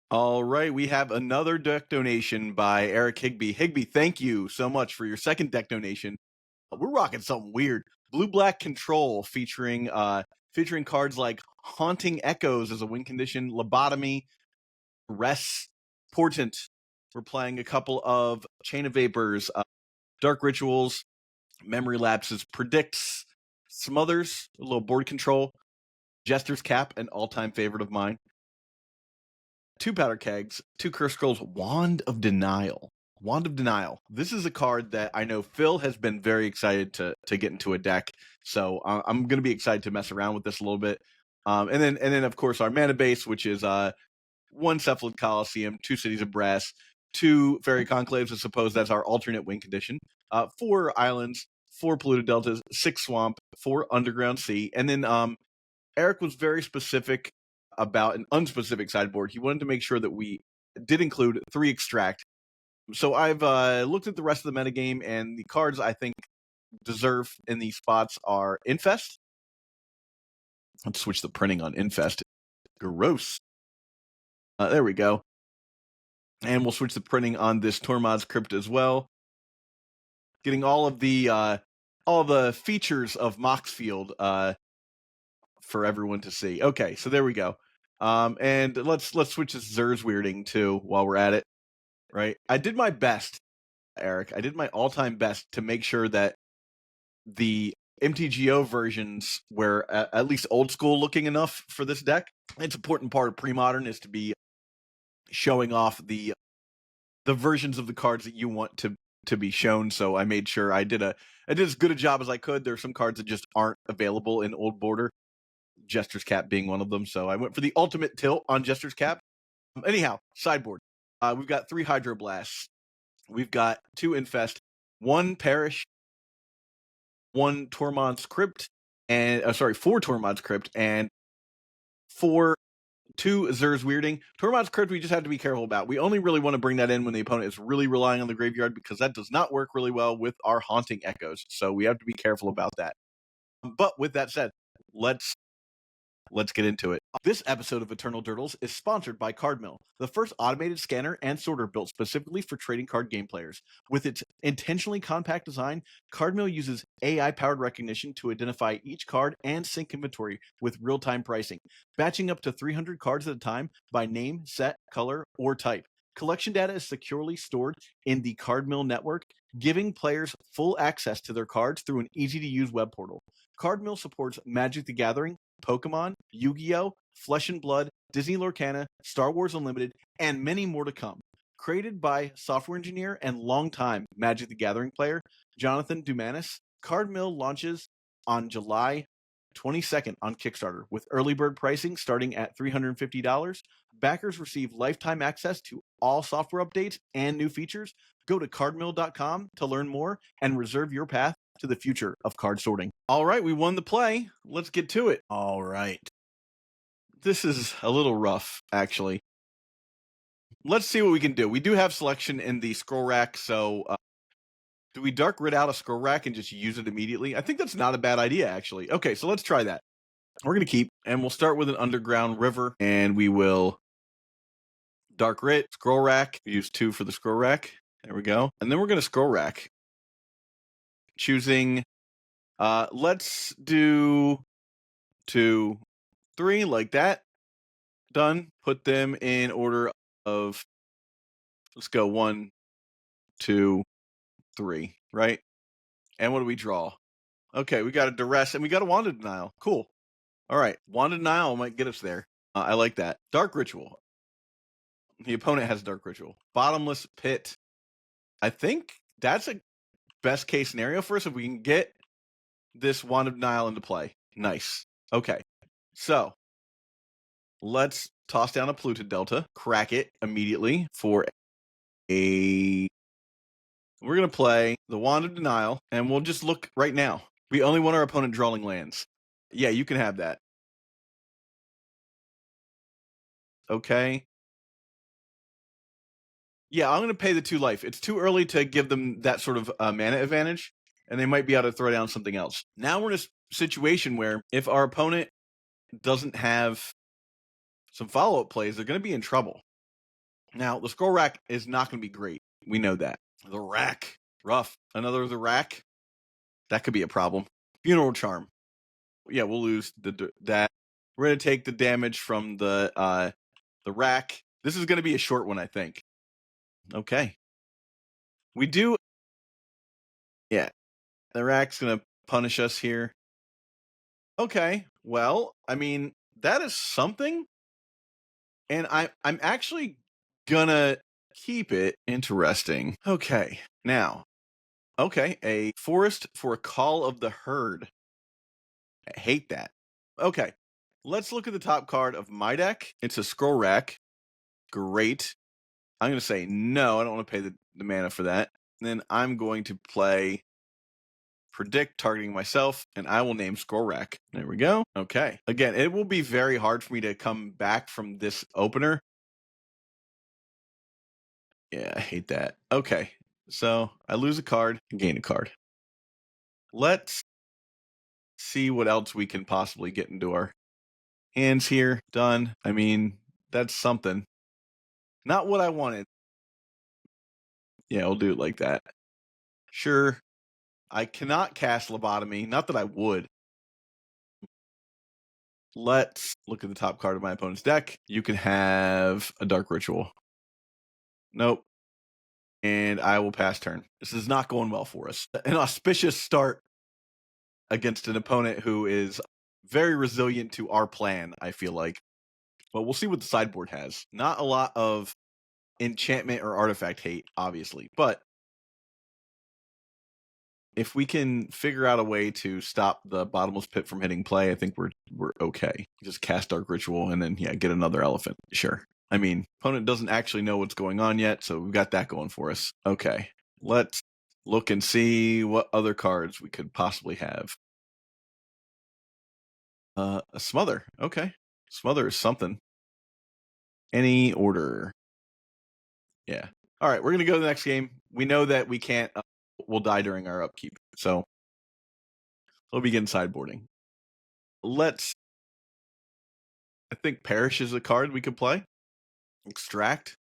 All right, we have another deck donation by Eric Higby. Higby, thank you so much for your second deck donation. We're rocking something weird. Blue Black Control featuring cards like Haunting Echoes as a win condition, Lobotomy, Rest, Portent. We're playing a couple of Chain of Vapors, Dark Rituals, Memory Lapses, Predicts, Smothers, a little board control, Jester's Cap, an all-time favorite of mine. 2 Powder Kegs, 2 Curse Scrolls, Wand of Denial. Wand of Denial. This is a card that I know Phil has been very excited to get into a deck, so I'm going to be excited to mess around with this a little bit. And then of course our mana base, which is 1 Cephalid Coliseum, 2 Cities of Brass, 2 Fairy Conclaves. I suppose that's our alternate win condition. 4 Islands, 4 Polluted Deltas, 6 Swamp, 4 Underground Sea, and then Eric was very specific about an unspecific sideboard. He wanted to make sure that we did include 3 Extract. So I've looked at the rest of the metagame, and the cards I think deserve in these spots are Infest. Let's switch the printing on Infest. Gross. There we go. And we'll switch the printing on this Tormod's Crypt as well. Getting all the features of Moxfield for everyone to see. Okay, so there we go. And let's switch to Zer's Weirding too while we're at it. Right, I did my best, Eric. I did my all-time best to make sure that the MTGO versions were at least old school looking enough for this deck. It's an important part of pre-modern is to be showing off the versions of the cards that you want to be shown. So I made sure I did as good a job as I could. There's some cards that just aren't available in Old Border, Jester's Cap being one of them. So I went for the ultimate tilt on Jester's Cap. Anyhow, sideboard. We've got 3 Hydroblasts. We've got 2 Infest, 1 Perish, 1 Tormod's Crypt, and 4 Tormod's Crypt, and 2 Zer's Weirding. Tormod's Crypt we just have to be careful about. We only really want to bring that in when the opponent is really relying on the graveyard, because that does not work really well with our Haunting Echoes. So we have to be careful about that. But with that said, let's get into it. This episode of Eternal Durdles is sponsored by Cardmill, the first automated scanner and sorter built specifically for trading card game players. With its intentionally compact design, Cardmill uses AI-powered recognition to identify each card and sync inventory with real-time pricing, batching up to 300 cards at a time by name, set, color, or type. Collection data is securely stored in the Cardmill network, giving players full access to their cards through an easy-to-use web portal. Cardmill supports Magic the Gathering, Pokemon, Yu-Gi-Oh!, Flesh and Blood, Disney Lorcana, Star Wars Unlimited, and many more to come. Created by software engineer and longtime Magic the Gathering player Jonathan Dumanis, Cardmill launches on July 22nd on Kickstarter with early bird pricing starting at $350. Backers receive lifetime access to all software updates and new features. Go to cardmill.com to learn more and reserve your path to the future of card sorting. All right, we won the play. Let's get to it. All right. This is a little rough, actually. Let's see what we can do. We do have selection in the scroll rack, so do we Dark Rid out a scroll rack and just use it immediately? I think that's not a bad idea, actually. Okay, so let's try that. We're going to keep, and we'll start with an Underground River, and we will Dark Rid, scroll rack, use 2 for the scroll rack. There we go. And then we're going to scroll rack. Choosing, let's do 2, 3, like that. Done. Put them in order of, let's go 1, 2, 3, right? And what do we draw? Okay, we got a Duress, and we got a Wand of Denial. Cool. All right, Wand of Denial might get us there. I like that. Dark Ritual. The opponent has Dark Ritual. Bottomless Pit. I think that's a best case scenario for us if we can get this Wand of Denial into play. Nice. Okay, so let's toss down a Polluted Delta, crack it immediately for a... We're going to play the Wand of Denial, and we'll just look right now. We only want our opponent drawing lands. Yeah, you can have that. Okay. Yeah, I'm going to pay the 2 life. It's too early to give them that sort of mana advantage, and they might be able to throw down something else. Now we're in a situation where if our opponent doesn't have some follow-up plays, they're going to be in trouble. Now, the scroll rack is not going to be great. We know that. The rack. Rough. Another the rack. That could be a problem. Funeral charm. Yeah, we'll lose that. We're going to take the damage from the rack. This is going to be a short one, I think. Okay. We do. Yeah. The rack's going to punish us here. Okay. Well, I mean, that is something. And I'm actually gonna keep it interesting. Okay. Now, okay, a forest for a call of the herd. I hate that. Okay. Let's look at the top card of my deck. It's a scroll rack. Great. I'm going to say no. I don't want to pay the mana for that. Then I'm going to play Predict, targeting myself, and I will name scroll rack. There we go. Okay. Again, it will be very hard for me to come back from this opener. Yeah, I hate that. Okay. So I lose a card, gain a card. Let's see what else we can possibly get into our hands here. Done. I mean, that's something. Not what I wanted. Yeah, we'll do it like that. Sure. I cannot cast Lobotomy. Not that I would. Let's look at the top card of my opponent's deck. You can have a Dark Ritual. Nope. And I will pass turn. This is not going well for us. An auspicious start against an opponent who is very resilient to our plan, I feel like. But we'll see what the sideboard has. Not a lot of enchantment or artifact hate, obviously. But if we can figure out a way to stop the bottomless pit from hitting play, I think we're okay. Just cast Dark Ritual and then get another elephant. Sure. I mean, opponent doesn't actually know what's going on yet, so we've got that going for us. Okay. Let's look and see what other cards we could possibly have. A Smother. Okay. Smother is something. Any order. Yeah. All right, we're going to go to the next game. We know that we can't, we'll die during our upkeep. So we'll begin sideboarding. I think Perish is a card we could play. Extract.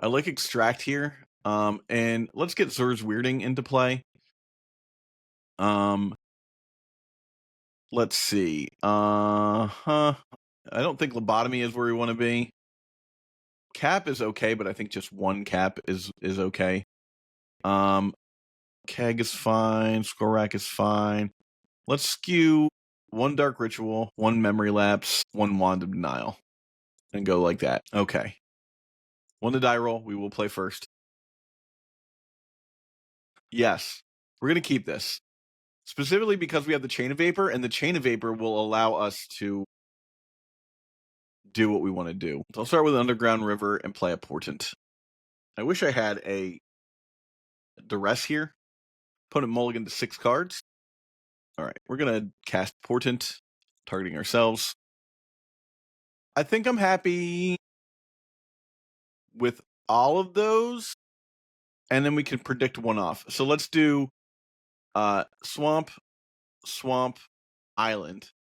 I like Extract here. And let's get Zur's Weirding into play. Let's see. I don't think Lobotomy is where we want to be. Cap is okay, but I think just one cap is okay. Keg is fine. Scroll Rack is fine. Let's skew one Dark Ritual, one Memory Lapse, one Wand of Denial, and go like that. Okay. One to die roll. We will play first. Yes. We're going to keep this. Specifically because we have the Chain of Vapor, and the Chain of Vapor will allow us to do what we want to do. So I'll start with Underground River and play a Portent. I wish I had a Duress here. Put a Mulligan to 6 cards. All right, we're going to cast Portent, targeting ourselves. I think I'm happy with all of those, and then we can predict one off. So let's do Swamp, Island.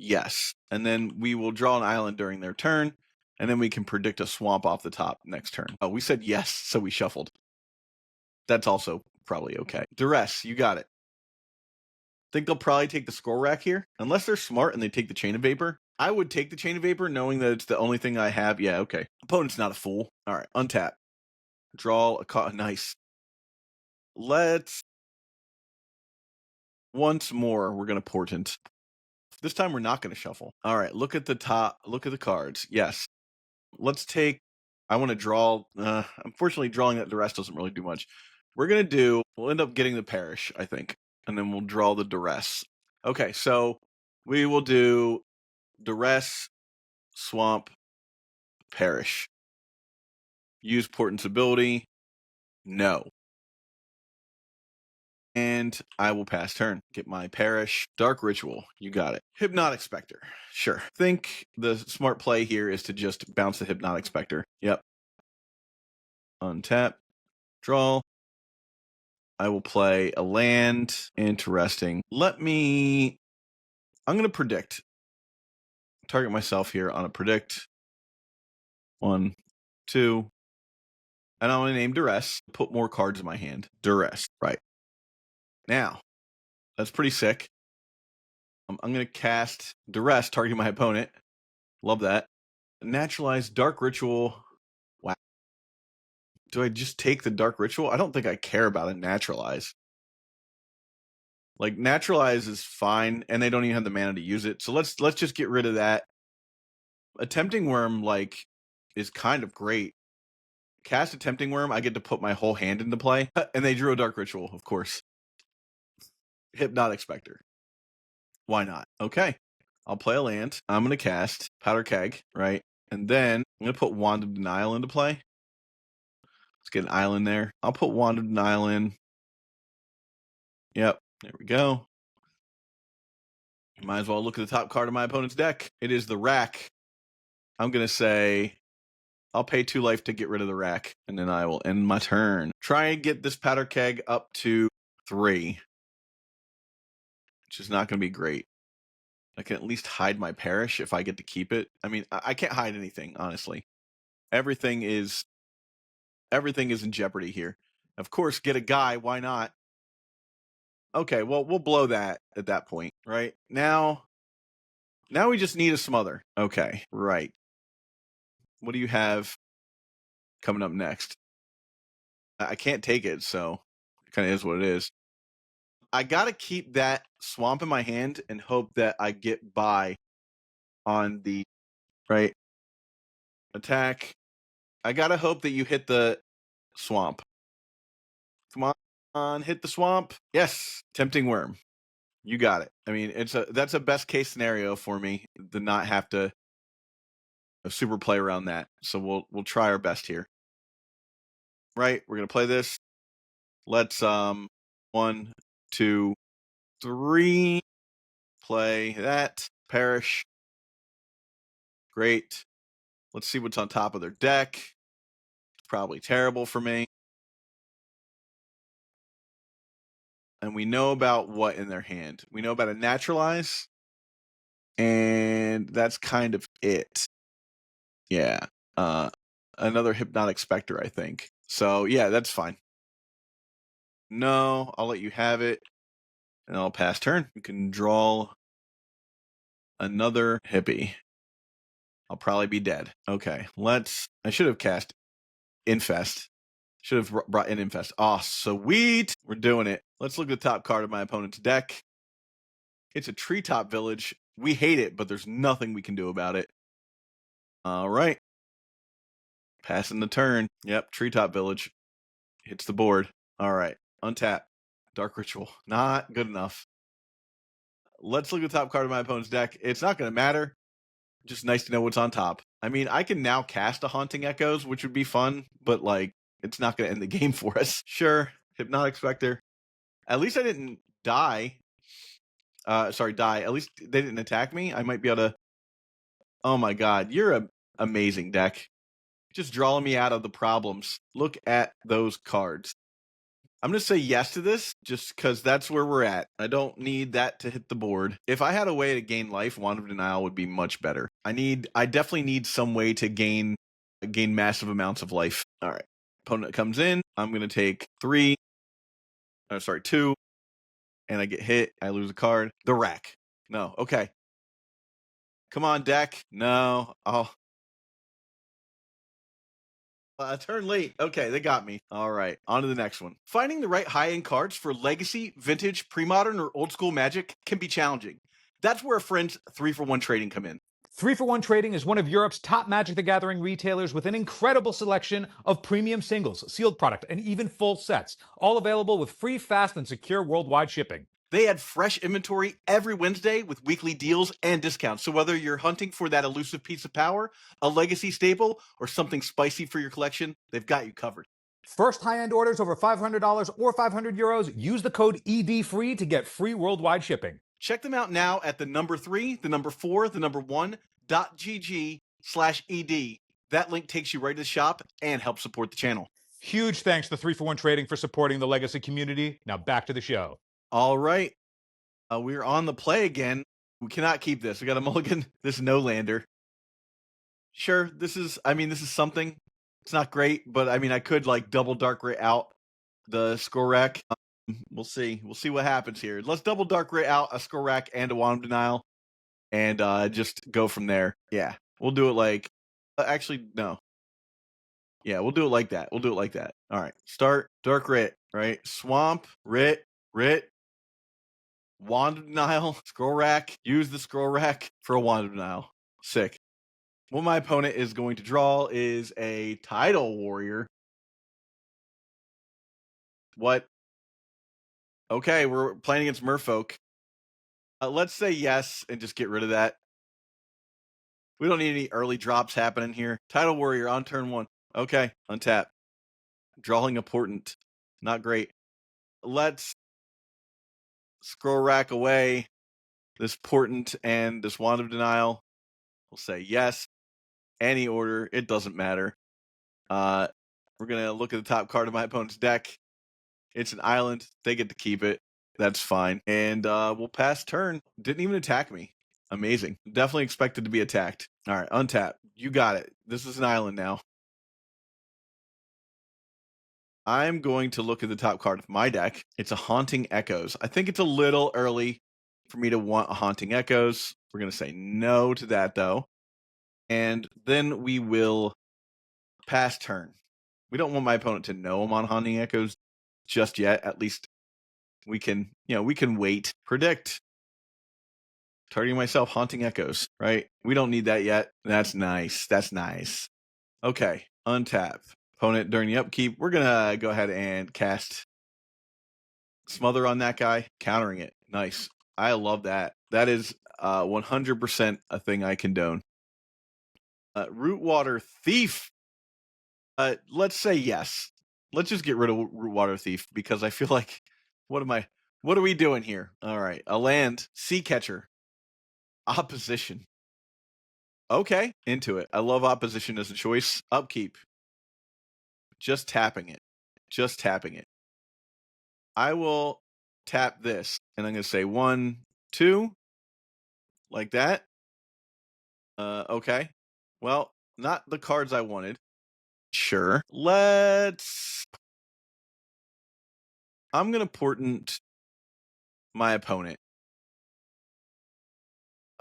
Yes. And then we will draw an island during their turn, and then we can predict a swamp off the top next turn. Oh, we said yes, so we shuffled. That's also probably okay. Duress, you got it. Think they'll probably take the scroll rack here? Unless they're smart and they take the Chain of Vapor. I would take the Chain of Vapor knowing that it's the only thing I have. Yeah, okay. Opponent's not a fool. All right, untap. Draw a card. Nice. Let's... Once more, we're going to Portent. This time we're not going to shuffle. All right, look at the top. Look at the cards. Yes. Let's take... I want to draw... unfortunately, drawing that Duress doesn't really do much. We're going to do... We'll end up getting the Perish, I think. And then we'll draw the Duress. Okay, so we will do Duress, Swamp, Perish. Use Portent's ability. No. And I will pass turn. Get my Perish. Dark Ritual. You got it. Hypnotic Spectre. Sure. Think the smart play here is to just bounce the Hypnotic Spectre. Yep. Untap. Draw. I will play a land. Interesting. I'm going to predict. Target myself here on a predict. 1, 2, and I'm going to name Duress. Put more cards in my hand. Duress, right. Now, that's pretty sick. I'm going to cast Duress, targeting my opponent. Love that. Naturalize Dark Ritual. Wow. Do I just take the Dark Ritual? I don't think I care about a Naturalize. Like, Naturalize is fine, and they don't even have the mana to use it. So let's just get rid of that. A Tempting Worm, like, is kind of great. Cast a Tempting Worm, I get to put my whole hand into play. And they drew a Dark Ritual, of course. Hypnotic Spectre. Why not? Okay. I'll play a land. I'm going to cast Powder Keg, right? And then I'm going to put Wand of Denial into play. Let's get an island there. I'll put Wand of Denial in. Yep. There we go. You might as well look at the top card of my opponent's deck. It is the Rack. I'm going to say I'll pay 2 life to get rid of the Rack, and then I will end my turn. Try and get this Powder Keg up to 3, which is not going to be great. I can at least hide my Parish if I get to keep it. I mean, I can't hide anything, honestly. Everything is in jeopardy here. Of course, get a guy. Why not? Okay, well, we'll blow that at that point, right? Now we just need a smother. Okay, right. What do you have coming up next? I can't take it, so it kind of is what it is. I got to keep that swamp in my hand and hope that I get by on the right attack. I got to hope that you hit the swamp. Come on, hit the swamp. Yes, Tempting Worm. You got it. I mean, that's a best case scenario for me to not have to super play around that. So we'll try our best here. Right, we're gonna play this. Let's 1, 2, 3. Play that. Perish. Great. Let's see what's on top of their deck. Probably terrible for me. And we know about what in their hand. We know about a Naturalize. And that's kind of it. Yeah. Another Hypnotic Spectre, I think. So, yeah, that's fine. No, I'll let you have it. And I'll pass turn. You can draw another hippie. I'll probably be dead. Okay, I should have cast Infest. Should have brought in Infest. Oh, sweet. We're doing it. Let's look at the top card of my opponent's deck. It's a Treetop Village. We hate it, but there's nothing we can do about it. All right. Passing the turn. Yep, Treetop Village. Hits the board. All right. Untap. Dark Ritual. Not good enough. Let's look at the top card of my opponent's deck. It's not going to matter. Just nice to know what's on top. I mean, I can now cast a Haunting Echoes, which would be fun, but like, it's not going to end the game for us. Sure. Hypnotic Spectre. At least I didn't die. Die. At least they didn't attack me. I might be able to. Oh my god, you're an amazing deck. Just drawing me out of the problems. Look at those cards. I'm going to say yes to this just because that's where we're at. I don't need that to hit the board. If I had a way to gain life, Wand of Denial would be much better. I definitely need some way to gain massive amounts of life. All right. Opponent comes in. I'm going to take 2. And I get hit. I lose a card. The Rack. No. Okay. Come on, deck. No. Oh. A turn late. Okay, they got me. All right, on to the next one. Finding the right high-end cards for legacy, vintage, pre-modern, or old-school Magic can be challenging. That's where our friends 3-for-1 Trading come in. 3-for-1 Trading is one of Europe's top Magic the Gathering retailers with an incredible selection of premium singles, sealed product, and even full sets, all available with free, fast, and secure worldwide shipping. They add fresh inventory every Wednesday with weekly deals and discounts. So whether you're hunting for that elusive piece of power, a legacy staple, or something spicy for your collection, they've got you covered. First high-end orders over $500 or €500, use the code EDFREE to get free worldwide shipping. Check them out now at the number 3, the number 4, the number 1.gg/ED. That link takes you right to the shop and helps support the channel. Huge thanks to 3-for-1 Trading for supporting the legacy community. Now back to the show. All right. We're on the play again. We cannot keep this. We got a mulligan this no-lander. Sure, this is something. It's not great, but I mean, I could like double dark ray out the score rack. We'll see. We'll see what happens here. Let's double dark ray out a score rack and a wand of denial, and just go from there. Yeah, we'll do it like. Actually, no. Yeah, we'll do it like that. We'll do it like that. All right. Start dark rit. Right. Swamp rit wand of denial scroll rack. Use the scroll rack for a wand of denial. Sick. What my opponent is going to draw is a Tidal Warrior. What? Okay, we're playing against Merfolk. Let's say yes and just get rid of that. We don't need any early drops happening here. Tidal Warrior on turn 1. Okay, untap. Drawing a Portent. Not great. Let's scroll rack away this Portent and this Wand of Denial. We'll say yes. Any order. It doesn't matter. We're going to look at the top card of my opponent's deck. It's an island. They get to keep it. That's fine. And we'll pass turn. Didn't even attack me. Amazing. Definitely expected to be attacked. All right, untap. You got it. This is an island now. I'm going to look at the top card of my deck. It's a Haunting Echoes. I think it's a little early for me to want a Haunting Echoes. We're going to say no to that, though. And then we will pass turn. We don't want my opponent to know I'm on Haunting Echoes just yet. At least we can, we can wait. Predict. Targeting myself, Haunting Echoes, right? We don't need that yet. That's nice. That's nice. Okay, untap. Opponent during the upkeep. We're going to go ahead and cast Smother on that guy, countering it. Nice. I love that. That is 100% a thing I condone. Rootwater Thief. Let's say yes. Let's just get rid of Rootwater Thief because I feel like, what are we doing here? All right, a land, Sea Catcher. Opposition. Okay, into it. I love opposition as a choice. Upkeep. Just tapping it. Just tapping it. I will tap this, and I'm going to say 1, 2, like that. Okay. Well, not the cards I wanted. Sure. I'm going to Portent my opponent.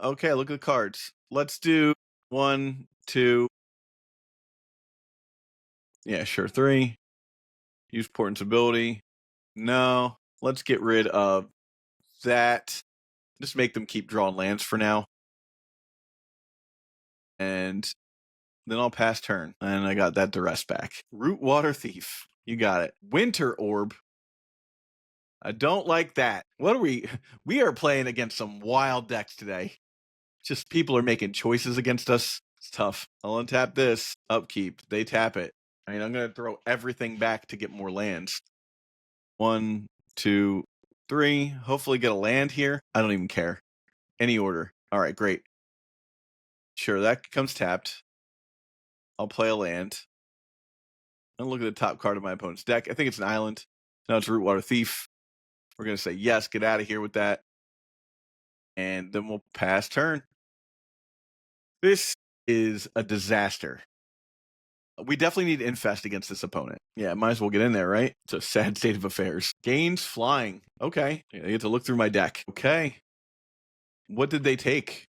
Okay, look at the cards. Let's do 1, 2. Yeah, sure. 3. Use Portent's ability. No. Let's get rid of that. Just make them keep drawing lands for now. And then I'll pass turn. And I got that duress back. Rootwater Thief. You got it. Winter Orb. I don't like that. What are we? We are playing against some wild decks today. Just people are making choices against us. It's tough. I'll untap this. Upkeep. They tap it. I mean, I'm going to throw everything back to get more lands. 1, 2, 3. Hopefully get a land here. I don't even care. Any order. All right, great. Sure, that comes tapped. I'll play a land. And look at the top card of my opponent's deck. I think it's an island. No, it's Rootwater Thief. We're going to say yes, get out of here with that. And then we'll pass turn. This is a disaster. We definitely need Infest against this opponent. Yeah, might as well get in there, right? It's a sad state of affairs. Gains Flying. Okay. I get to look through my deck. Okay. What did they take?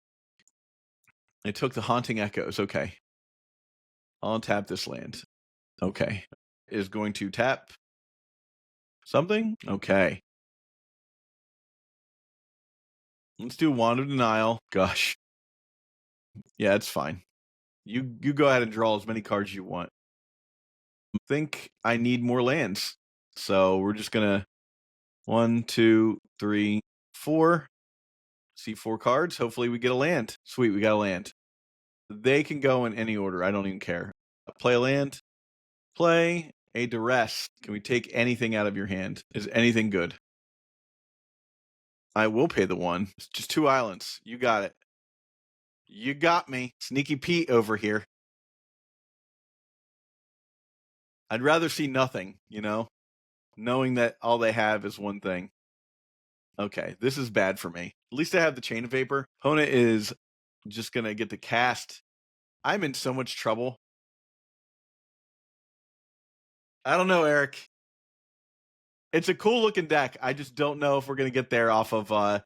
They took the Haunting Echoes. Okay. I'll untap this land. Okay. Is going to tap something? Okay. Let's do Wand of Denial. Gosh. Yeah, it's fine. You go ahead and draw as many cards you want. I think I need more lands. So we're just going to 1, 2, 3, 4. See 4 cards. Hopefully we get a land. Sweet, we got a land. They can go in any order. I don't even care. Play a land. Play a duress. Can we take anything out of your hand? Is anything good? I will pay the 1. It's just 2 islands. You got it. You got me. Sneaky Pete over here. I'd rather see nothing, knowing that all they have is one thing. Okay, this is bad for me. At least I have the Chain of Vapor. Opponent is just going to get the cast. I'm in so much trouble. I don't know, Eric. It's a cool looking deck. I just don't know if we're gonna get there off of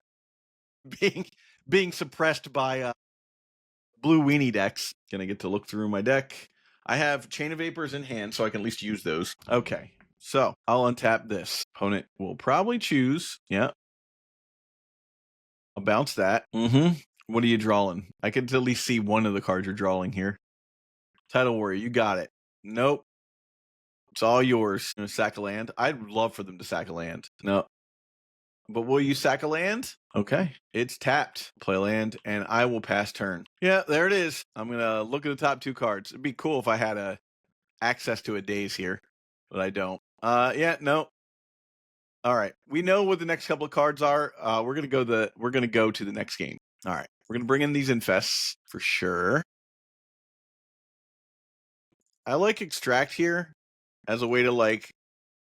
being being suppressed by blue weenie decks. Gonna get to look through my deck. I have Chain of Vapors in hand, so I can at least use those. Okay, so I'll untap this. Opponent will probably choose. Yeah. I'll bounce that. What are you drawing? I can at least see one of the cards you're drawing here. Title Warrior, you got it. Nope. It's all yours. Gonna sack a land. I'd love for them to sack a land. No. But will you sack a land? Okay. It's tapped. Play land, and I will pass turn. Yeah, there it is. I'm gonna look at the top two cards. It'd be cool if I had access to a daze here, but I don't. Yeah, no. All right. We know what the next couple of cards are. We're gonna go to the next game. All right. We're gonna bring in these infests for sure. I like extract here as a way to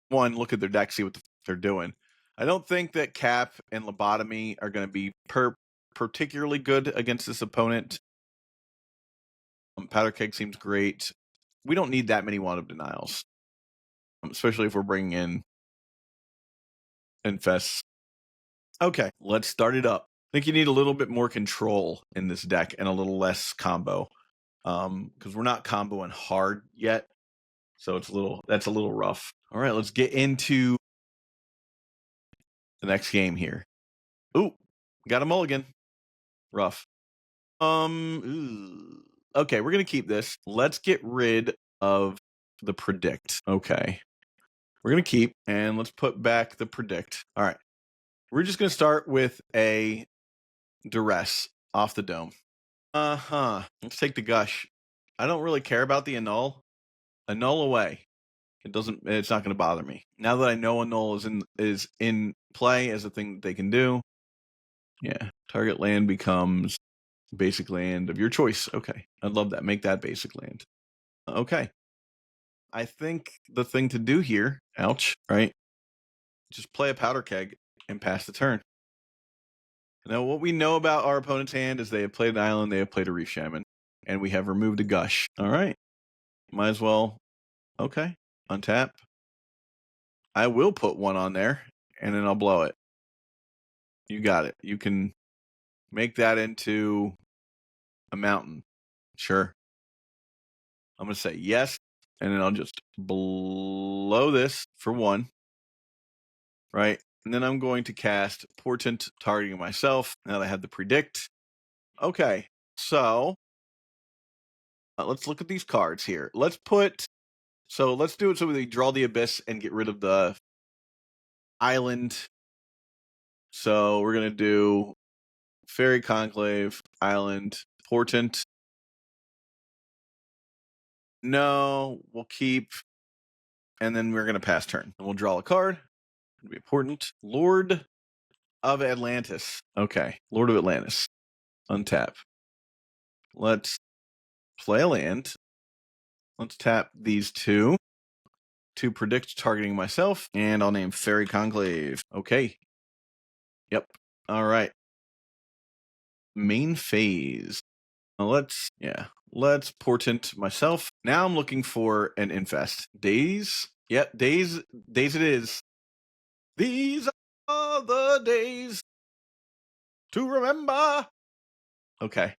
one, look at their deck, see what they're doing. I don't think that Cap and Lobotomy are going to be particularly good against this opponent. Powder Keg seems great. We don't need that many Wand of Denials, especially if we're bringing in Infests. Okay, let's start it up. I think you need a little bit more control in this deck and a little less combo, because we're not comboing hard yet. So that's a little rough. All right, let's get into the next game here. Ooh, got a mulligan. Rough. Okay, we're gonna keep this. Let's get rid of the predict. Okay. We're gonna keep, and let's put back the predict. All right. We're just gonna start with a duress off the dome. Let's take the gush. I don't really care about the annul. Annul away. It's not gonna bother me. Now that I know annul is in play as a thing that they can do. Yeah. Target land becomes basic land of your choice. Okay. I'd love that. Make that basic land. Okay. I think the thing to do here, ouch, right? Just play a powder keg and pass the turn. Now, what we know about our opponent's hand is they have played an island, they have played a reef shaman, and we have removed a gush. All right. Might as well. Okay. Untap. I will put one on there, and then I'll blow it. You got it. You can make that into a mountain. Sure. I'm going to say yes, and then I'll just blow this for one. Right? And then I'm going to cast Portent targeting myself. Now that I have the predict. Okay, so let's look at these cards here. Let's do it so we draw the Abyss and get rid of the island. So we're going to do Fairy Conclave, Island, Portent. No, we'll keep. And then we're going to pass turn. And we'll draw a card. It'll be important. Lord of Atlantis. Okay, Lord of Atlantis. Untap. Let's play a land. Let's tap these two to predict targeting myself, and I'll name Fairy Conclave. Okay. Yep. All right. Main phase. Let's portent myself. Now I'm looking for an infest. Days. Yep, days it is. These are the days to remember. Okay.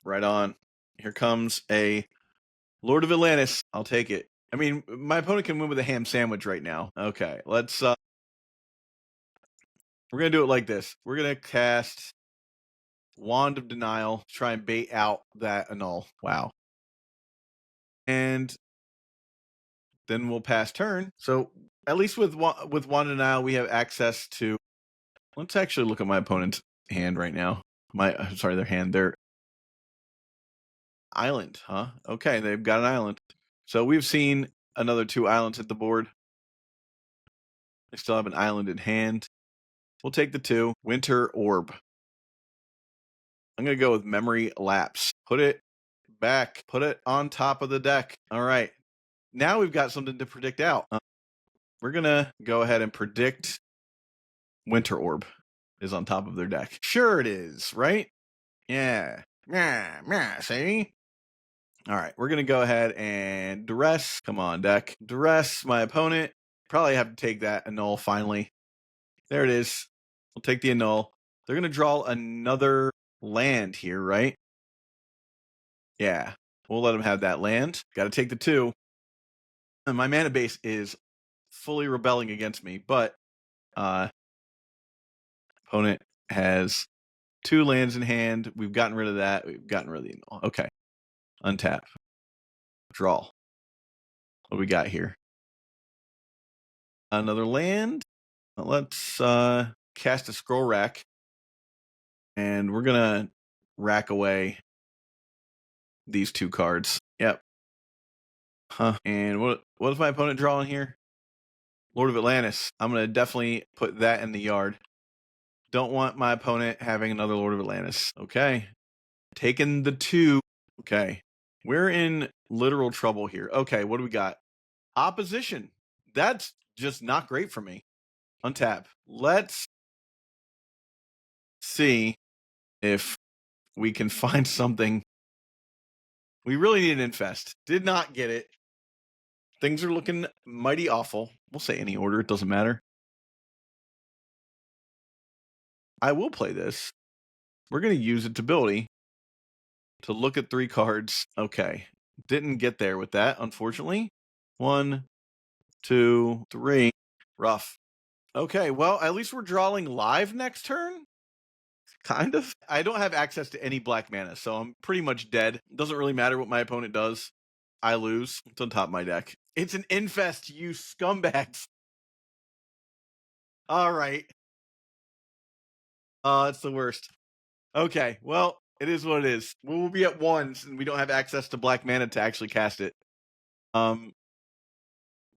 Right on. Here comes a Lord of Atlantis. I'll take it. I mean, my opponent can win with a ham sandwich right now. Okay, let's we're gonna do it like this. We're gonna cast Wand of Denial, try and bait out that annul. Wow. And then we'll pass turn. So at least with Wand of Denial, we have access to. Let's actually look at my opponent's hand right now. Their hand. Their island, huh? Okay, they've got an island. So we've seen another 2 islands hit the board. They still have an island in hand. We'll take the 2. Winter Orb. I'm going to go with Memory Lapse. Put it back. Put it on top of the deck. All right. Now we've got something to predict out. We're going to go ahead and predict Winter Orb is on top of their deck. Sure it is, right? Yeah. See? All right, we're going to go ahead and duress. Come on, deck. Duress my opponent. Probably have to take that annul finally. There it is. We'll take the annul. They're going to draw another land here, right? Yeah. We'll let them have that land. Got to take the 2. And my mana base is fully rebelling against me, but opponent has 2 lands in hand. We've gotten rid of that. We've gotten rid of the annul. Okay. Untap. Draw. What do we got here? Another land. Let's cast a scroll rack. And we're going to rack away these 2 cards. Yep. Huh. And what is my opponent drawing here? Lord of Atlantis. I'm going to definitely put that in the yard. Don't want my opponent having another Lord of Atlantis. Okay. Taking the 2. Okay. We're in literal trouble here. Okay, what do we got? Opposition. That's just not great for me. Untap. Let's see if we can find something. We really need an infest. Did not get it. Things are looking mighty awful. We'll say any order. It doesn't matter. I will play this. We're going to use Adaptability to look at 3 cards. Okay. Didn't get there with that, unfortunately. 1, 2, 3. Rough. Okay, well, at least we're drawing live next turn. Kind of. I don't have access to any black mana, so I'm pretty much dead. Doesn't really matter what my opponent does. I lose. It's on top of my deck. It's an infest, you scumbags. All right. It's the worst. Okay, well, it is what it is. We will be at 1, and we don't have access to black mana to actually cast it. And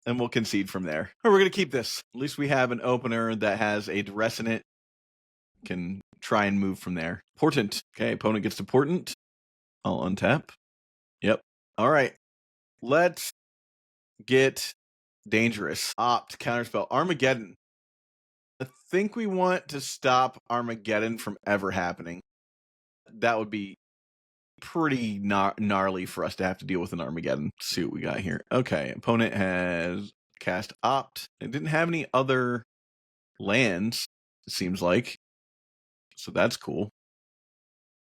we'll concede from there. Or we're going to keep this. At least we have an opener that has a duress in it. Can try and move from there. Portent. Okay, opponent gets to Portent. I'll untap. Yep. All right. Let's get dangerous. Opt, counterspell. Armageddon. I think we want to stop Armageddon from ever happening. That would be pretty gnarly for us to have to deal with an Armageddon. Let's see what we got here. Okay, opponent has cast Opt. It didn't have any other lands, it seems like. So that's cool.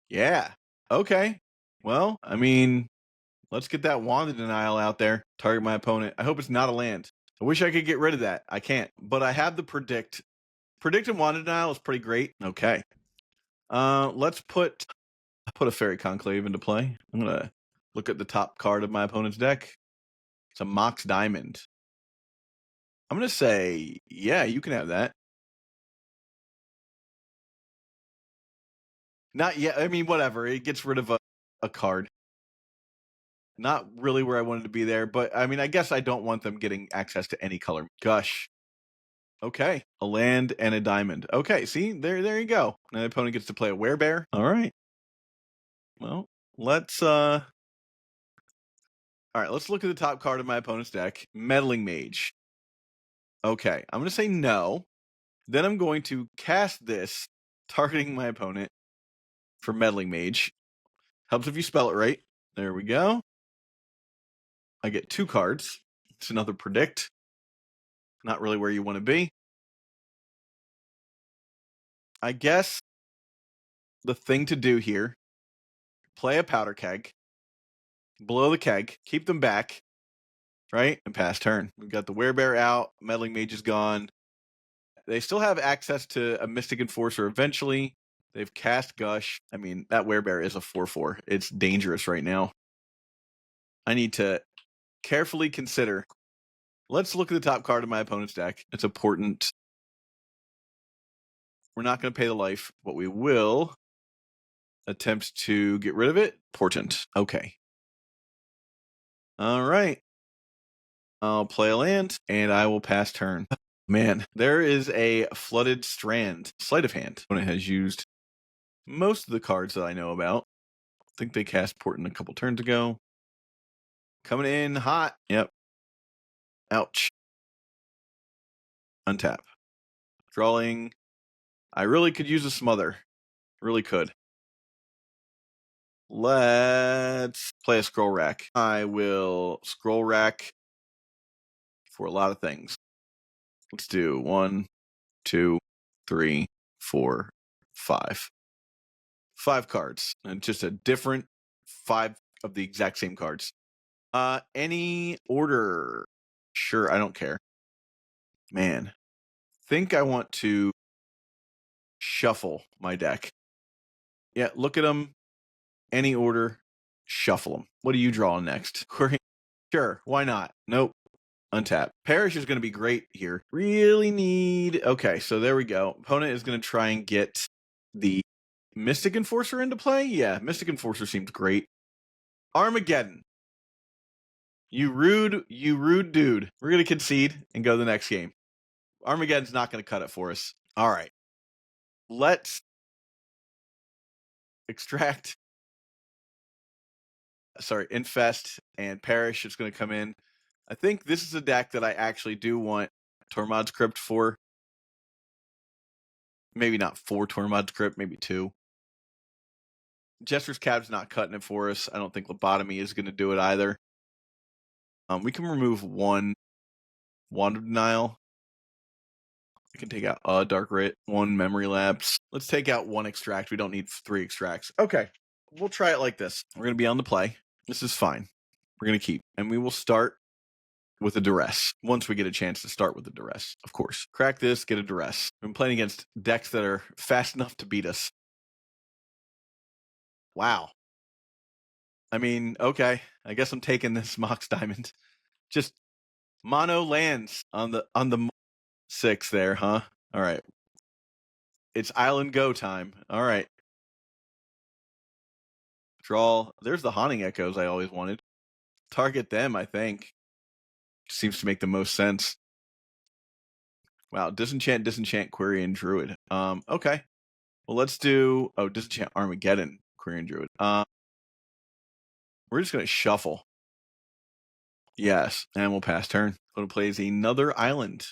Yeah. Okay. Well, I mean, let's get that Wand of Denial out there. Target my opponent. I hope it's not a land. I wish I could get rid of that. I can't. But I have the Predict. Predict and Wand of Denial is pretty great. Okay. Let's put a Fairy Conclave into play. I'm going to look at the top card of my opponent's deck. It's a Mox Diamond. I'm going to say, yeah, you can have that. Not yet. I mean, whatever. It gets rid of a card. Not really where I wanted to be there, but I mean, I guess I don't want them getting access to any color. Gush. Okay. A land and a diamond. Okay, see? There you go. Now the opponent gets to play a werebear. All right. Well, let's all right, let's look at the top card of my opponent's deck. Meddling Mage. Okay, I'm going to say no. Then I'm going to cast this, targeting my opponent for Meddling Mage. Helps if you spell it right. There we go. I get 2 cards. It's another Predict. Not really where you want to be. I guess the thing to do here, play a Powder Keg, blow the keg, keep them back, right? And pass turn. We've got the Werebear out. Meddling Mage is gone. They still have access to a Mystic Enforcer eventually. They've cast Gush. I mean, that Werebear is a 4/4. It's dangerous right now. I need to carefully consider. Let's look at the top card of my opponent's deck. It's important. We're not going to pay the life, but we will attempt to get rid of it. Portent. Okay. All right. I'll play a land, and I will pass turn. Man, there is a Flooded Strand. Sleight of Hand. Opponent has used most of the cards that I know about. I think they cast Portent a couple turns ago. Coming in hot. Yep. Ouch. Untap. Drawing. I really could use a Smother. Really could. Let's play a scroll rack. I will scroll rack for a lot of things. Let's do 1, 2, 3, 4, 5. 5 cards, and just a different 5 of the exact same cards. Any order? Sure, I don't care. Man, think I want to shuffle my deck. Yeah, look at them. Any order, shuffle them. What are you drawing next? Sure, why not? Nope. Untap. Parrish is going to be great here. Really need... Okay, so there we go. Opponent is going to try and get the Mystic Enforcer into play? Yeah, Mystic Enforcer seems great. Armageddon. You rude dude. We're going to concede and go to the next game. Armageddon's not going to cut it for us. All right. Let's extract. Sorry, Infest and Parrish is going to come in. I think this is a deck that I actually do want Tormod's Crypt for. Maybe not 4 Tormod's Crypt, maybe 2. Jester's Cab's not cutting it for us. I don't think Lobotomy is going to do it either. We can remove 1 Wand of Denial. We can take out a Dark Writ, 1 Memory Lapse. Let's take out 1 Extract. We don't need 3 Extracts. Okay, we'll try it like this. We're going to be on the play. This is fine. We're going to keep. And we will start with a Duress. Once we get a chance to start with a Duress, of course. Crack this, get a Duress. We've been playing against decks that are fast enough to beat us. Wow. I mean, okay. I guess I'm taking this Mox Diamond. Just mono lands on the 6 there, huh? All right. It's island go time. All right. Draw. There's the Haunting Echoes I always wanted. Target them, I think. Seems to make the most sense. Wow. Disenchant, Query, and Druid. Okay. Well, let's do... Oh, Disenchant Armageddon, Query, and Druid. We're just going to shuffle. Yes. And we'll pass turn. Opponent plays another island,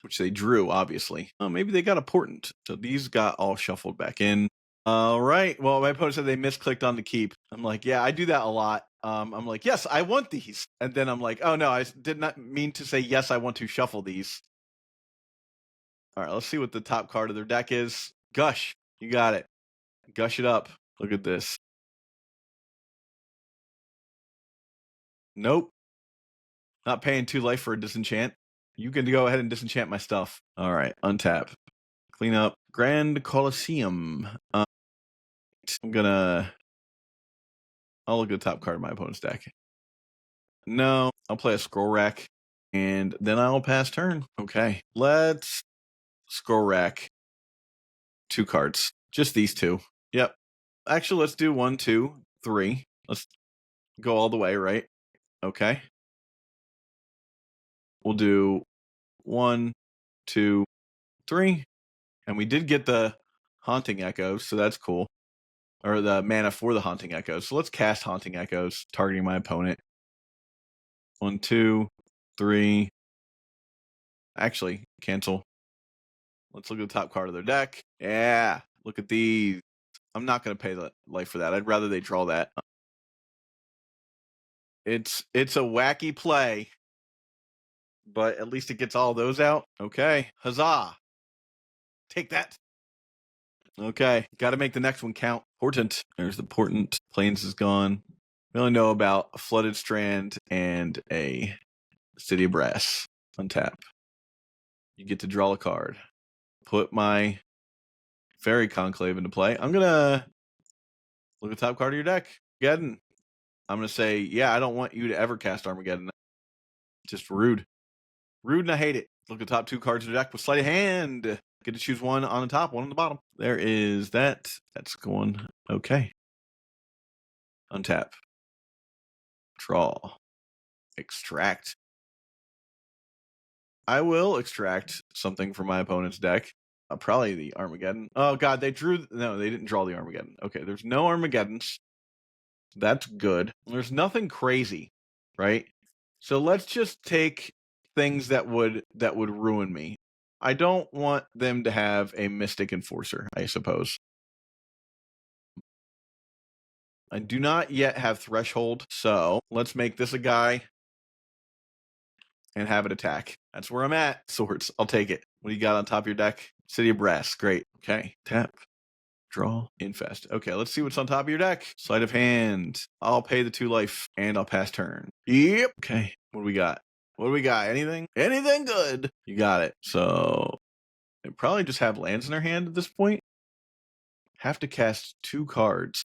which they drew, obviously. Maybe they got a Portent. So these got all shuffled back in. All right. Well, my opponent said they misclicked on the keep. I'm like, yeah, I do that a lot. I'm like, yes, I want these. And then I'm like, oh, no, I did not mean to say, yes, I want to shuffle these. All right, let's see what the top card of their deck is. Gush. You got it. Gush it up. Look at this. Nope. Not paying 2 life for a disenchant. You can go ahead and disenchant my stuff. All right, untap. Clean up. Grand Colosseum. I'm gonna... I'll look at the top card of my opponent's deck. No, I'll play a scroll rack, and then I'll pass turn. Okay, let's scroll rack 2 cards. Just these 2. Yep. Actually, let's do 1, 2, 3. Let's go all the way, right? Okay. We'll do 1, 2, 3. And we did get the Haunting Echoes, so that's cool. Or the mana for the Haunting Echoes. So let's cast Haunting Echoes, targeting my opponent. 1, 2, 3. Actually, cancel. Let's look at the top card of their deck. Yeah, look at these. I'm not going to pay the life for that. I'd rather they draw that. It's a wacky play, but at least it gets all those out. Okay, huzzah. Take that. Okay, got to make the next one count. Portent. There's the Portent. Plains is gone. We only know about a Flooded Strand and a City of Brass. Untap. You get to draw a card. Put my Fairy Conclave into play. I'm going to look at the top card of your deck. Armageddon. I'm going to say, yeah, I don't want you to ever cast Armageddon. Just rude. Rude, and I hate it. Look at the top 2 cards of the deck with sleight of hand. Get to choose 1 on the top, 1 on the bottom. There is that. That's going okay. Untap. Draw. Extract. I will extract something from my opponent's deck. Probably the Armageddon. Oh, God, they drew... No, they didn't draw the Armageddon. Okay, there's no Armageddons. That's good. There's nothing crazy, right? So let's just take things that would ruin me. I don't want them to have a Mystic Enforcer, I suppose. I do not yet have Threshold, so let's make this a guy and have it attack. That's where I'm at. Swords. I'll take it. What do you got on top of your deck? City of Brass. Great. Okay. Tap. Draw. Infest. Okay, let's see what's on top of your deck. Sleight of hand. I'll pay the 2 life and I'll pass turn. Yep. Okay. What do we got? What do we got? Anything? Anything good? You got it. So they probably just have lands in their hand at this point. Have to cast 2 cards.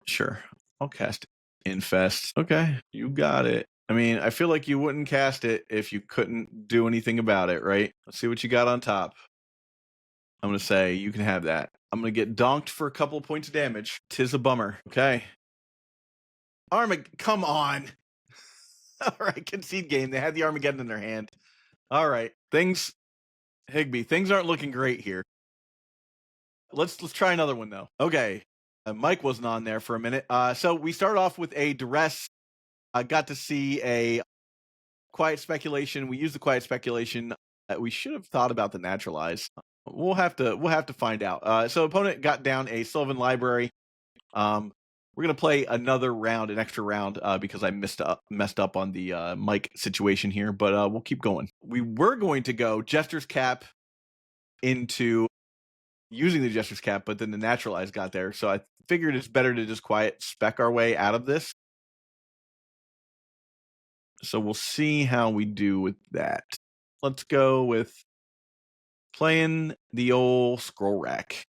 Sure. I'll cast Infest. Okay. You got it. I mean, I feel like you wouldn't cast it if you couldn't do anything about it, right? Let's see what you got on top. I'm going to say you can have that. I'm going to get donked for a couple of points of damage. 'Tis a bummer. Okay. Come on. All right. Concede game. They had the Armageddon in their hand. All right. Higby, things aren't looking great here. Let's try another one, though. Okay. Mike wasn't on there for a minute. So we start off with a duress. I got to see a quiet speculation. We used the quiet speculation. We should have thought about the naturalize. We'll have to find out. So opponent got down a Sylvan Library. We're gonna play another round, an extra round, because I messed up on the mic situation here. But we'll keep going. We were going to go Jester's Cap into using the Jester's Cap, but then the naturalize got there. So I figured it's better to just quiet spec our way out of this. So we'll see how we do with that. Let's go with playing the old scroll rack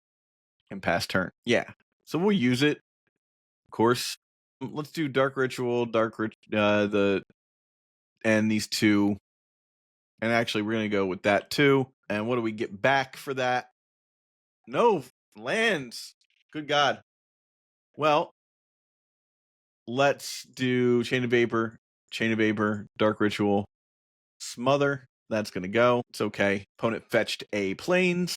and pass turn. Yeah. So we'll use it. Of course. Let's do Dark Ritual, and these 2. And actually we're gonna go with that too. And what do we get back for that? No lands. Good God. Well, let's do Chain of Vapor, Dark Ritual, Smother. That's going to go. It's okay. Opponent fetched a Plains,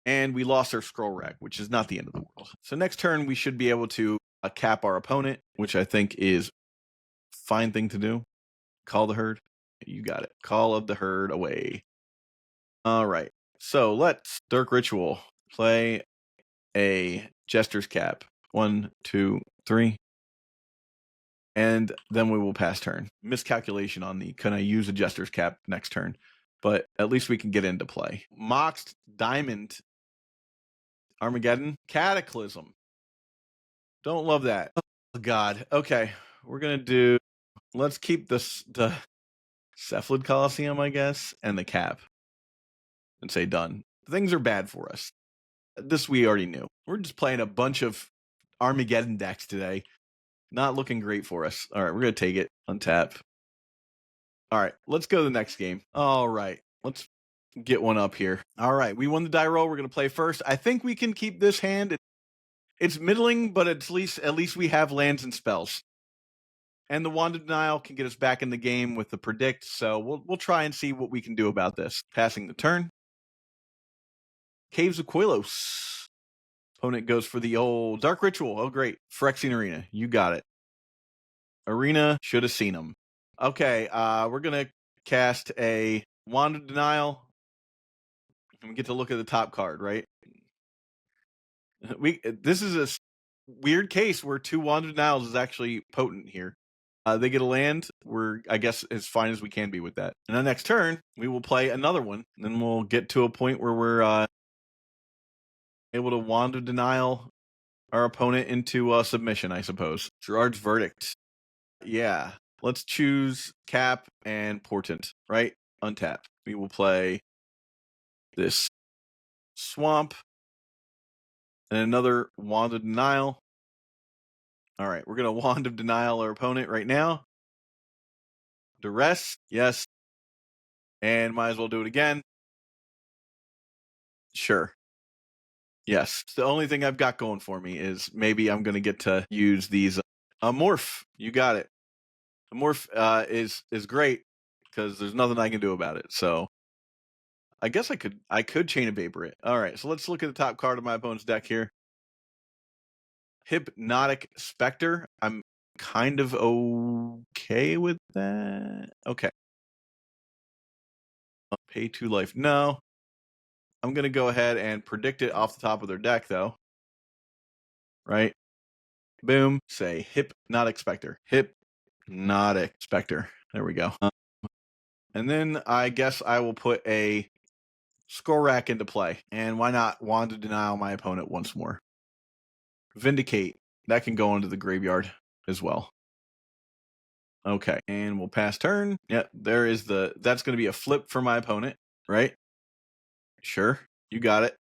and we lost our Scroll Rack, which is not the end of the world. So next turn, we should be able to cap our opponent, which I think is a fine thing to do. Call the Herd. You got it. Call of the Herd away. All right. So let's Dark Ritual. Play a Jester's Cap. 1, 2, 3. And then we will pass turn. Miscalculation on the can I use a Jester's Cap next turn? But at least we can get into play. Moxed Diamond. Armageddon. Cataclysm. Don't love that. Oh, God. Okay. We're going to do... Let's keep the Cephalid Coliseum, I guess, and the cap. And say done. Things are bad for us. This we already knew. We're just playing a bunch of Armageddon decks today. Not looking great for us. All right, we're going to take it. Untap. All right, let's go to the next game. All right, let's get one up here. All right, we won the die roll. We're going to play first. I think we can keep this hand. It's middling, but at least we have lands and spells. And the Wand of Denial can get us back in the game with the predict. So we'll try and see what we can do about this. Passing the turn. Caves of Koilos. Opponent goes for the old Dark Ritual. Oh, great. Phyrexian Arena. You got it. Arena should have seen him. Okay, we're going to cast a Wand of Denial. And we get to look at the top card, right? This is a weird case where 2 Wand of Denials is actually potent here. They get a land. We're, I guess, as fine as we can be with that. And the next turn, we will play another one. Then we'll get to a point where we're able to Wand of Denial our opponent into submission, I suppose. Gerard's Verdict. Yeah. Let's choose Cap and Portent, right? Untap. We will play this Swamp and another Wand of Denial. All right, we're going to Wand of Denial our opponent right now. Duress, yes. And might as well do it again. Sure. Yes. It's the only thing I've got going for me is maybe I'm going to get to use these. Morph, you got it. A Morph is great because there's nothing I can do about it. So I guess I could Chain of Vapor it. All right, so let's look at the top card of my opponent's deck here. Hypnotic Spectre. I'm kind of okay with that. Okay. Pay 2 life. No. I'm going to go ahead and predict it off the top of their deck, though. Right? Boom. Say Hypnotic Spectre. Hypnotic Spectre. There we go. And then I guess I will put a Scroll Rack into play. And why not Wand of Denial my opponent once more? Vindicate. That can go into the graveyard as well. Okay. And we'll pass turn. Yep. There is that's going to be a flip for my opponent, right? Sure. You got it.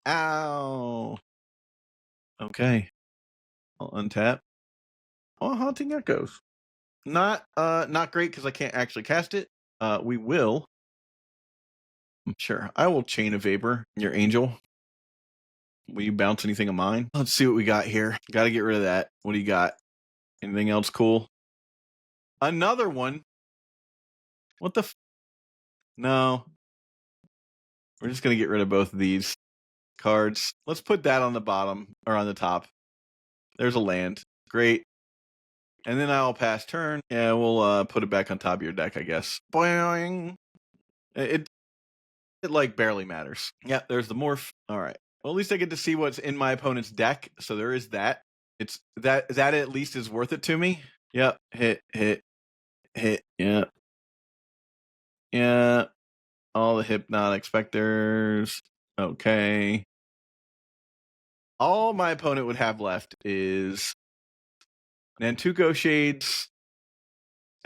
Ow. Okay. I'll untap. Oh, Haunting Echoes. Not great because I can't actually cast it. We will. Sure. I will Chain of Vapor, your angel. Will you bounce anything of mine? Let's see what we got here. Got to get rid of that. What do you got? Anything else cool? Another one. What the? No. We're just going to get rid of both of these cards. Let's put that on the bottom or on the top. There's a land. Great. And then I'll pass turn. Yeah, we'll put it back on top of your deck, I guess. Boing. It like barely matters. Yeah, there's the morph. All right. Well, at least I get to see what's in my opponent's deck. So there is that. It's that at least is worth it to me. Yep. Hit. Yeah. Yeah. All the Hypnotic Specters. Okay. All my opponent would have left is Nantuko Shades,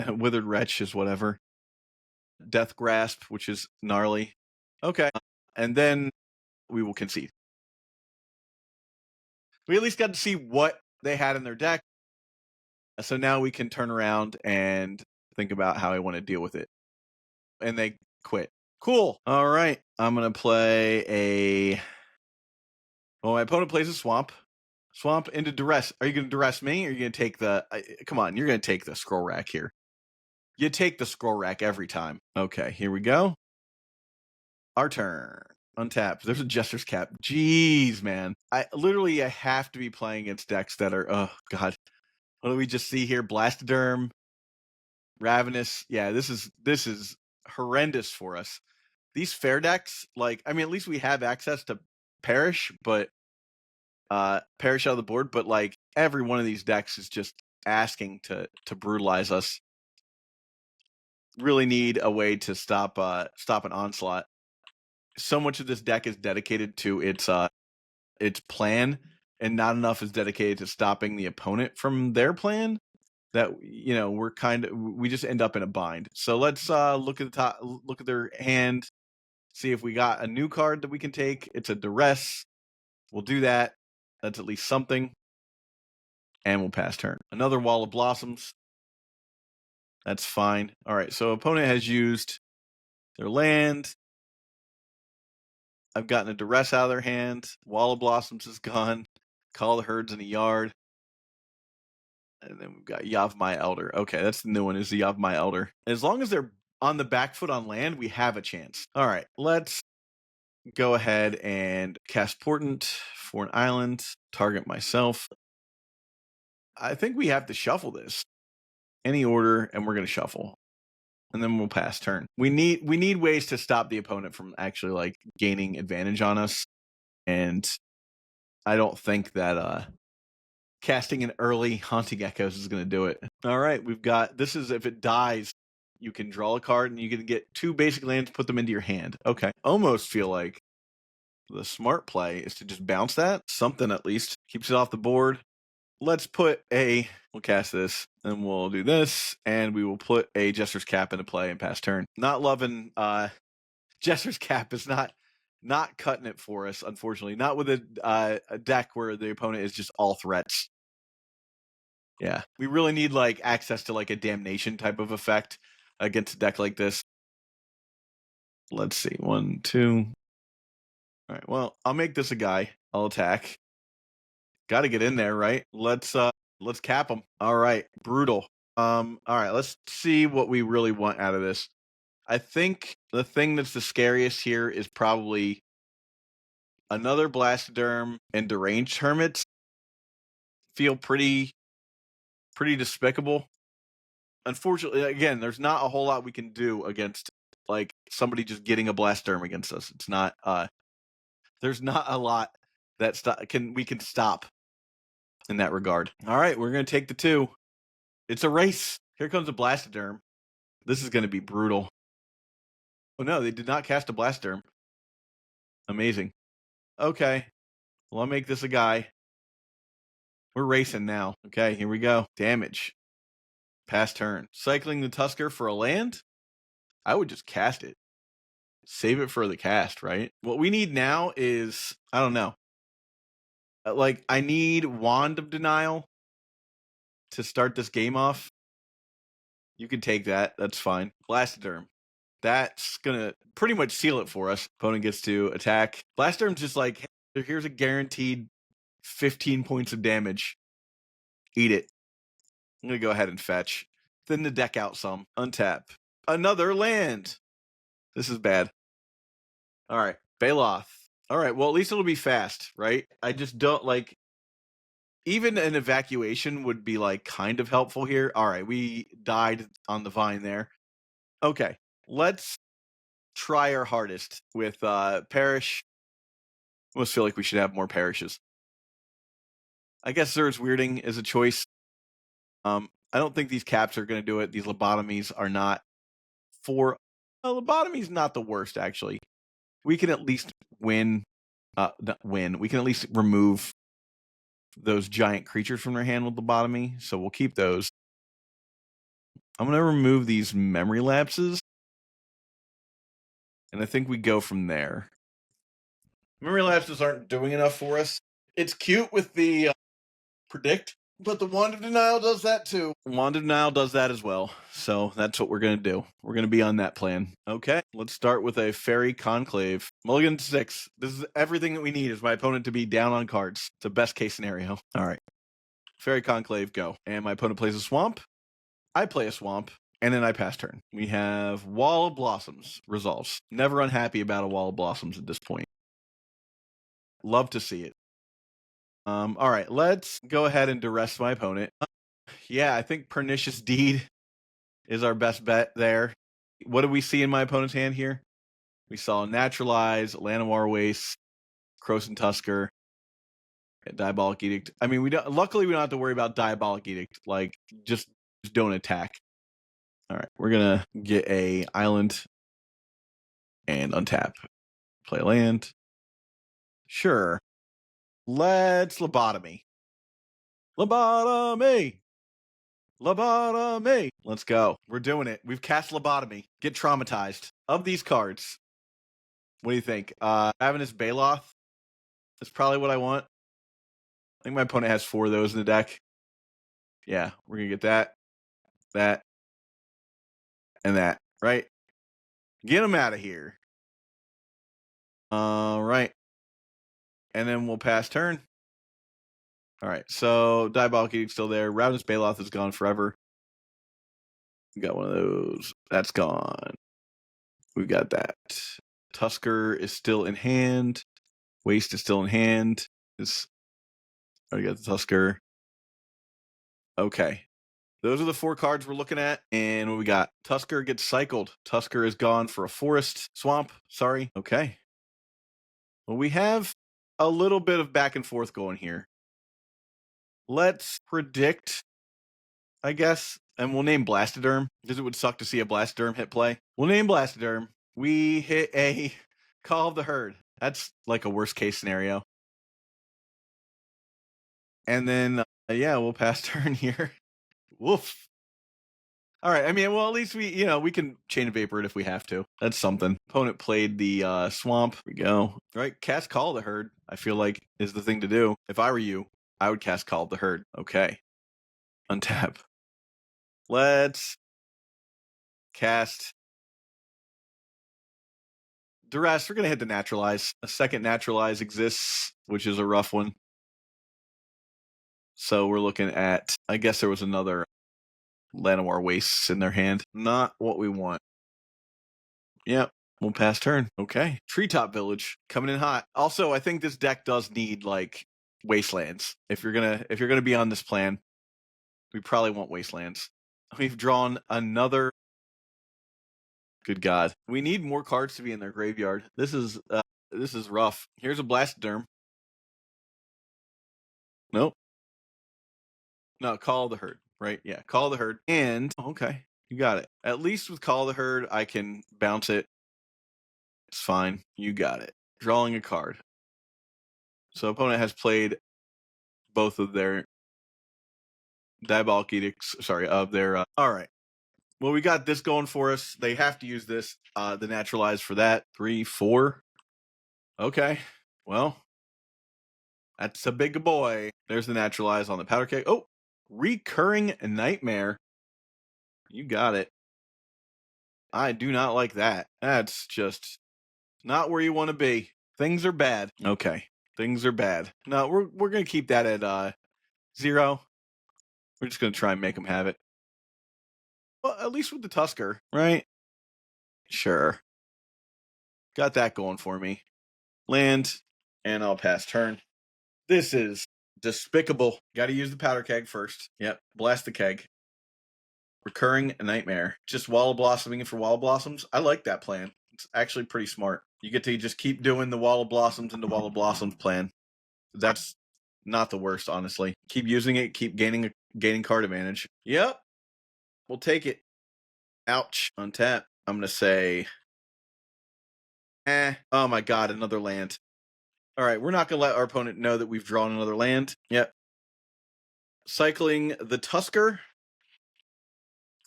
Withered Wretch is whatever. Death Grasp, which is gnarly. Okay. And then we will concede. We at least got to see what they had in their deck. So now we can turn around and think about how I want to deal with it. And they quit. Cool. All right. I'm going to play a... Well, my opponent plays a Swamp. Swamp into Duress. Are you going to Duress me? Or are you going to take the... Come on, you're going to take the Scroll Rack here. You take the Scroll Rack every time. Okay, here we go. Our turn. Untap. There's a Jester's Cap. Jeez, man. I have to be playing against decks that are... Oh, God. What do we just see here? Blastoderm. Ravenous. Yeah, this is horrendous for us. These fair decks, like, I mean, at least we have access to Perish, but Perish out of the board, but like every one of these decks is just asking to brutalize us. Really need a way to stop an onslaught. So much of this deck is dedicated to its plan, and not enough is dedicated to stopping the opponent from their plan. That we just end up in a bind. So let's look at their hand, see if we got a new card that we can take. It's a Duress. We'll do that. That's at least something. And we'll pass turn. Another Wall of Blossoms. That's fine. All right, so opponent has used their land. I've gotten a Duress out of their hand. Wall of Blossoms is gone. Call the Herds in the Yard. And then we've got Yavmai Elder. Okay, that's the new one, is the Yavmai Elder. As long as they're on the back foot on land, we have a chance. All right, let's go ahead and cast Portent for an island. Target myself. I think we have to shuffle this. Any order, and we're going to shuffle. And then we'll pass turn. We need ways to stop the opponent from actually like gaining advantage on us. And I don't think that casting an early Haunting Echoes is going to do it. All right, we've got, this is if it dies, you can draw a card and you can get 2 basic lands, put them into your hand. Okay, almost feel like the smart play is to just bounce that. Something at least keeps it off the board. Let's we'll cast this, and we'll do this, and we will put a Jester's Cap into play and pass turn. Not loving, Jester's Cap is not cutting it for us, unfortunately. Not with a deck where the opponent is just all threats. Yeah, we really need like access to like a Damnation type of effect against a deck like this. Let's see, 1, 2. All right, well, I'll make this a guy. I'll attack. Got to get in there, right? Let's cap them. All right, brutal. All right, let's see what we really want out of this. I think the thing that's the scariest here is probably another Blastoderm and Deranged Hermits. Feel pretty despicable. Unfortunately, again, there's not a whole lot we can do against like somebody just getting a Blastoderm against us. It's not there's not a lot that we can stop. in that regard. All right, we're going to take the 2. It's a race. Here comes a Blastoderm. This is going to be brutal. Oh, no, they did not cast a Blastoderm. Amazing. Okay, well, I'll make this a guy. We're racing now. Okay, here we go. Damage. Pass turn. Cycling the Tusker for a land? I would just cast it. Save it for the cast, right? What we need now is, I don't know. Like, I need Wand of Denial to start this game off. You can take that. That's fine. Blastoderm. That's going to pretty much seal it for us. Opponent gets to attack. Blastoderm's just like, here's a guaranteed 15 points of damage. Eat it. I'm going to go ahead and fetch. Thin the deck out some. Untap. Another land. This is bad. All right. Baloth. All right. Well, at least it'll be fast, right? I just don't like... Even an evacuation would be like kind of helpful here. All right. We died on the vine there. Okay. Let's try our hardest with Perish. I almost feel like we should have more Perishes. I guess Zer's Weirding is a choice. I don't think these caps are going to do it. These lobotomies are not for... lobotomy's not the worst, actually. We can at least win. We can at least remove those giant creatures from their hand with lobotomy, so we'll keep those. I'm going to remove these memory lapses, and I think we go from there. Memory lapses aren't doing enough for us. It's cute with the predict, but the Wand of Denial does that too. Wand of Denial does that as well, so that's what we're going to do. We're going to be on that plan. Okay, let's start with a Fairy Conclave. Mulligan 6. This is everything that we need is my opponent to be down on cards. It's a best case scenario. All right. Fairy Conclave, go. And my opponent plays a Swamp. I play a Swamp, and then I pass turn. We have Wall of Blossoms. Resolves. Never unhappy about a Wall of Blossoms at this point. Love to see it. All right, let's go ahead and duress my opponent. Yeah, I think Pernicious Deed is our best bet there. What do we see in my opponent's hand here? We saw Naturalize, Llanowar Waste, Croson Tusker, Diabolic Edict. I mean, luckily we don't have to worry about Diabolic Edict. Like, just don't attack. All right, we're gonna get a island and untap. Play land. Sure. Let's lobotomy. Lobotomy! Lobotomy! Let's go. We're doing it. We've cast lobotomy. Get traumatized. Of these cards, what do you think? Ravenous Baloth is probably what I want. I think my opponent has 4 of those in the deck. Yeah, we're going to get that, and that, right? Get them out of here. All right. And then we'll pass turn. All right, so Diabolic Edict still there. Ravenous Baloth is gone forever. We got one of those. That's gone. We got that. Tusker is still in hand. Waste is still in hand. I got the Tusker. Okay. Those are the 4 cards we're looking at. And what we got? Tusker gets cycled. Tusker is gone for a forest. Swamp. Sorry. Okay. Well, we have a little bit of back and forth going here. Let's predict, I guess, and we'll name Blastoderm, because it would suck to see a Blastoderm hit play. We'll name Blastoderm. We hit a Call of the Herd. That's like a worst case scenario. And then, yeah, we'll pass turn here. Woof. All right. I mean, well, at least we can Chain of Vapor it if we have to. That's something. Opponent played the Swamp. Here we go. All right. Cast Call of the Herd, I feel like, is the thing to do. If I were you, I would cast Call of the Herd. Okay. Untap. Let's cast Duress. We're going to hit the Naturalize. A second Naturalize exists, which is a rough one. So we're looking at, I guess there was another Llanowar Wastes in their hand. Not what we want. Yep. We'll pass turn. Okay. Treetop Village coming in hot. Also, I think this deck does need like wastelands. If you're gonna be on this plan, we probably want wastelands. We've drawn another. Good God. We need more cards to be in their graveyard. This is rough. Here's a Blastoderm. Nope. No, Call of the Herd, right? Yeah, Call of the Herd. And, okay, you got it. At least with Call of the Herd, I can bounce it. It's fine. You got it. Drawing a card. So opponent has played both of their Diabolic Edicts, of their... all right. Well, we got this going for us. They have to use this, the Naturalize for that. 3, 4. Okay. Well, that's a big boy. There's the Naturalize on the Powder Keg. Oh, Recurring Nightmare. You got it. I do not like that. That's just not where you want to be. Things are bad. Okay. Things are bad. No, we're going to keep that at 0. We're just going to try and make them have it. Well, at least with the Tusker, right? Sure. Got that going for me. Land, and I'll pass turn. This is despicable. Got to use the Powder Keg first. Yep, blast the keg. Recurring Nightmare. Just Wall of Blossoming for Wall of Blossoms. I like that plan. It's actually pretty smart. You get to just keep doing the Wall of Blossoms and the Wall of Blossoms plan. That's not the worst, honestly. Keep using it. Keep gaining card advantage. Yep. We'll take it. Ouch. Untap. I'm going to say... Oh my god, another land. All right, we're not going to let our opponent know that we've drawn another land. Yep. Cycling the Tusker.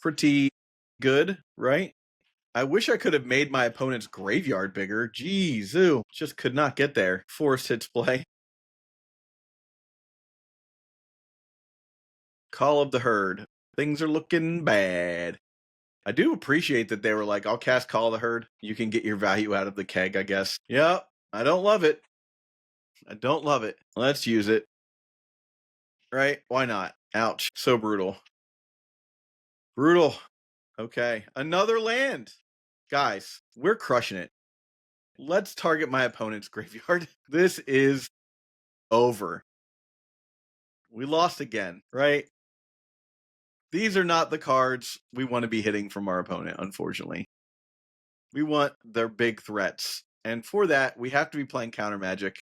Pretty good, right? I wish I could have made my opponent's graveyard bigger. Jeez, just could not get there. Force hits play. Call of the Herd. Things are looking bad. I do appreciate that they were like, I'll cast Call of the Herd. You can get your value out of the keg, I guess. Yep, I don't love it. I don't love it. Let's use it. Right? Why not? Ouch. So brutal. Brutal. Okay. Another land. Guys, we're crushing it. Let's target my opponent's graveyard. This is over. We lost again, right? These are not the cards we want to be hitting from our opponent, unfortunately. We want their big threats. And for that, we have to be playing counter magic.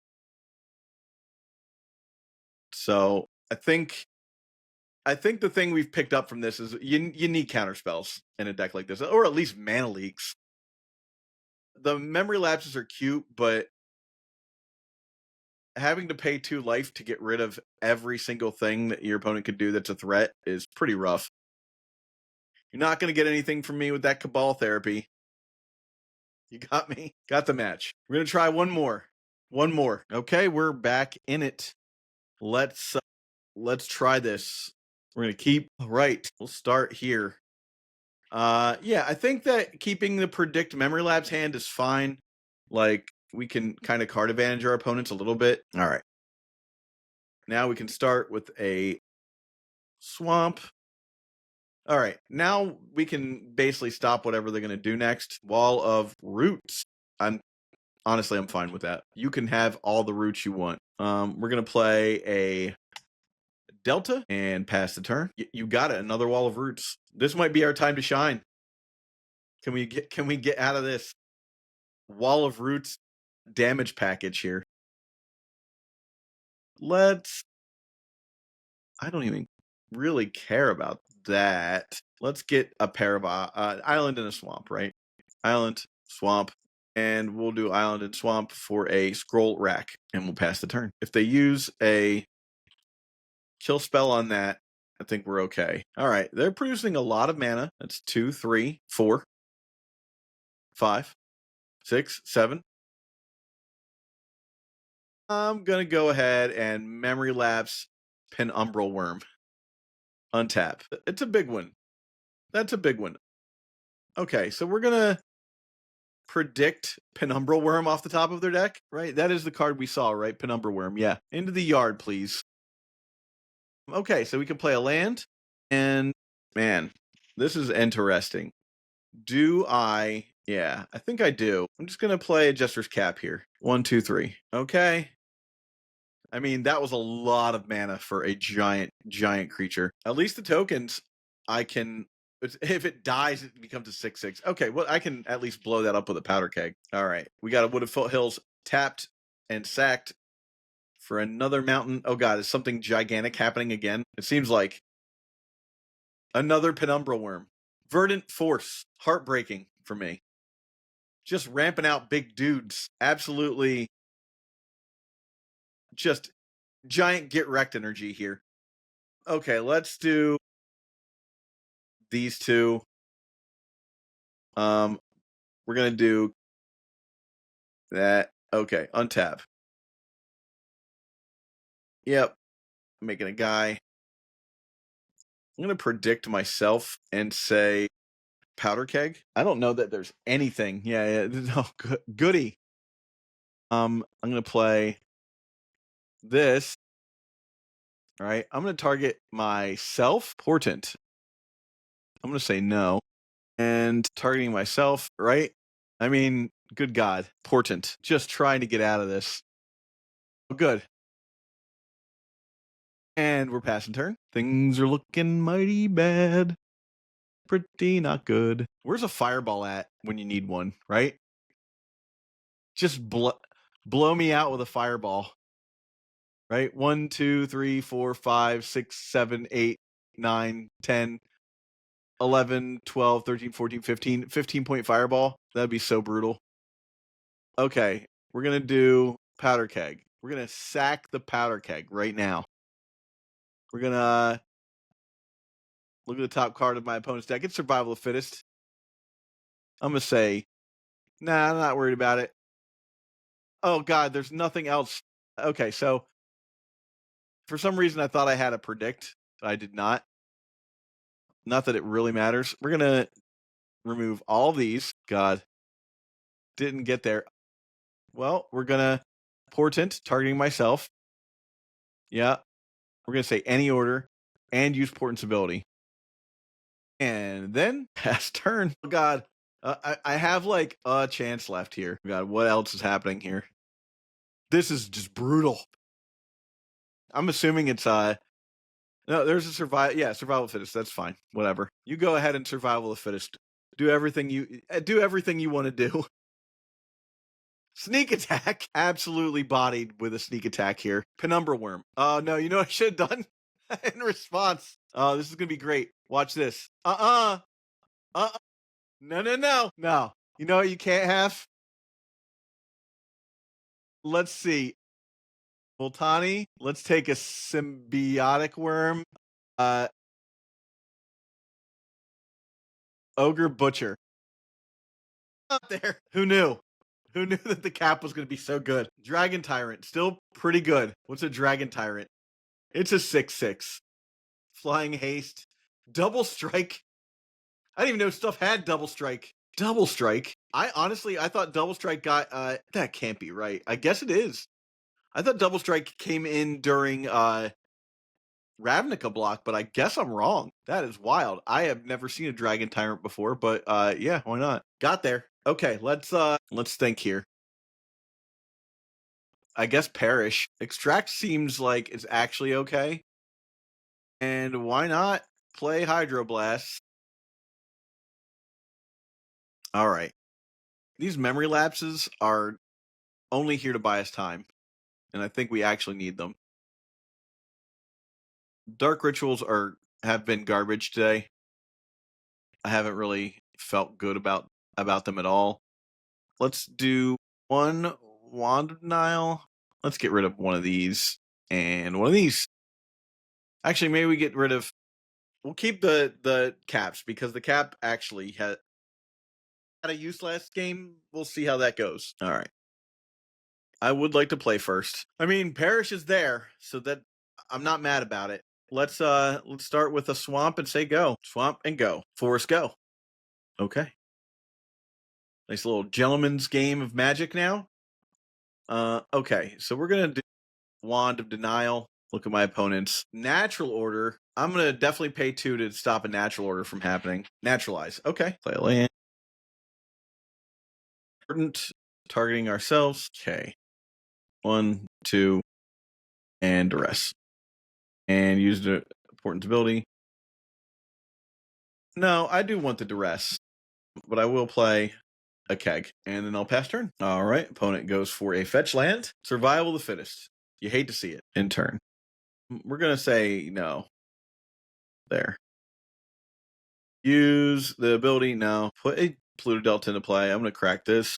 So I think the thing we've picked up from this is you need counter spells in a deck like this, or at least mana leaks. The memory lapses are cute, but having to pay 2 life to get rid of every single thing that your opponent could do that's a threat is pretty rough. You're not going to get anything from me with that Cabal Therapy. You got me. Got the match. We're going to try one more. One more. Okay, we're back in it. Let's try this. We're going to keep right. We'll start here. Yeah, I think that keeping the Predict Memory Labs hand is fine. Like, we can kind of card advantage our opponents a little bit. All right. Now we can start with a Swamp. All right, now we can basically stop whatever they're going to do next. Wall of Roots. Honestly, I'm fine with that. You can have all the roots you want. We're going to play a Delta and pass the turn. You got it. Another Wall of Roots. This might be our time to shine. Can we get out of this Wall of Roots damage package here? I don't even really care about that. Let's get a pair of Island and a Swamp, right? Island, Swamp, and we'll do Island and Swamp for a Scroll Rack, and we'll pass the turn. If they use a kill spell on that, I think we're okay. All right, they're producing a lot of mana. That's 2, 3, 4, 5, 6, 7. I'm gonna go ahead and Memory Lapse Penumbral Worm. Untap. It's a big one. That's a big one. Okay, so we're gonna Predict Penumbral Worm off the top of their deck, right? That is the card we saw, right? Penumbral Worm, yeah. Into the yard, please. Okay, so we can play a land, and man, this is interesting. Do I? Yeah, I think I do. I'm just gonna play a Jester's Cap here. 1, 2, 3. Okay. I mean, that was a lot of mana for a giant creature. At least the tokens, I can... If it dies, it becomes a 6/6. Okay, well, I can at least blow that up with a Powder Keg. All right, we got a Wood of Foothills tapped and sacked for another mountain. Oh god, is something gigantic happening again? It seems like another penumbra worm. Verdant Force. Heartbreaking for me. Just ramping out big dudes. Absolutely just giant get wrecked energy here. Okay, let's do these two. We're gonna do that. Okay, untap. Yep, making a guy. I'm gonna predict myself and say powder keg. I don't know that there's anything. Yeah, no, goody. I'm gonna play this. All right, I'm gonna target myself. Portent. I'm gonna say no. And targeting myself, right? I mean, good God, Portent. Just trying to get out of this. Good. And we're passing turn. Things are looking mighty bad. Pretty not good. Where's a fireball at when you need one, right? Just blow me out with a fireball. Right? 1, 2, 3, 4, 5, 6, 7, 8, 9, 10, 11, 12, 13, 14, 15. 15-point fireball. That'd be so brutal. Okay, we're going to do powder keg. We're going to sack the powder keg right now. We're going to look at the top card of my opponent's deck. It's Survival of the Fittest. I'm going to say, nah, I'm not worried about it. Oh, God, there's nothing else. Okay, so for some reason I thought I had a predict. I did not. Not that it really matters. We're going to remove all these. God, didn't get there. Well, we're going to Portent, targeting myself. Yeah. We're going to say any order and use Portent's ability. And then pass turn. Oh, God. I have like a chance left here. God, what else is happening here? This is just brutal. I'm assuming it's no, there's a survival of the fittest. That's fine. Whatever. You go ahead and survival of the fittest. Do everything you want to do. Sneak attack. Absolutely bodied with a sneak attack here. Penumbra worm. Oh no, you know what I should have done in response. Oh, this is gonna be great. Watch this. No. You know what you can't have? Let's see. Voltani. Let's take a symbiotic worm. Ogre Butcher. Up there. Who knew? Who knew that the cap was going to be so good? Dragon Tyrant. Still pretty good. What's a Dragon Tyrant? It's a 6/6. Flying Haste. Double Strike. I didn't even know stuff had Double Strike. Double Strike? I thought Double Strike got, that can't be right. I guess it is. I thought Double Strike came in during, Ravnica block, but I guess I'm wrong. That is wild. I have never seen a Dragon Tyrant before, but yeah, why not? Got there. Okay, let's think here. I guess Perish. Extract seems like it's actually okay. And why not play Hydroblast? All right. These memory lapses are only here to buy us time, and I think we actually need them. Dark Rituals have been garbage today. I haven't really felt good about them at all. Let's do one Wand of Nile. Let's get rid of one of these and one of these. Actually, maybe we get rid of. We'll keep the caps because the cap actually had a use last game. We'll see how that goes. All right. I would like to play first. I mean, Parish is there, so that I'm not mad about it. Let's start with a swamp and say go. Swamp and go. Forest go. Okay. Nice little gentleman's game of Magic now. Okay, so we're gonna do Wand of Denial. Look at my opponent's natural order. I'm gonna definitely pay 2 to stop a natural order from happening. Naturalize. Okay. Play a land. Targeting ourselves. Okay. 1, 2, and duress. And use the important ability. No, I do want the duress, but I will play a keg, and then I'll pass turn. All right, opponent goes for a fetch land. Survival of the fittest. You hate to see it in turn. We're going to say no. There. Use the ability. No. Put a Pluto Delta into play. I'm going to crack this.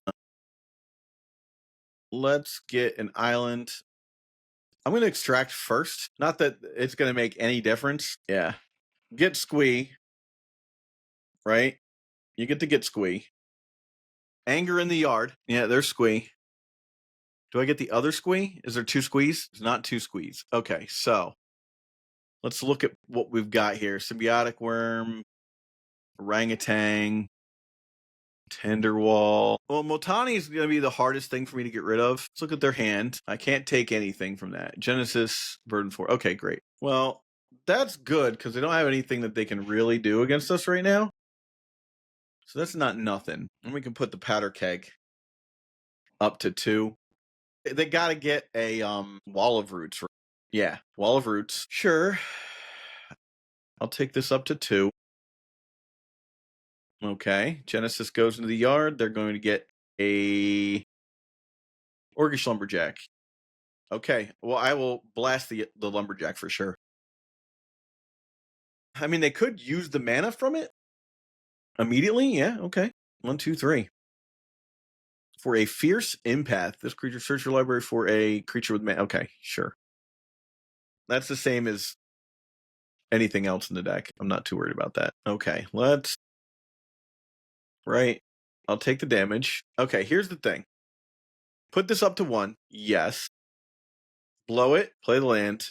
Let's get an island. I'm going to extract first. Not that it's going to make any difference. Yeah. Get Squee. Right? You get to get Squee. Anger in the yard. Yeah, there's Squee. Do I get the other Squee? Is there 2 Squees? There's not 2 Squees. Okay, so let's look at what we've got here. Symbiotic Worm, Orangutan, Tenderwall. Well, Motani is going to be the hardest thing for me to get rid of. Let's look at their hand. I can't take anything from that. Genesis, Burden 4. Okay, great. Well, that's good because they don't have anything that they can really do against us right now. So that's not nothing. And we can put the Powder Keg up to 2. They got to get a Wall of Roots. Yeah, Wall of Roots. Sure. I'll take this up to 2. Okay. Genesis goes into the yard. They're going to get a Orcish Lumberjack. Okay. Well, I will blast the Lumberjack for sure. I mean, they could use the mana from it immediately. Yeah, okay. 1, 2, 3. For a Fierce Empath, this creature search your library for a creature with mana. Okay, sure. That's the same as anything else in the deck. I'm not too worried about that. Okay, let's... Right. I'll take the damage. Okay, here's the thing. Put this up to 1. Yes. Blow it. Play the land.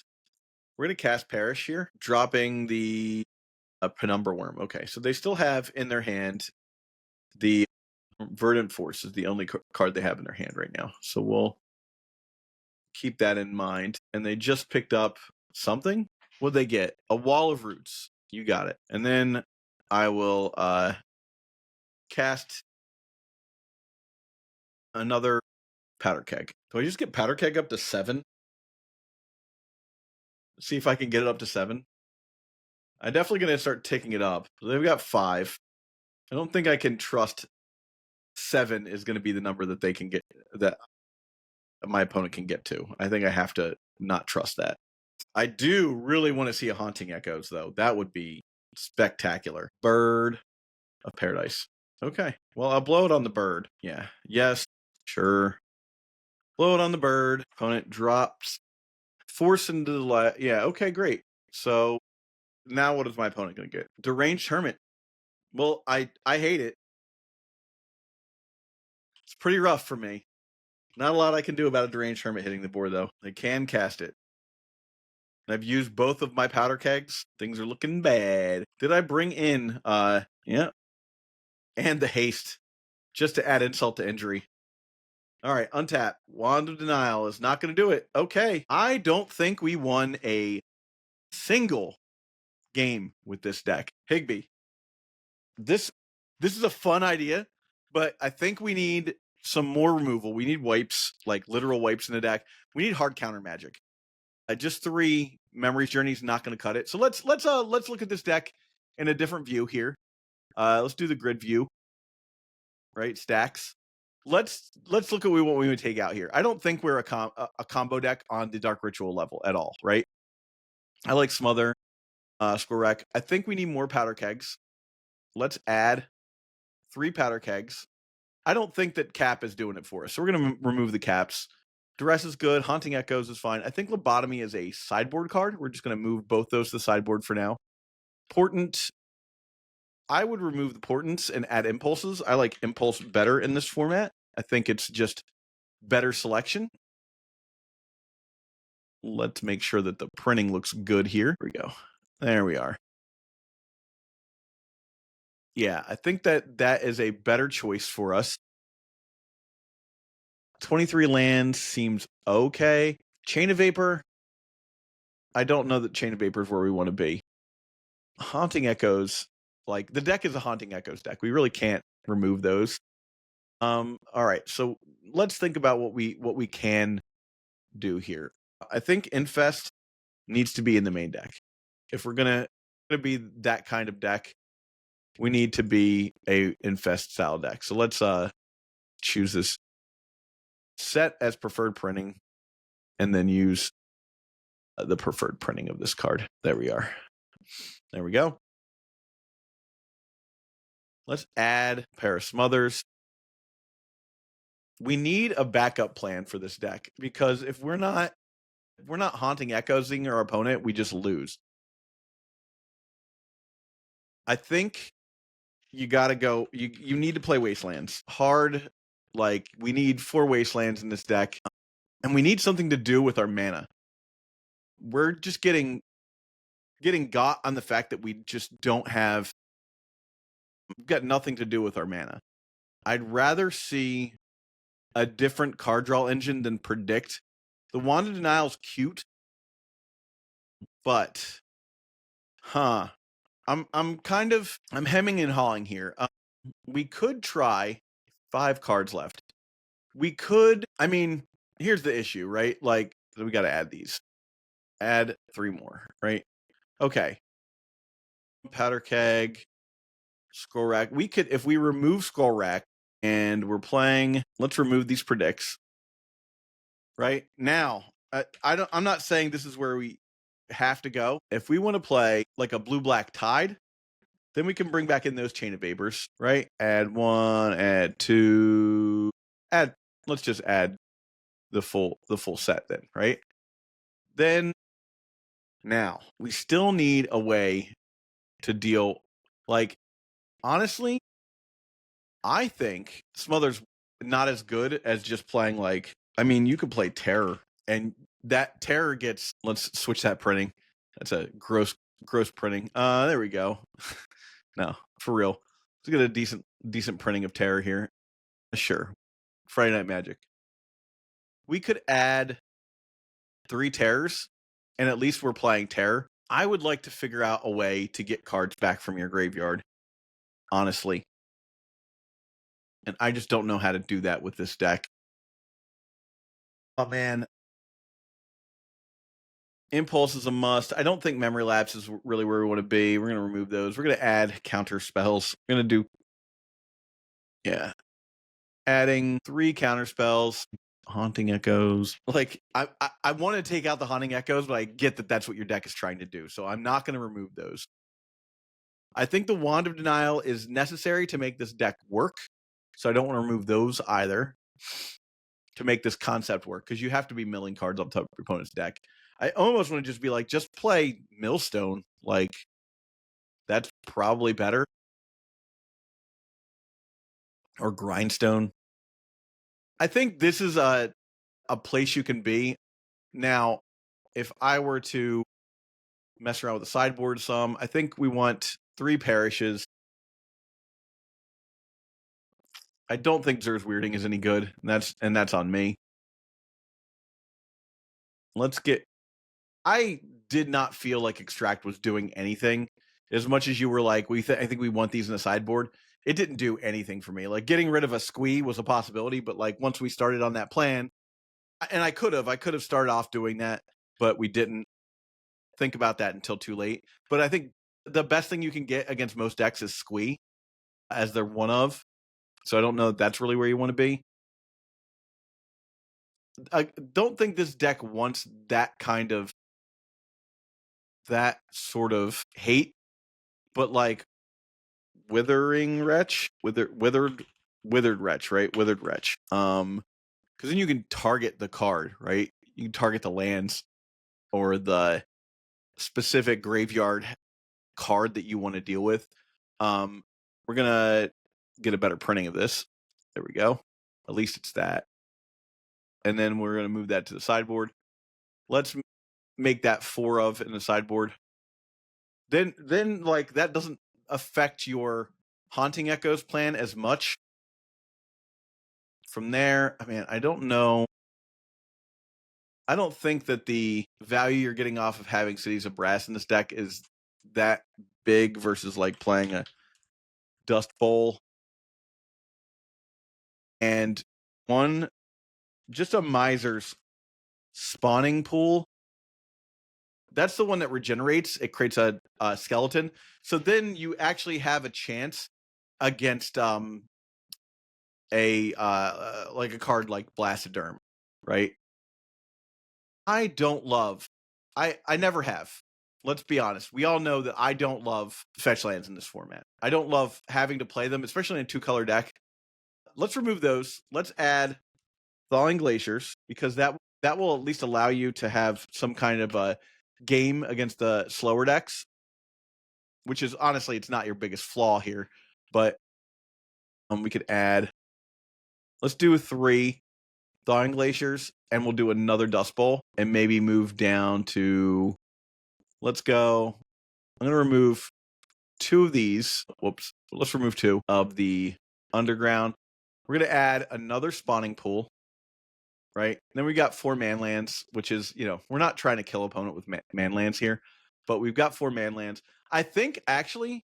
We're going to cast Perish here, dropping the Penumbra Worm. Okay, so they still have in their hand the Verdant Force is the only card they have in their hand right now. So we'll keep that in mind. And they just picked up something. What'd they get? A Wall of Roots. You got it. And then I will cast another Powder Keg. Do I just get Powder Keg up to 7? See if I can get it up to 7. I'm definitely going to start ticking it up. They've got 5. I don't think I can trust 7 is going to be the number that they can get, that my opponent can get to. I think I have to not trust that. I do really want to see a Haunting Echoes, though. That would be spectacular. Bird of Paradise. Okay. Well, I'll blow it on the bird. Yeah. Yes. Sure. Blow it on the bird. Opponent drops. Force into the yeah. Okay, great. So now what is my opponent going to get? Deranged Hermit. Well, I hate it. It's pretty rough for me. Not a lot I can do about a Deranged Hermit hitting the board, though. They can cast it. I've used both of my Powder Kegs. Things are looking bad. Did I bring in, yeah. And the haste, just to add insult to injury. All right, untap. Wand of Denial is not going to do it. Okay. I don't think we won a single game with this deck. Higby, this is a fun idea, but I think we need some more removal. We need wipes, like literal wipes in the deck. We need hard counter magic. Just 3 Memories Journey is not going to cut it. So let's look at this deck in a different view here. Let's do the grid view. Right, stacks. Let's look at what we would take out here. I don't think we're a combo deck on the Dark Ritual level at all, right? I like Smother, Squirrel Wreck. I think we need more Powder Kegs. Let's add 3 Powder Kegs. I don't think that Cap is doing it for us, so we're going to remove the caps. Duress is good. Haunting Echoes is fine. I think Lobotomy is a sideboard card. We're just going to move both those to the sideboard for now. Portent. I would remove the Portents and add Impulses. I like Impulse better in this format. I think it's just better selection. Let's make sure that the printing looks good here. Here we go. There we are. Yeah, I think that is a better choice for us. 23 lands seems okay. Chain of Vapor. I don't know that Chain of Vapor is where we want to be. Haunting Echoes. Like, the deck is a Haunting Echoes deck. We really can't remove those. All right, so let's think about what we can do here. I think Infest needs to be in the main deck. If we're gonna be that kind of deck, we need to be a Infest style deck. So let's choose this. Set as preferred printing. and then use the preferred printing of this card. There we are. There we go. Let's add a pair of Smothers. We need a backup plan for this deck, because if we're not Haunting Echoing our opponent, we just lose. I think you gotta go. You need to play Wastelands hard. Like, we need 4 Wastelands in this deck, and we need something to do with our mana. We're just getting got on the fact that we just don't have. We've got nothing to do with our mana. I'd rather see a different card draw engine than predict. The Wand of Denial's cute, but I'm hemming and hawing here. We could try 5 cards left. We could, I mean, here's the issue, right? Like, we got to add these. Add 3 more, right? Okay. Powder Keg, Skull Rack. We could, if we remove Skull Rack and we're playing, let's remove these predicts. Right? Now, I'm not saying this is where we have to go. If we want to play like a blue-black Tide, then we can bring back in those Chain of Vapors, right? Add 1, add 2, let's just add the full set then, right? Then now we still need a way to deal. Like, honestly, I think Smother's not as good as just playing, like, I mean, you could play Terror, and that Terror gets, let's switch that printing. That's a gross printing. There we go. No, for real. Let's get a decent printing of Terror here. Sure. Friday Night Magic. We could add 3 Terrors, and at least we're playing Terror. I would like to figure out a way to get cards back from your graveyard, honestly. And I just don't know how to do that with this deck. Oh, man. Impulse is a must. I don't think Memory Lapse is really where we want to be. We're going to remove those. We're going to add counter spells. We're going to do, yeah, adding 3 counter spells. Haunting Echoes. Like, I want to take out the Haunting Echoes, but I get that that's what your deck is trying to do. So I'm not going to remove those. I think the Wand of Denial is necessary to make this deck work. So I don't want to remove those either to make this concept work, because you have to be milling cards on top of your opponent's deck. I almost want to just be like, just play Millstone. Like, that's probably better. Or Grindstone. I think this is a place you can be. Now, if I were to mess around with the sideboard some, I think we want 3 Parishes. I don't think Zer's Weirding is any good, and that's on me. Let's get... I did not feel like Extract was doing anything. As much as you were like, I think we want these in the sideboard, it didn't do anything for me. Like, getting rid of a Squee was a possibility, but like, once we started on that plan, and I could have started off doing that, but we didn't think about that until too late. But I think the best thing you can get against most decks is Squee, as they're one of. So I don't know if that's really where you want to be. I don't think this deck wants that sort of hate, but like Withering Wretch, withered Wretch, right? Withered Wretch. Because then you can target the card, right? You can target the lands or the specific graveyard card that you want to deal with. We're gonna get a better printing of this. There we go. At least it's that. And then we're gonna move that to the sideboard. Let's make that 4 of in the sideboard. Then like, that doesn't affect your Haunting Echoes plan as much. From there, I mean, I don't know. I don't think that the value you're getting off of having Cities of Brass in this deck is that big versus like playing a Dust Bowl. And just a Miser's spawning pool. That's the one that regenerates. It creates a skeleton. So then you actually have a chance against like a card like Blastoderm, right? I don't love. I never have. Let's be honest. We all know that I don't love fetch lands in this format. I don't love having to play them, especially in a 2-color deck. Let's remove those. Let's add Thawing Glaciers, because that will at least allow you to have some kind of a game against the slower decks, which is honestly, it's not your biggest flaw here. But we could add, let's do 3 Thawing Glaciers, and we'll do another Dust Bowl, and maybe move down to, let's go, I'm going to remove 2 of these. Whoops. Let's remove 2 of the Underground. We're going to add another Spawning Pool, right? And then we got 4 man lands, which is, we're not trying to kill opponent with man lands here, but we've got 4 man lands. I think actually,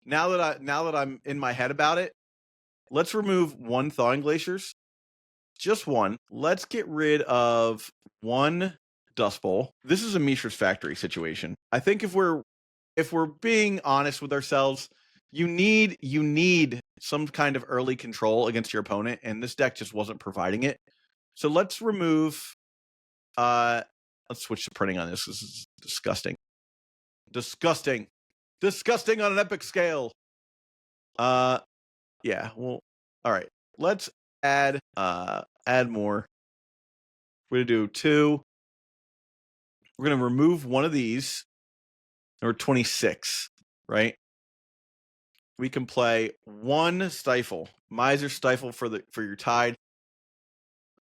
now that I'm in my head about it, let's remove 1 Thawing Glaciers. Just 1. Let's get rid of 1 Dust Bowl. This is a Mishra's Factory situation. I think if we're being honest with ourselves, you need some kind of early control against your opponent, and this deck just wasn't providing it. So let's remove, let's switch to printing on this. This is disgusting. Disgusting on an epic scale. Yeah, well, all right. Let's add more. We're gonna do 2. We're gonna remove 1 of these, or 26, right? We can play 1 Stifle, Miser Stifle for your Tide.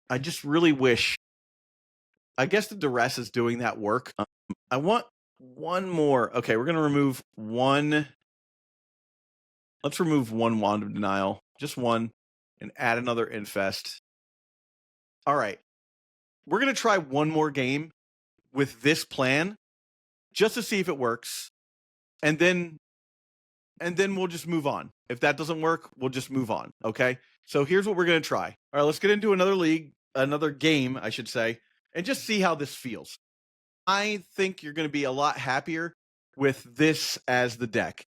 I just really wish. I guess the duress is doing that work. I want 1 more. Okay, we're gonna remove 1. Let's remove 1 Wand of Denial, just 1, and add another Infest. All right, we're gonna try 1 more game with this plan, just to see if it works, and then we'll just move on. If that doesn't work, we'll just move on. Okay. So here's what we're gonna try. All right, let's get into another game, I should say, and just see how this feels. I think you're going to be a lot happier with this as the deck.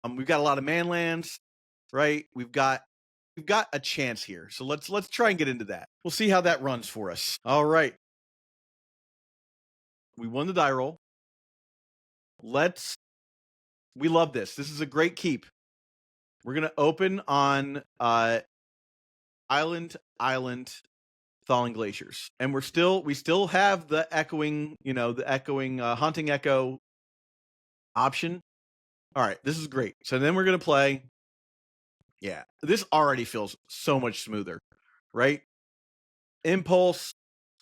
We've got a lot of man lands, right? We've got a chance here. So let's try and get into that. We'll see how that runs for us. All right. We won the die roll. We love this. This is a great keep. We're going to open on Island Thawing Glaciers. And we still have the echoing, Haunting Echo option. All right, this is great. So then we're going to play. Yeah, this already feels so much smoother, right? Impulse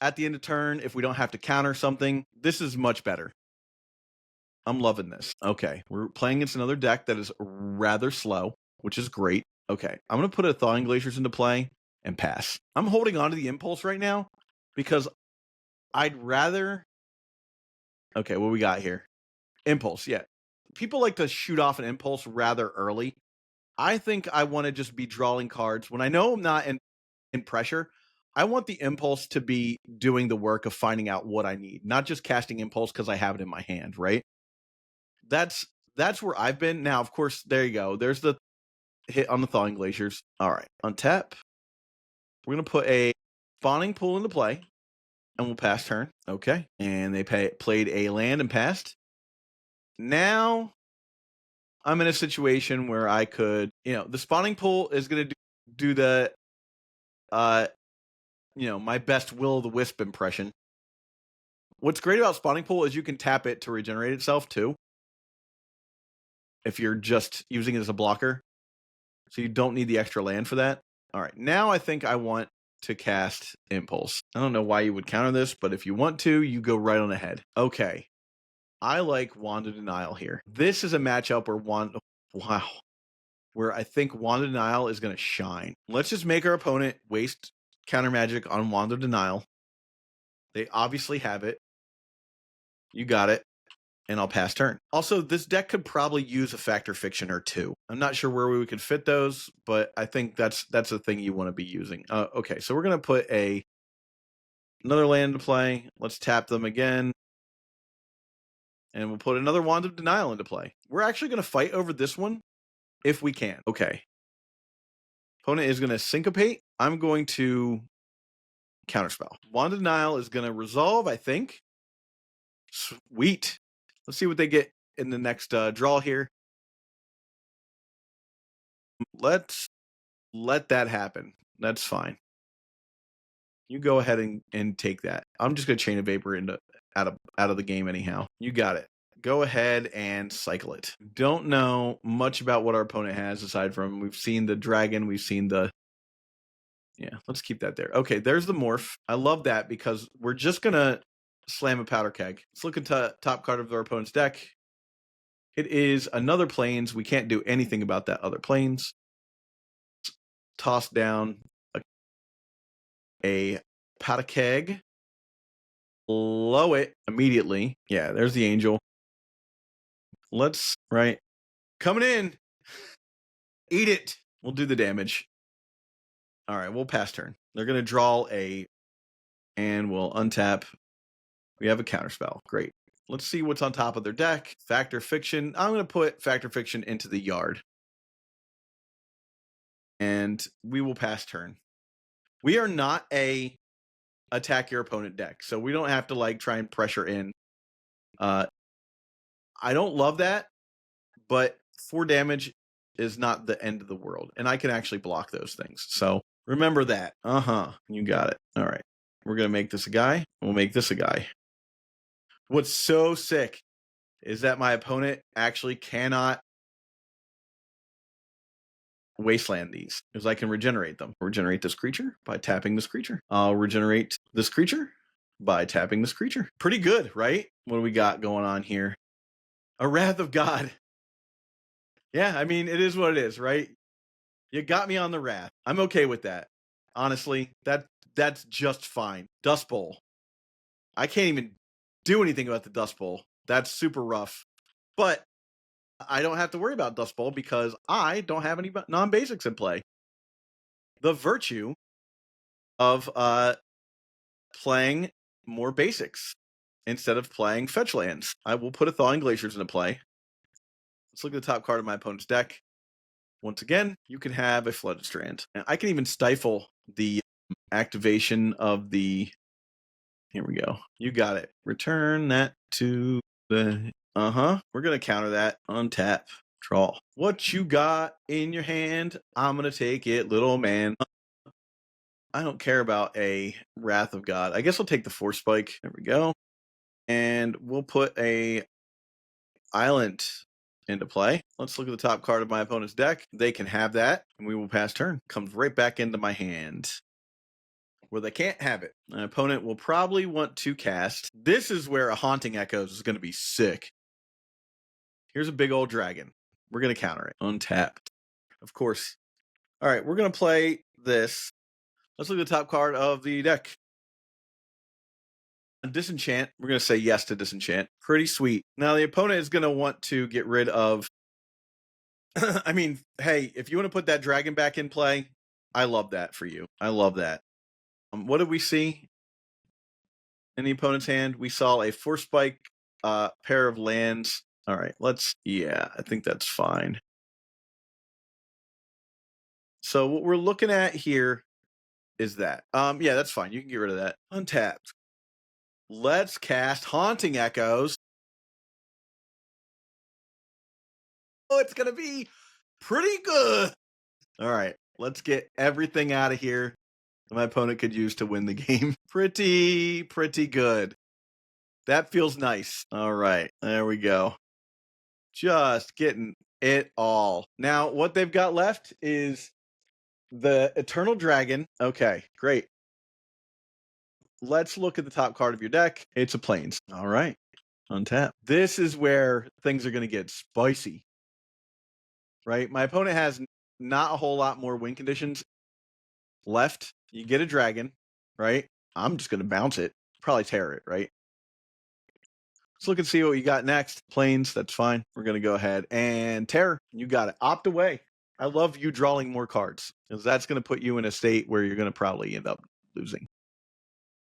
at the end of turn, if we don't have to counter something. This is much better. I'm loving this. Okay, we're playing against another deck that is rather slow, which is great. Okay, I'm going to put a Thawing Glaciers into play and pass. I'm holding on to the Impulse right now because I'd rather. Okay, what we got here? Impulse, yeah. People like to shoot off an Impulse rather early. I think I want to just be drawing cards. When I know I'm not in pressure, I want the Impulse to be doing the work of finding out what I need, not just casting Impulse because I have it in my hand, right? That's where I've been. Now, of course, there you go. There's the hit on the Thawing Glaciers. All right, untap. We're going to put a Spawning Pool into play, and we'll pass turn. Okay, and they played a land and passed. Now I'm in a situation where I could, the Spawning Pool is going to do the, my best Will-o'-the-Wisp impression. What's great about Spawning Pool is you can tap it to regenerate itself too, if you're just using it as a blocker. So you don't need the extra land for that. All right, now I think I want to cast Impulse. I don't know why you would counter this, but if you want to, you go right on ahead. Okay. I like Wand of Denial here. This is a matchup where I think Wand of Denial is going to shine. Let's just make our opponent waste counter magic on Wand of Denial. They obviously have it. You got it. And I'll pass turn. Also, this deck could probably use a Factor Fiction or 2. I'm not sure where we could fit those, but I think that's the thing you want to be using. Okay, so we're going to put another land into play. Let's tap them again. And we'll put another Wand of Denial into play. We're actually going to fight over this one if we can. Okay. Opponent is going to syncopate. I'm going to Counterspell. Wand of Denial is going to resolve, I think. Sweet. Let's see what they get in the next draw here. Let's let that happen. That's fine. You go ahead and take that. I'm just going to Chain of Vapor out of the game anyhow. You got it. Go ahead and cycle it. Don't know much about what our opponent has aside from we've seen the dragon, we've seen the... Yeah, let's keep that there. Okay, there's the morph. I love that because we're just going to slam a powder keg. Let's look at top card of our opponent's deck. It is another plains. We can't do anything about that other plains. Toss down a powder keg. Blow it immediately. Yeah, there's the angel. Let's, right. Coming in. Eat it. We'll do the damage. All right, we'll pass turn. They're going to draw and we'll untap. We have a counterspell. Great. Let's see what's on top of their deck. Factor Fiction. I'm going to put Factor Fiction into the yard. And we will pass turn. We are not a attack your opponent deck, so we don't have to like try and pressure in. I don't love that, but 4 damage is not the end of the world, and I can actually block those things. So remember that. You got it. All right, we're gonna make this a guy. We'll make this a guy. What's so sick is that my opponent actually cannot wasteland these because I can regenerate them. Regenerate this creature by tapping this creature. I'll regenerate this creature by tapping this creature. Pretty good, right? What do we got going on here? A Wrath of God. Yeah, I mean, it is what it is, right? You got me on the Wrath. I'm okay with that. Honestly, that's just fine. Dust Bowl. I can't even do anything about the Dust Bowl. That's super rough. But I don't have to worry about Dust Bowl because I don't have any non-basics in play. The virtue of playing more basics instead of playing fetch lands. I will put a Thawing Glaciers into play. Let's look at the top card of my opponent's deck. Once again, you can have a Flooded Strand. And I can even stifle the activation of the... Here we go. You got it. Return that to the... We're going to counter that. Untap. Draw. What you got in your hand? I'm going to take it, little man. I don't care about a Wrath of God. I guess I'll take the Force Spike. There we go. And we'll put a Island into play. Let's look at the top card of my opponent's deck. They can have that, and we will pass turn. Comes right back into my hand where they can't have it. My opponent will probably want to cast. This is where a Haunting Echoes is going to be sick. Here's a big old dragon. We're going to counter it. Untapped. Of course. All right, we're going to play this. Let's look at the top card of the deck. Disenchant. We're going to say yes to Disenchant. Pretty sweet. Now, the opponent is going to want to get rid of... I mean, hey, if you want to put that dragon back in play, I love that for you. I love that. What did we see in the opponent's hand? We saw a Force Spike, pair of lands. All right, yeah, I think that's fine. So what we're looking at here is that. Yeah, that's fine. You can get rid of that. Untapped. Let's cast Haunting Echoes. Oh, it's going to be pretty good. All right, let's get everything out of here my opponent could use to win the game. Pretty good. That feels nice. All right, there we go. Just getting it all. Now, what they've got left is the Eternal Dragon. Okay, great. Let's look at the top card of your deck. It's a Plains. All right, untap. This is where things are going to get spicy. Right? My opponent has not a whole lot more win conditions left. You get a dragon, right? I'm just going to bounce it. Probably tear it, right? Let's look and see what you got next. Plains, that's fine. We're going to go ahead and tear. You got it. Opt away. I love you drawing more cards because that's going to put you in a state where you're going to probably end up losing.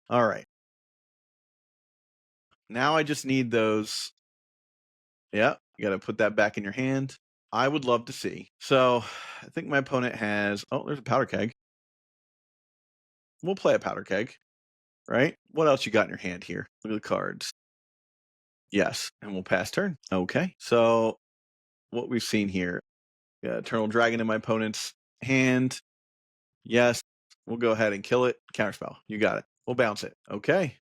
All right. Now I just need those. Yeah, you got to put that back in your hand. I would love to see. So I think my opponent has... Oh, there's a powder keg. We'll play a powder keg. right? What else you got in your hand here? Look at the cards. Yes, and we'll pass turn. Okay, so what we've seen here. Eternal Dragon in my opponent's hand. Yes, we'll go ahead and kill it. Counterspell. You got it. We'll bounce it. Okay.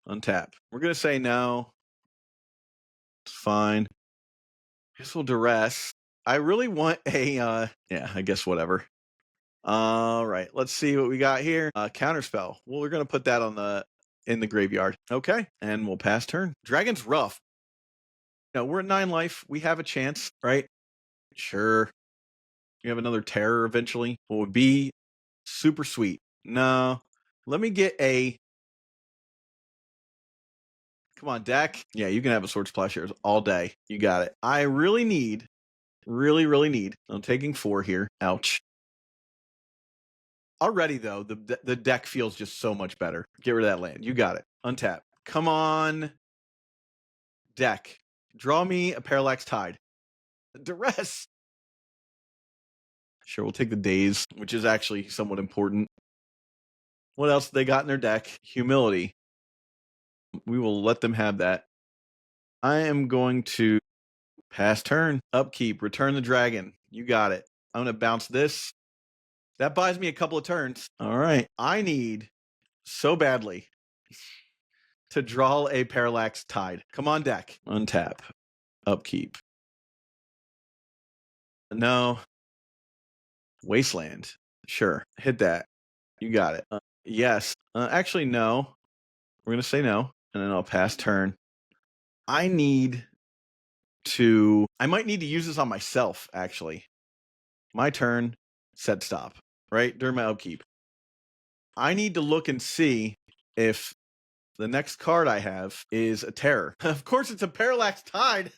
Untap. We're going to say no. It's fine. Guess we'll duress. I really want a, yeah, I guess whatever. All right, let's see what we got here. Counterspell. Well, we're going to put that on in the graveyard. Okay, and we'll pass turn. Dragon's rough. We're at 9 life. We have a chance, right? Sure. We have another terror eventually. What would be super sweet. No. Let me get a... Come on, deck. Yeah, you can have a Sword Plowshares all day. You got it. I really need, really need... I'm taking 4 here. Ouch. Already, though, the deck feels just so much better. Get rid of that land. You got it. Untap. Come on, deck. Draw me a Parallax Tide. Duress. Sure, we'll take the Daze, which is actually somewhat important. What else they got in their deck? Humility. We will let them have that. I am going to pass turn. Upkeep. Return the dragon. You got it. I'm going to bounce this. That buys me a couple of turns. All right. I need so badly to draw a Parallax Tide. Come on, deck. Untap. Upkeep. No. Wasteland. Sure. Hit that. You got it. Yes. Actually, no. We're going to say no. And then I'll pass turn. I might need to use this on myself, actually. My turn. Set stop. Right? During my upkeep. I need to look and see if the next card I have is a terror. Of course, it's a Parallax Tide.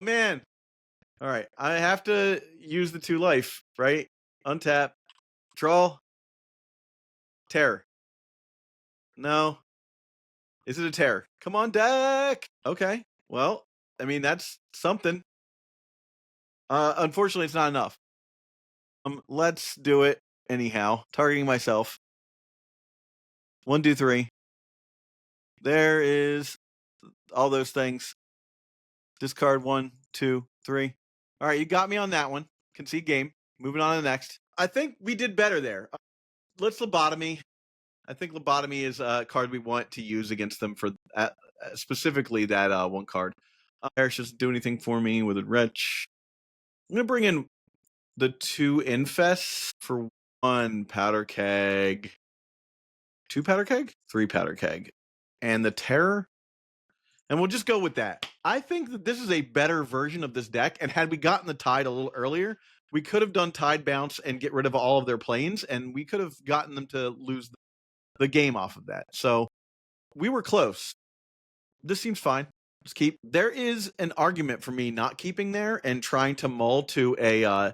Man. All right. I have to use the 2 life, right? Untap. Draw. Terror. No. Is it a terror? Come on, deck. Okay. Well, I mean, that's something. Unfortunately, it's not enough. Let's do it anyhow. Targeting myself. 1, 2, 3. There is all those things. Discard 1, 2, 3. All right, you got me on that one. Concede game. Moving on to the next. I think we did better there. Let's Lobotomy. I think Lobotomy is a card we want to use against them for specifically that one card. Perish doesn't do anything for me with a Wretch. I'm going to bring in the 2 Infests for 1 Powder Keg. 2 Powder Keg? 3 Powder Keg. And the Terror. And we'll just go with that. I think that this is a better version of this deck. And had we gotten the Tide a little earlier, we could have done Tide Bounce and get rid of all of their planes. And we could have gotten them to lose the game off of that. So we were close. This seems fine. Just keep. There is an argument for me not keeping there and trying to mull to a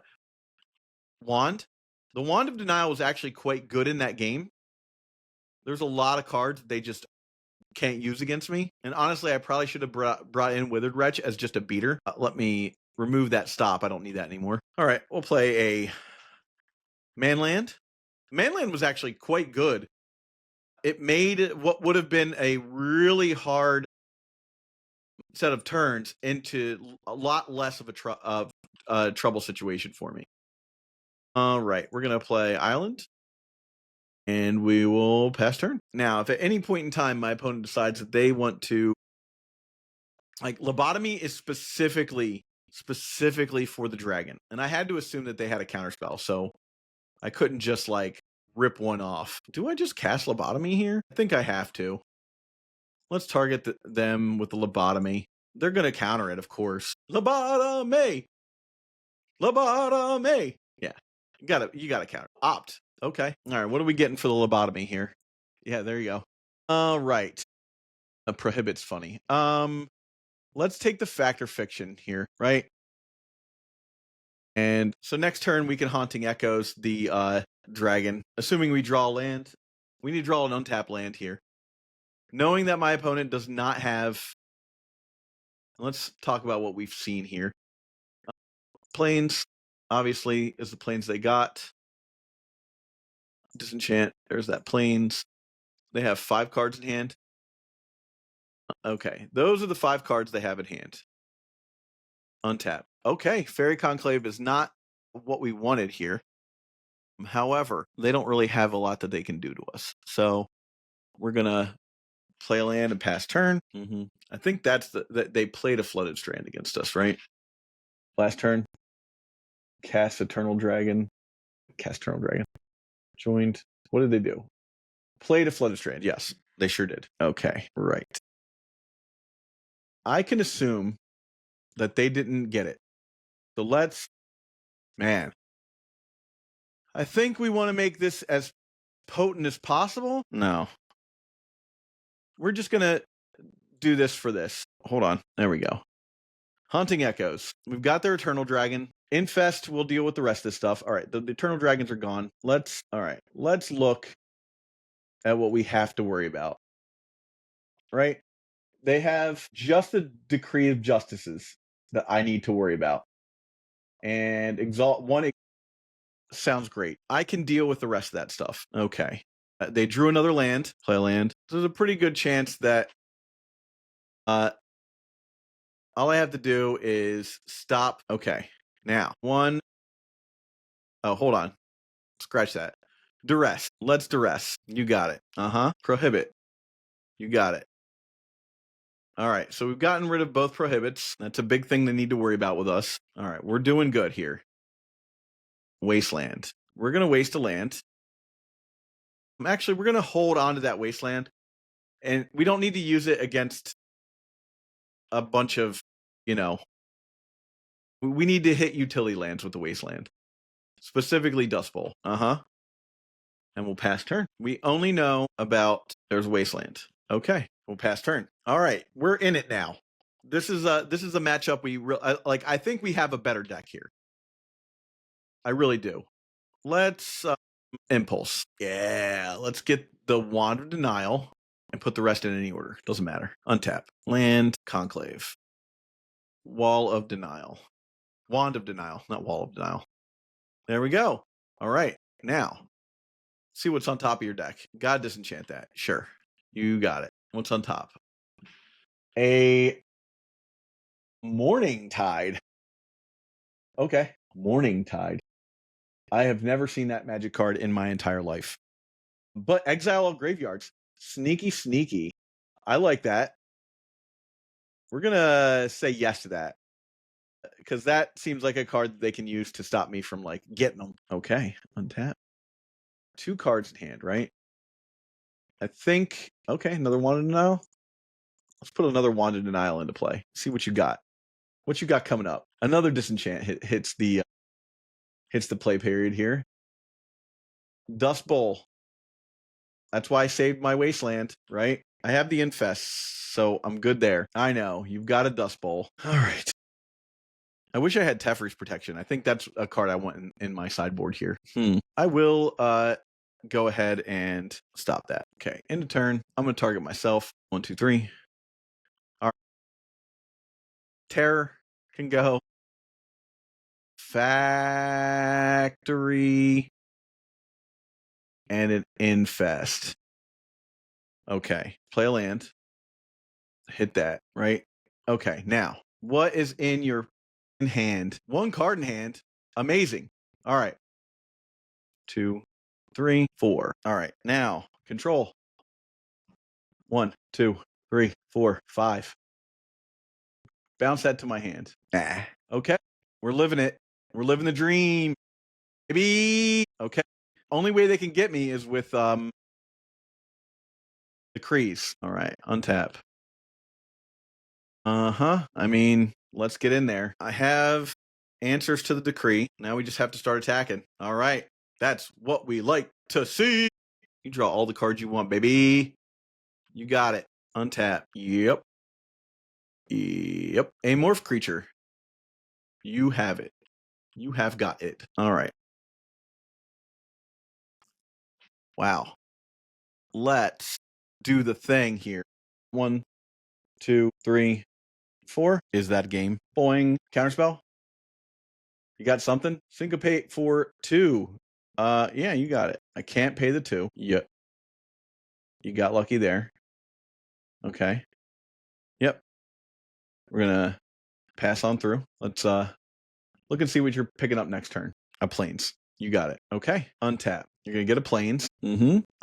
Wand. The Wand of Denial was actually quite good in that game. There's a lot of cards they just can't use against me. And honestly, I probably should have brought in Withered Wretch as just a beater. Let me remove that stop. I don't need that anymore. All right, we'll play a Manland. Manland was actually quite good. It made what would have been a really hard set of turns into a lot less of a trouble situation for me. All right, we're going to play Island. And we will pass turn. Now, if at any point in time my opponent decides that they want to... Like, Lobotomy is specifically for the dragon. And I had to assume that they had a counterspell, so I couldn't just, like, rip one off. Do I just cast Lobotomy here? I think I have to. Let's target them with the Lobotomy. They're going to counter it, of course. Lobotomy! Lobotomy! Yeah, you gotta counter. Opt. Okay. All right, what are we getting for the Lobotomy here? Yeah, there you go. All right. Prohibit's funny. Let's take the Factor Fiction here, right? And so next turn we can Haunting Echoes the dragon. Assuming we draw land. We need to draw an untapped land here. Knowing that my opponent does not have... Let's talk about what we've seen here. Plains, obviously, is the plains they got. Disenchant. There's that Plains. They have 5 cards in hand. Okay, those are the 5 cards they have in hand. Untap. Okay, Fairy Conclave is not what we wanted here. However, they don't really have a lot that they can do to us. So we're going to play a land and pass turn. I think that's that they played a Flooded Strand against us, right? Last turn. Cast Eternal Dragon. Joined. What did they do? Played a Flooded Strand. Yes, they sure did. Okay, right. I can assume that they didn't get it. So man, I think we want to make this as potent as possible. No. We're just going to do this for this. Hold on. There we go. Hunting Echoes. We've got their Eternal Dragon. Infest, we'll deal with the rest of this stuff. All right, the Eternal Dragons are gone. Let's look at what we have to worry about. Right? They have just the Decree of Justices that I need to worry about. And Exalt one sounds great. I can deal with the rest of that stuff. Okay. They drew another land, play a land. So there's a pretty good chance that all I have to do is stop. Okay. Now, hold on. Scratch that. Duress. Let's duress. You got it. Prohibit. You got it. All right. So we've gotten rid of both prohibits. That's a big thing they need to worry about with us. All right. We're doing good here. Wasteland. We're going to waste a land. Actually, we're going to hold on to that wasteland. And we don't need to use it against a bunch of, we need to hit utility lands with the wasteland. Specifically Dust Bowl. And we'll pass turn. We only know about there's wasteland. Okay, we'll pass turn. All right, we're in it now. This is a matchup I think we have a better deck here. I really do. Let's Impulse. Yeah, let's get the Wand of Denial and put the rest in any order. Doesn't matter. Untap. Land, Conclave. Wall of Denial. Wand of Denial, not Wall of Denial. There we go. All right, now see what's on top of your deck. God disenchant that. Sure. You got it. What's on top? A Morning Tide. Okay. Morning Tide. I have never seen that magic card in my entire life. But exile all graveyards. Sneaky, sneaky. I like that. We're going to say yes to that. Because that seems like a card that they can use to stop me from getting them. Okay. Untap. 2 cards in hand, right? I think. Okay. Another Wand of Denial. Let's put another Wand of Denial into play. See what you got. What you got coming up? Another disenchant hits the play period here. Dust Bowl. That's why I saved my wasteland, right? I have the Infest, so I'm good there. I know you've got a Dust Bowl. All right. I wish I had Teferi's Protection. I think that's a card I want in my sideboard here. I will go ahead and stop that. Okay, end of turn. I'm going to target myself. 1, 2, 3. All right. Terror can go. Factory and an Infest. Okay, play a land. Hit that, right? Okay, now, what is in your hand? 1 card in hand. Amazing. All right. 2, 3, 4. All right, now, control. 1, 2, 3, 4, 5. Bounce that to my hand. Okay, we're living it. We're living the dream. Maybe. Okay. Only way they can get me is with Decrees. All right, untap. I mean, let's get in there. I have answers to the decree. Now we just have to start attacking. All right. That's what we like to see. You draw all the cards you want, baby. You got it. Untap. Yep. Amorph creature. You have it. You have got it. All right. Wow. Let's do the thing here. 1, 2, 3, 4. Is that game? Boing. Counterspell. You got something? Syncopate for 2. Yeah, you got it. I can't pay the 2. Yep. You got lucky there. Okay. Yep. We're gonna pass on through. Let's look and see what you're picking up next turn. A plains. You got it. Okay. Untap. You're gonna get a plains.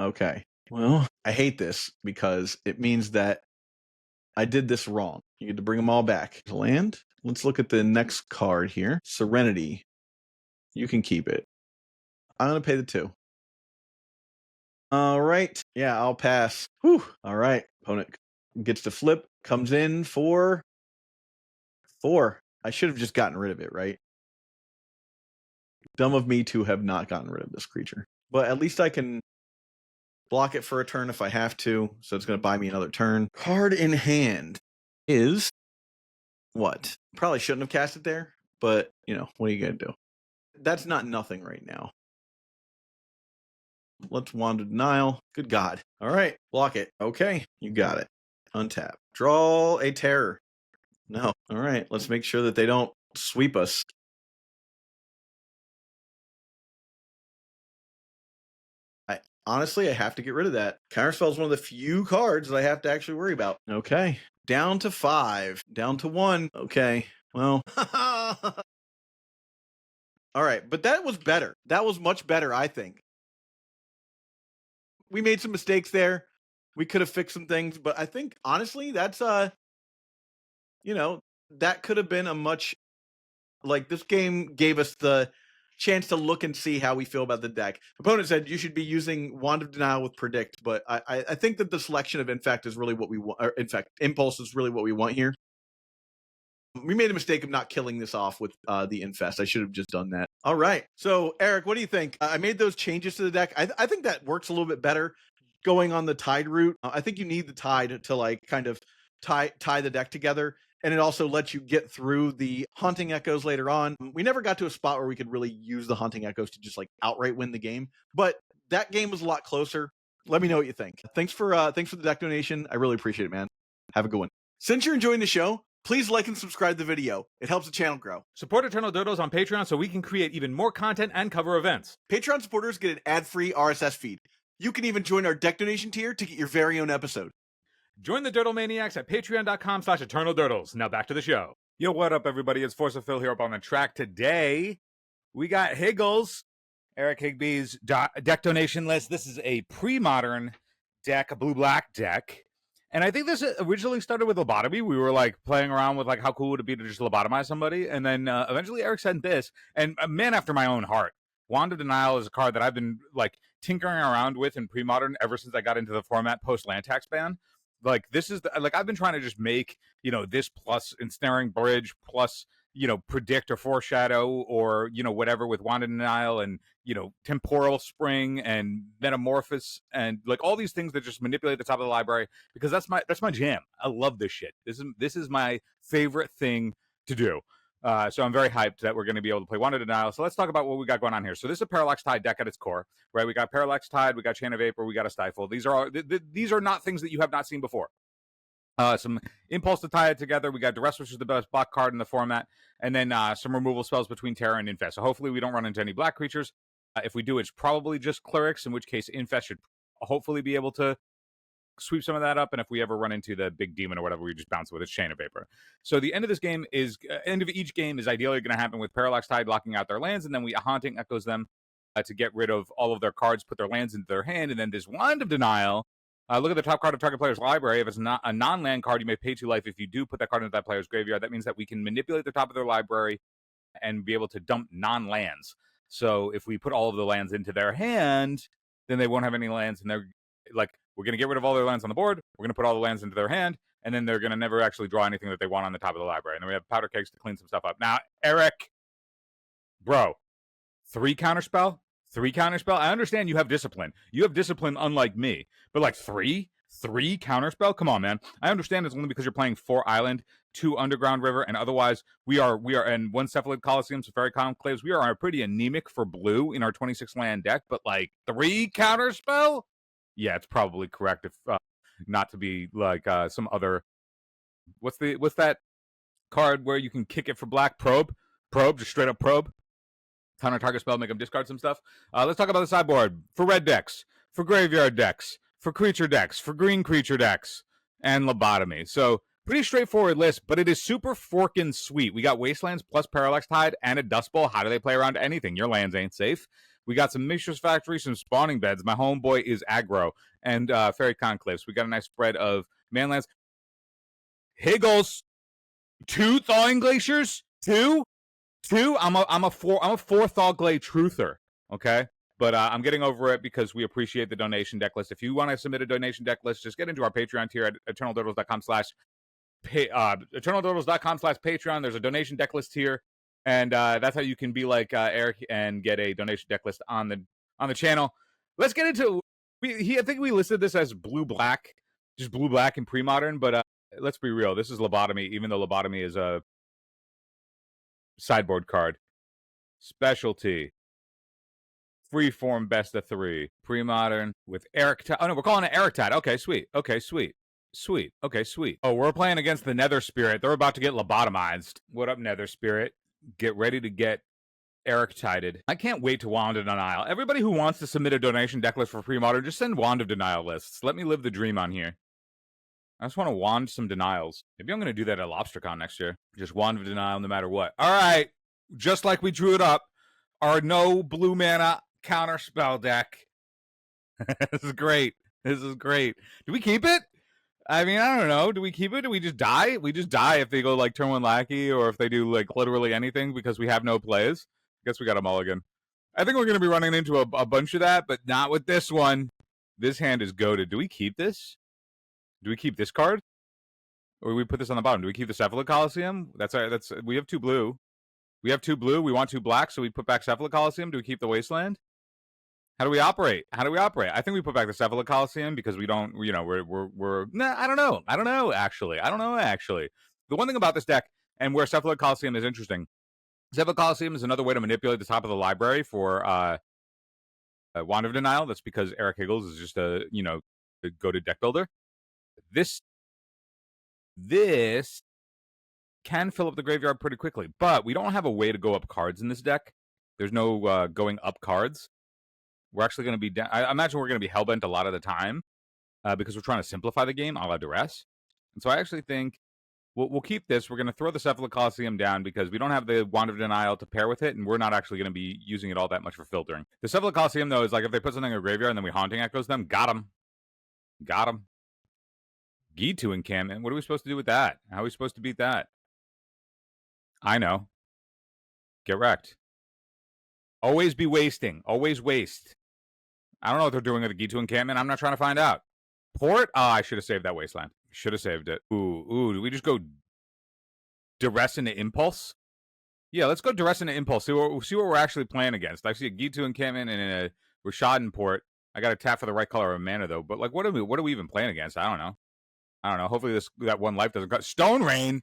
Okay. Well, I hate this because it means that I did this wrong. You get to bring them all back. Land. Let's look at the next card here. Serenity. You can keep it. I'm gonna pay the 2. All right. Yeah, I'll pass. Whew. All right. Opponent gets to flip. Comes in for 4. I should have just gotten rid of it, right? Dumb of me to have not gotten rid of this creature. But at least I can block it for a turn if I have to. So it's going to buy me another turn. Card in hand is what? Probably shouldn't have cast it there, but you know, what are you going to do? That's not nothing right now. Let's Wand of Denial. Good God. All right, block it. Okay, you got it. Untap. Draw a terror. No. All right, let's make sure that they don't sweep us. Honestly, I have to get rid of that. Counterspell is one of the few cards that I have to actually worry about. Okay. Down to 5. Down to 1. Okay. Well. All right. But that was better. That was much better, I think. We made some mistakes there. We could have fixed some things. But I think, honestly, that's, you know, that could have been a much, like, this game gave us the chance to look and see how we feel about the deck. Opponent said you should be using Wand of Denial with Predict, but I think that the selection of Infect is really what we want. Or Infect Impulse is really what we want here. We made a mistake of not killing this off with the Infest. I should have just done that. All right. So Eric, what do you think? I made those changes to the deck. I think that works a little bit better going on the Tide route. I think you need the Tide to like kind of tie the deck together. And it also lets you get through the Haunting Echoes later on. We never got to a spot where we could really use the Haunting Echoes to just like outright win the game, but that game was a lot closer. Let me know what you think. Thanks for the deck donation. I really appreciate it, man. Have a good one. Since you're enjoying the show, please like and subscribe to the video. It helps the channel grow. Support Eternal Dodos on Patreon so we can create even more content and cover events. Patreon supporters get an ad-free RSS feed. You can even join our deck donation tier to get your very own episode. Join the Doodle Maniacs at patreon.com/eternaldoodles. Now back to the show. Yo, what up, everybody? It's Force of Phil here up on the track. Today, we got Higgles, Eric Higby's deck donation list. This is a pre-modern deck, a blue-black deck. And I think this originally started with lobotomy. We were like playing around with like how cool would it be to just lobotomize somebody. And then eventually Eric sent this. And a man after my own heart. Wand of Denial is a card that I've been like tinkering around with in pre-modern ever since I got into the format post-land tax ban. Like this is like I've been trying to just make, you know, this plus Ensnaring Bridge plus, you know, Predict or Foreshadow or, you know, whatever with Wand of Denial and, you know, Temporal Spring and Metamorphosis and like all these things that just manipulate the top of the library because that's my jam. I love this shit. This is my favorite thing to do. So I'm very hyped that we're going to be able to play Wand of Denial. So let's talk about what we got going on here. So this is a Parallax Tide deck at its core, right? We got Parallax Tide, we got Chain of Vapor, we got a Stifle. These are all, these are not things that you have not seen before. Some Impulse to tie it together. We got Duress, which is the best black card in the format, and then some removal spells between Terra and Infest. So hopefully we don't run into any black creatures. If we do, it's probably just Clerics, in which case Infest should hopefully be able to sweep some of that up, and if we ever run into the big demon or whatever, we just bounce with its Chain of Vapor. So the end of this game is end of each game is ideally going to happen with Parallax Tide locking out their lands, and then we Haunting Echoes them to get rid of all of their cards, put their lands into their hand, and then this Wand of Denial. Look at the top card of target player's library. If it's not a non-land card, you may pay 2 life. If you do put that card into that player's graveyard, that means that we can manipulate the top of their library and be able to dump non-lands. So if we put all of the lands into their hand, then they won't have any lands, and they're like, we're going to get rid of all their lands on the board. We're going to put all the lands into their hand, and then they're going to never actually draw anything that they want on the top of the library. And then we have Powder Kegs to clean some stuff up. Now, Eric, bro, 3 counterspell? 3 counterspell? I understand you have discipline. You have discipline unlike me. But like 3 counterspell? Come on, man. I understand it's only because you're playing 4 Island, 2 Underground River, and otherwise we are and 1 Cephalid Coliseum, Safari Conclaves. We are pretty anemic for blue in our 26 land deck, but like 3 counterspell? Yeah, it's probably correct if not to be like some other. What's that card where you can kick it for black? Probe, just straight up probe. Counter target spell, make them discard some stuff. Let's talk about the sideboard. For red decks, for graveyard decks, for creature decks, for green creature decks, and Lobotomy. So, pretty straightforward list, but it is super forkin' sweet. We got Wastelands plus Parallax Tide and a Dust Bowl. How do they play around anything? Your lands ain't safe. We got some Mixtures Factory, some Spawning Beds. My homeboy is aggro. And Fairy Conclaves. We got a nice spread of manlands. Higgles. 2 Thawing Glaciers? 2? I'm a 4 Thaw Glade truther. Okay? But I'm getting over it because we appreciate the donation deck list. If you want to submit a donation deck list, just get into our Patreon tier at eternaldurtles.com/Patreon. There's a donation deck list here. And that's how you can be like Eric and get a donation deck list on the channel. Let's get into I think we listed this as blue-black, just blue-black and pre-modern, but let's be real. This is Lobotomy, even though Lobotomy is a sideboard card. Specialty. Freeform best of 3. Pre-modern with Eric Tide. Oh, no, we're calling it Eric Tide. Okay, sweet. Okay, sweet. Sweet. Okay, sweet. Oh, we're playing against the Nether Spirit. They're about to get lobotomized. What up, Nether Spirit? Get ready to get Eric Tided. I can't wait to Wand of Denial. Everybody who wants to submit a donation deck list for pre-modern, just send Wand of Denial lists. Let me live the dream on here. I just want to wand some denials. Maybe I'm going to do that at LobsterCon next year. Just Wand of Denial no matter what. All right. Just like we drew it up, our no blue mana counter spell deck. This is great. This is great. Do we keep it? I mean, I don't know. Do we keep it? Do we just die? We just die if they go like turn 1 Lackey or if they do like literally anything because we have no plays. I guess we got a mulligan. I think we're going to be running into a bunch of that, but not with this one. This hand is goated. Do we keep this? Do we keep this card? Or do we put this on the bottom? Do we keep the Cephalid Coliseum? We have 2 blue. We have 2 blue. We want 2 black, so we put back Cephalid Coliseum. Do we keep the Wasteland? How do we operate? I think we put back the Cephalid Coliseum because we don't, nah, I don't know, actually. The one thing about this deck and where Cephalid Coliseum is interesting, Cephalid Coliseum is another way to manipulate the top of the library for Wand of Denial. That's because Eric Higgles is just a go-to deck builder. This can fill up the graveyard pretty quickly, but we don't have a way to go up cards in this deck. There's no going up cards. We're actually going to be I imagine we're going to be hellbent a lot of the time because we're trying to simplify the game a la Duress. And so I actually think we'll keep this. We're going to throw the Cephalid Coliseum down because we don't have the Wand of Denial to pair with it, and we're not actually going to be using it all that much for filtering. The Cephalid Coliseum, though, is like if they put something in a graveyard and then we Haunting Echoes them, got them. G2 encampment. What are we supposed to do with that? How are we supposed to beat that? I know. Get wrecked. Always be wasting. Always waste. I don't know what they're doing with the G2 encampment. I'm not trying to find out. Port? Oh, I should have saved that Wasteland. Should have saved it. Ooh, do we just go Duress into Impulse? Yeah, let's go Duress into Impulse. See what we're actually playing against. I see a G2 encampment and a Rishadan Port. I got to tap for the right color of mana, though. But, like, what are we even playing against? I don't know. Hopefully that 1 life doesn't cut. Stone Rain!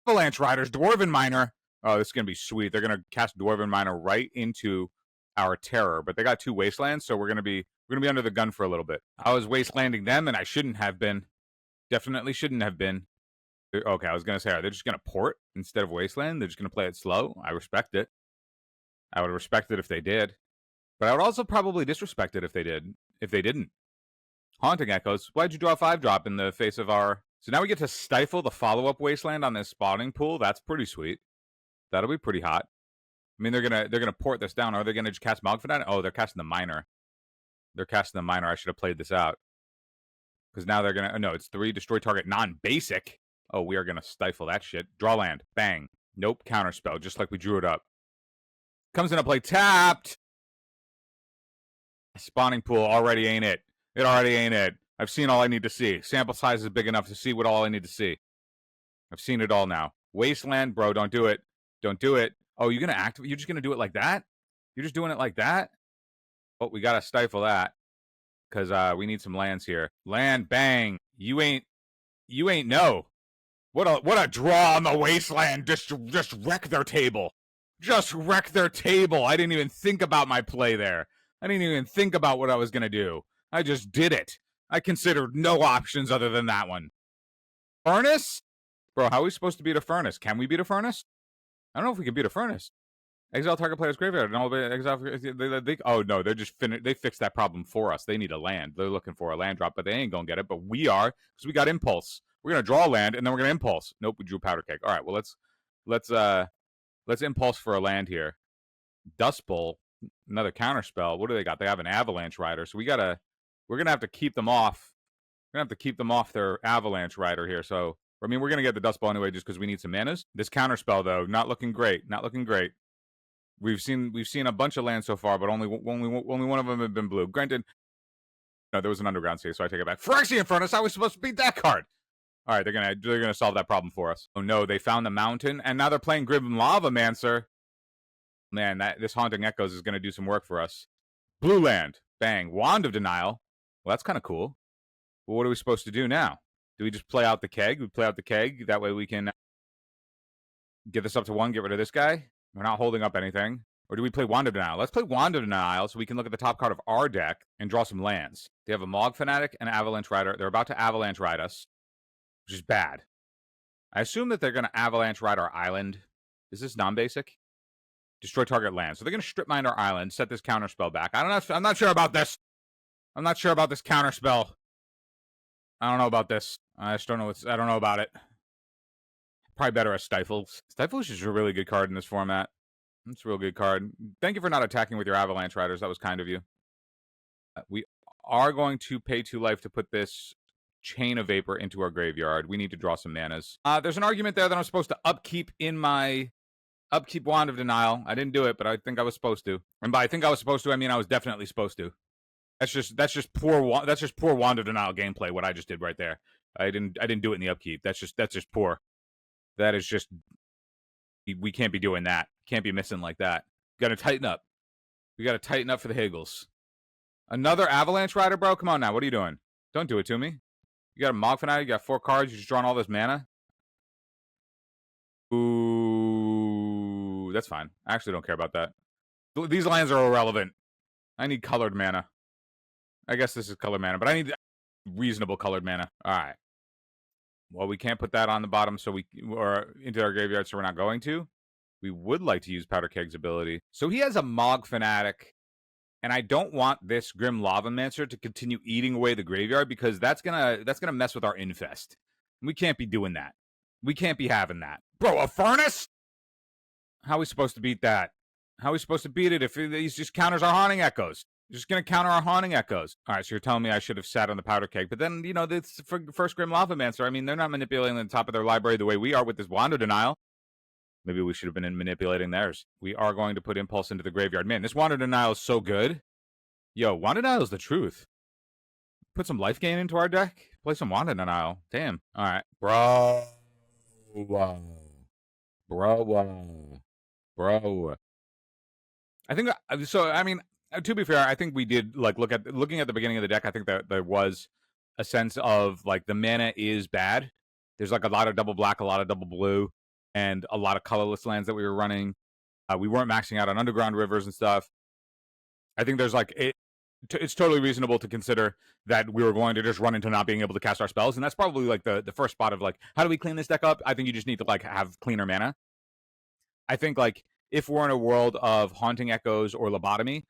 Avalanche Riders, Dwarven Miner. Oh, this is going to be sweet. They're going to cast Dwarven Miner right into our Terror. But they got 2 Wastelands, so we're going to be under the gun for a little bit. I was Wastelanding them, and I shouldn't have been. Definitely shouldn't have been. Okay, I was going to say, are they just going to port instead of Wasteland? They're just going to play it slow? I respect it. I would respect it if they did. But I would also probably disrespect it if they didn't. Haunting Echoes. Why'd you draw a 5-drop in the face of our... So now we get to stifle the follow-up Wasteland on this spawning pool. That's pretty sweet. That'll be pretty hot. I mean, they're gonna port this down. Are they gonna just cast Malgfadad? Oh, they're casting the Miner. I should have played this out. Because now they're gonna... no, it's 3. Destroy target non-basic. Oh, we are gonna stifle that shit. Draw land. Bang. Nope. Counterspell. Just like we drew it up. Comes into play tapped. Spawning pool already ain't it. It already ain't it. I've seen all I need to see. Sample size is big enough to see what all I need to see. I've seen it all now. Wasteland, bro, don't do it. Don't do it. Oh, you're going to activate? You're just going to do it like that? You're just doing it like that? Oh, we got to stifle that. Because we need some lands here. Land, bang. You ain't no. What a draw on the Wasteland. Just wreck their table. Just wreck their table. I didn't even think about my play there. I didn't even think about what I was going to do. I just did it. I considered no options other than that one. Furnace? Bro, how are we supposed to beat a Furnace? Can we beat a Furnace? I don't know if we can beat a Furnace. Exile target player's graveyard. No, exile. Oh no, they're just they fixed that problem for us. They need a land. They're looking for a land drop, but they ain't gonna get it. But we are, because we got impulse. We're gonna draw a land and then we're gonna impulse. Nope, we drew powder keg. All right, well let's impulse for a land here. Dust Bowl, another counter spell. What do they got? They have an Avalanche Rider, so we're gonna have to keep them off. We're gonna have to keep them off their Avalanche Rider here. So I mean, we're gonna get the Dust Bowl anyway, just because we need some manas. This counter spell though, not looking great. Not looking great. We've seen a bunch of lands so far, but only one of them have been blue. Granted, no, there was an underground sea, so I take it back. Phyrexian Furnace, how are we supposed to beat that card? All right, they're gonna solve that problem for us. Oh no, they found the mountain, and now they're playing Grim Lavamancer. Man, this Haunting Echoes is gonna do some work for us. Blue land, bang. Wand of Denial. Well, that's kind of cool. Well, what are we supposed to do now? Do we just play out the keg? We play out the keg. That way we can get this up to 1, get rid of this guy. We're not holding up anything. Or do we play Wand of Denial? Let's play Wand of Denial so we can look at the top card of our deck and draw some lands. They have a Mog Fanatic and Avalanche Rider. They're about to Avalanche Ride us, which is bad. I assume that they're going to Avalanche Ride our island. Is this non-basic? Destroy target land. So they're going to strip mine our island, set this counter spell back. I'm not sure about this. I'm not sure about this counter spell. I don't know about this. I just don't know. I don't know about it. Probably better as Stifles. Stifles is a really good card in this format. It's a real good card. Thank you for not attacking with your Avalanche Riders. That was kind of you. We are going to pay 2 life to put this Chain of Vapor into our graveyard. We need to draw some manas. There's an argument there that I'm supposed to upkeep in my upkeep Wand of Denial. I didn't do it, but I think I was supposed to. And by I think I was supposed to, I mean I was definitely supposed to. That's just poor Wand of Denial gameplay. What I just did right there. I didn't do it in the upkeep. That's just poor. That is just, we can't be doing that. Can't be missing like that. Got to tighten up. We got to tighten up for the Higgles. Another Avalanche Rider, bro? Come on now. What are you doing? Don't do it to me. You got a Mog Fanatic. You got 4 cards. You just drawn all this mana. Ooh, that's fine. I actually don't care about that. These lands are irrelevant. I need colored mana. I guess this is colored mana, but I need reasonable colored mana. All right. Well, we can't put that on the bottom, or into our graveyard, so we're not going to. We would like to use Powder Keg's ability. So he has a Mog Fanatic, and I don't want this Grim Lavamancer to continue eating away the graveyard, because that's gonna mess with our Infest. We can't be doing that. We can't be having that. Bro, a Furnace? How are we supposed to beat that? How are we supposed to beat it if he just counters our Haunting Echoes? Just going to counter our Haunting Echoes. All right, so you're telling me I should have sat on the Powder Keg. But then, you know, this first Grim Lavamancer, I mean, they're not manipulating the top of their library the way we are with this Wand of Denial. Maybe we should have been manipulating theirs. We are going to put Impulse into the graveyard. Man, this Wand of Denial is so good. Yo, Wand of Denial is the truth. Put some life gain into our deck. Play some Wand of Denial. Damn. All right. Bro. I think, so, I mean, to be fair, I think we did like looking at the beginning of the deck. I think that there was a sense of like the mana is bad. There's like a lot of double black, a lot of double blue, and a lot of colorless lands that we were running. We weren't maxing out on underground rivers and stuff. I think there's like it's totally reasonable to consider that we were going to just run into not being able to cast our spells, and that's probably like the first spot of like, how do we clean this deck up? I think you just need to like have cleaner mana. I think like if we're in a world of Haunting Echoes or Lobotomy,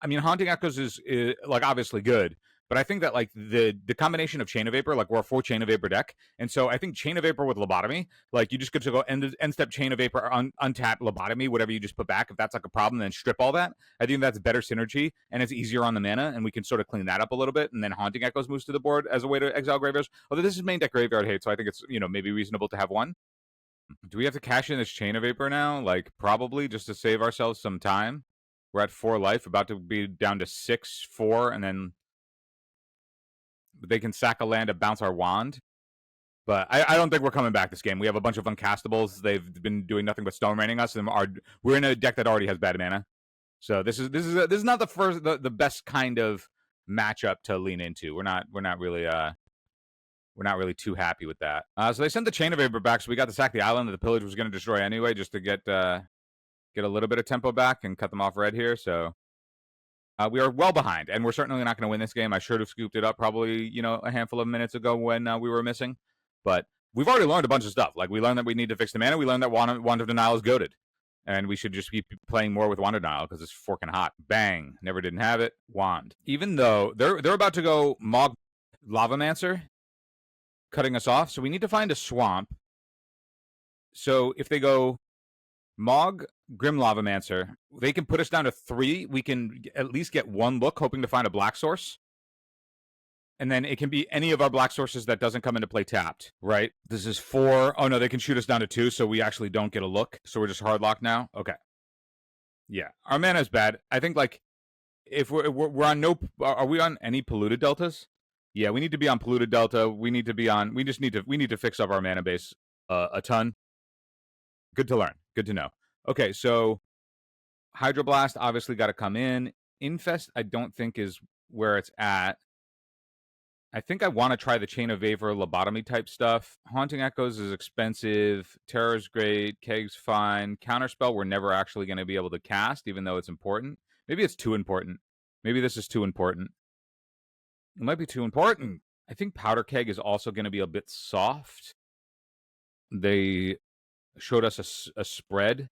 I mean, Haunting Echoes is like obviously good, but I think that like the combination of Chain of Vapor, like we're a full Chain of Vapor deck, and so I think Chain of Vapor with Lobotomy, like you just get to go end step Chain of Vapor, untap Lobotomy, whatever you just put back. If that's like a problem, then strip all that. I think that's better synergy, and it's easier on the mana, and we can sort of clean that up a little bit, and then Haunting Echoes moves to the board as a way to exile graveyards. Although this is main deck graveyard hate, so I think it's, you know, maybe reasonable to have one. Do we have to cash in this Chain of Vapor now? Like probably, just to save ourselves some time. We're at 4 life, about to be down to 6-4, and then they can sack a land to bounce our wand. But I don't think we're coming back this game. We have a bunch of uncastables. They've been doing nothing but stone raining us, and we're in a deck that already has bad mana. So this is not the best kind of matchup to lean into. We're not really too happy with that. So they sent the Chain of Vapor back, so we got to sack the island that the pillage was going to destroy anyway, just to get a little bit of tempo back and cut them off red here. So we are well behind, and we're certainly not going to win this game. I should have scooped it up probably, you know, a handful of minutes ago when we were missing. But we've already learned a bunch of stuff. Like we learned that we need to fix the mana. We learned that Wand of Denial is goated. And we should just keep playing more with Wand of Denial because it's forking hot. Bang. Never didn't have it. Wand. Even though they're about to go Mog Lavamancer, cutting us off. So we need to find a swamp. So if they go Mog, Grim Lavamancer, they can put us down to 3. We can at least get 1 look, hoping to find a black source. And then it can be any of our black sources that doesn't come into play tapped, right? This is 4. Oh, no, they can shoot us down to 2, so we actually don't get a look. So we're just hard locked now? Okay. Yeah, our mana is bad. I think, like, if we're on no... Are we on any polluted deltas? Yeah, we need to be on polluted delta. We need to be on... We need to fix up our mana base a ton. Good to learn. Good to know. Okay, so Hydroblast obviously got to come in. Infest, I don't think is where it's at. I think I want to try the Chain of Vapor lobotomy type stuff. Haunting Echoes is expensive. Terror's great. Keg's fine. Counterspell we're never actually going to be able to cast, even though it's important. Maybe it's too important. Maybe this is too important. It might be too important. I think Powder Keg is also going to be a bit soft. They showed us a spread,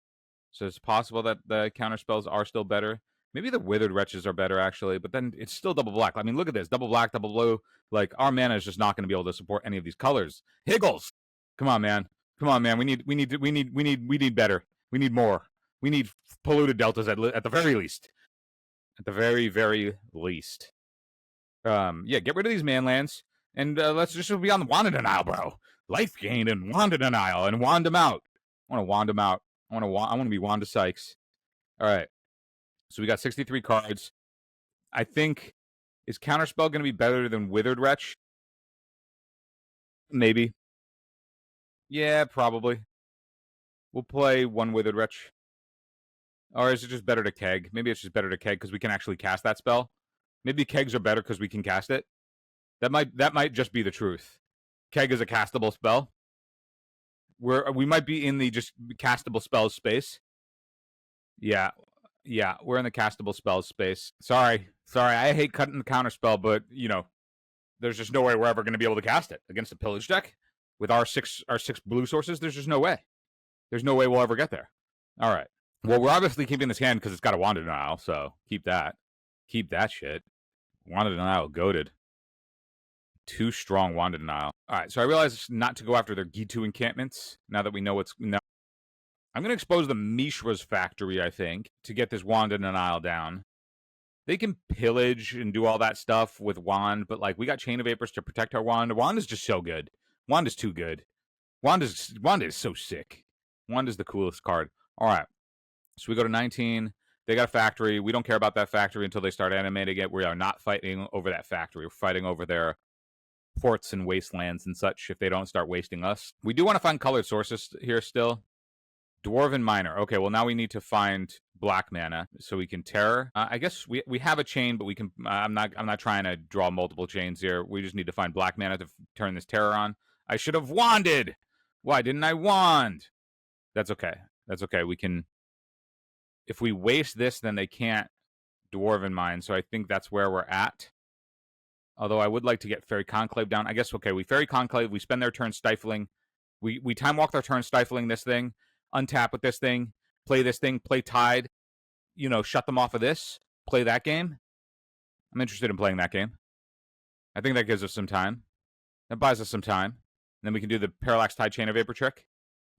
so it's possible that the counterspells are still better. Maybe the Withered Wretches are better, actually, but then it's still double black. I mean, look at this. Double black, double blue. Like, our mana is just not going to be able to support any of these colors. Higgles! Come on, man. Come on, man. We need better. We need more. We need polluted deltas at the very least. At the very, very least. Yeah, get rid of these manlands, and let's just be on the Wand of Denial, bro. Life gain and Wand of Denial, and wand them out. I want to wand them out. I want to be Wanda Sykes. All right. So we got 63 cards. I think, is Counterspell going to be better than Withered Wretch? Maybe. Yeah, probably. We'll play 1 Withered Wretch. Or is it just better to Keg? Maybe it's just better to Keg because we can actually cast that spell. Maybe Kegs are better because we can cast it. That might just be the truth. Keg is a castable spell. We might be in the just castable spells space. Yeah, we're in the castable spells space. Sorry, I hate cutting the counterspell, but you know, there's just no way we're ever going to be able to cast it against a pillage deck with our six blue sources. There's just no way. There's no way we'll ever get there. All right. Well, we're obviously keeping this hand because it's got a Wand of Denial, so keep that. Keep that shit. Wand of Denial, goated. 2 strong Wand of Denial. All right, so I realize not to go after their Gitu encampments now that we know what's... No. I'm going to expose the Mishra's factory, I think, to get this Wand of Denial down. They can pillage and do all that stuff with Wand, but like we got Chain of Vapors to protect our Wand. Wand is just so good. Wand is too good. Wand is so sick. Wand is the coolest card. All right, so we go to 19. They got a factory. We don't care about that factory until they start animating it. We are not fighting over that factory. We're fighting over their ports and wastelands and such if they don't start wasting us. We do want to find colored sources here still. Dwarven Miner. Okay, well now we need to find black mana so we can terror. I guess we have a chain, but we can. I'm not trying to draw multiple chains here. We just need to find black mana to turn this terror on. I should have wanded. Why didn't I wand? That's okay. That's okay. We can. If we waste this, then they can't Dwarven Mine. So I think that's where we're at. Although I would like to get Fairy Conclave down. I guess, okay, we Fairy Conclave. We spend their turn stifling. We time walk their turn stifling this thing. Untap with this thing. Play this thing. Play Tide. You know, shut them off of this. Play that game. I'm interested in playing that game. I think that gives us some time. That buys us some time. And then we can do the Parallax Tide Chain of Vapor trick.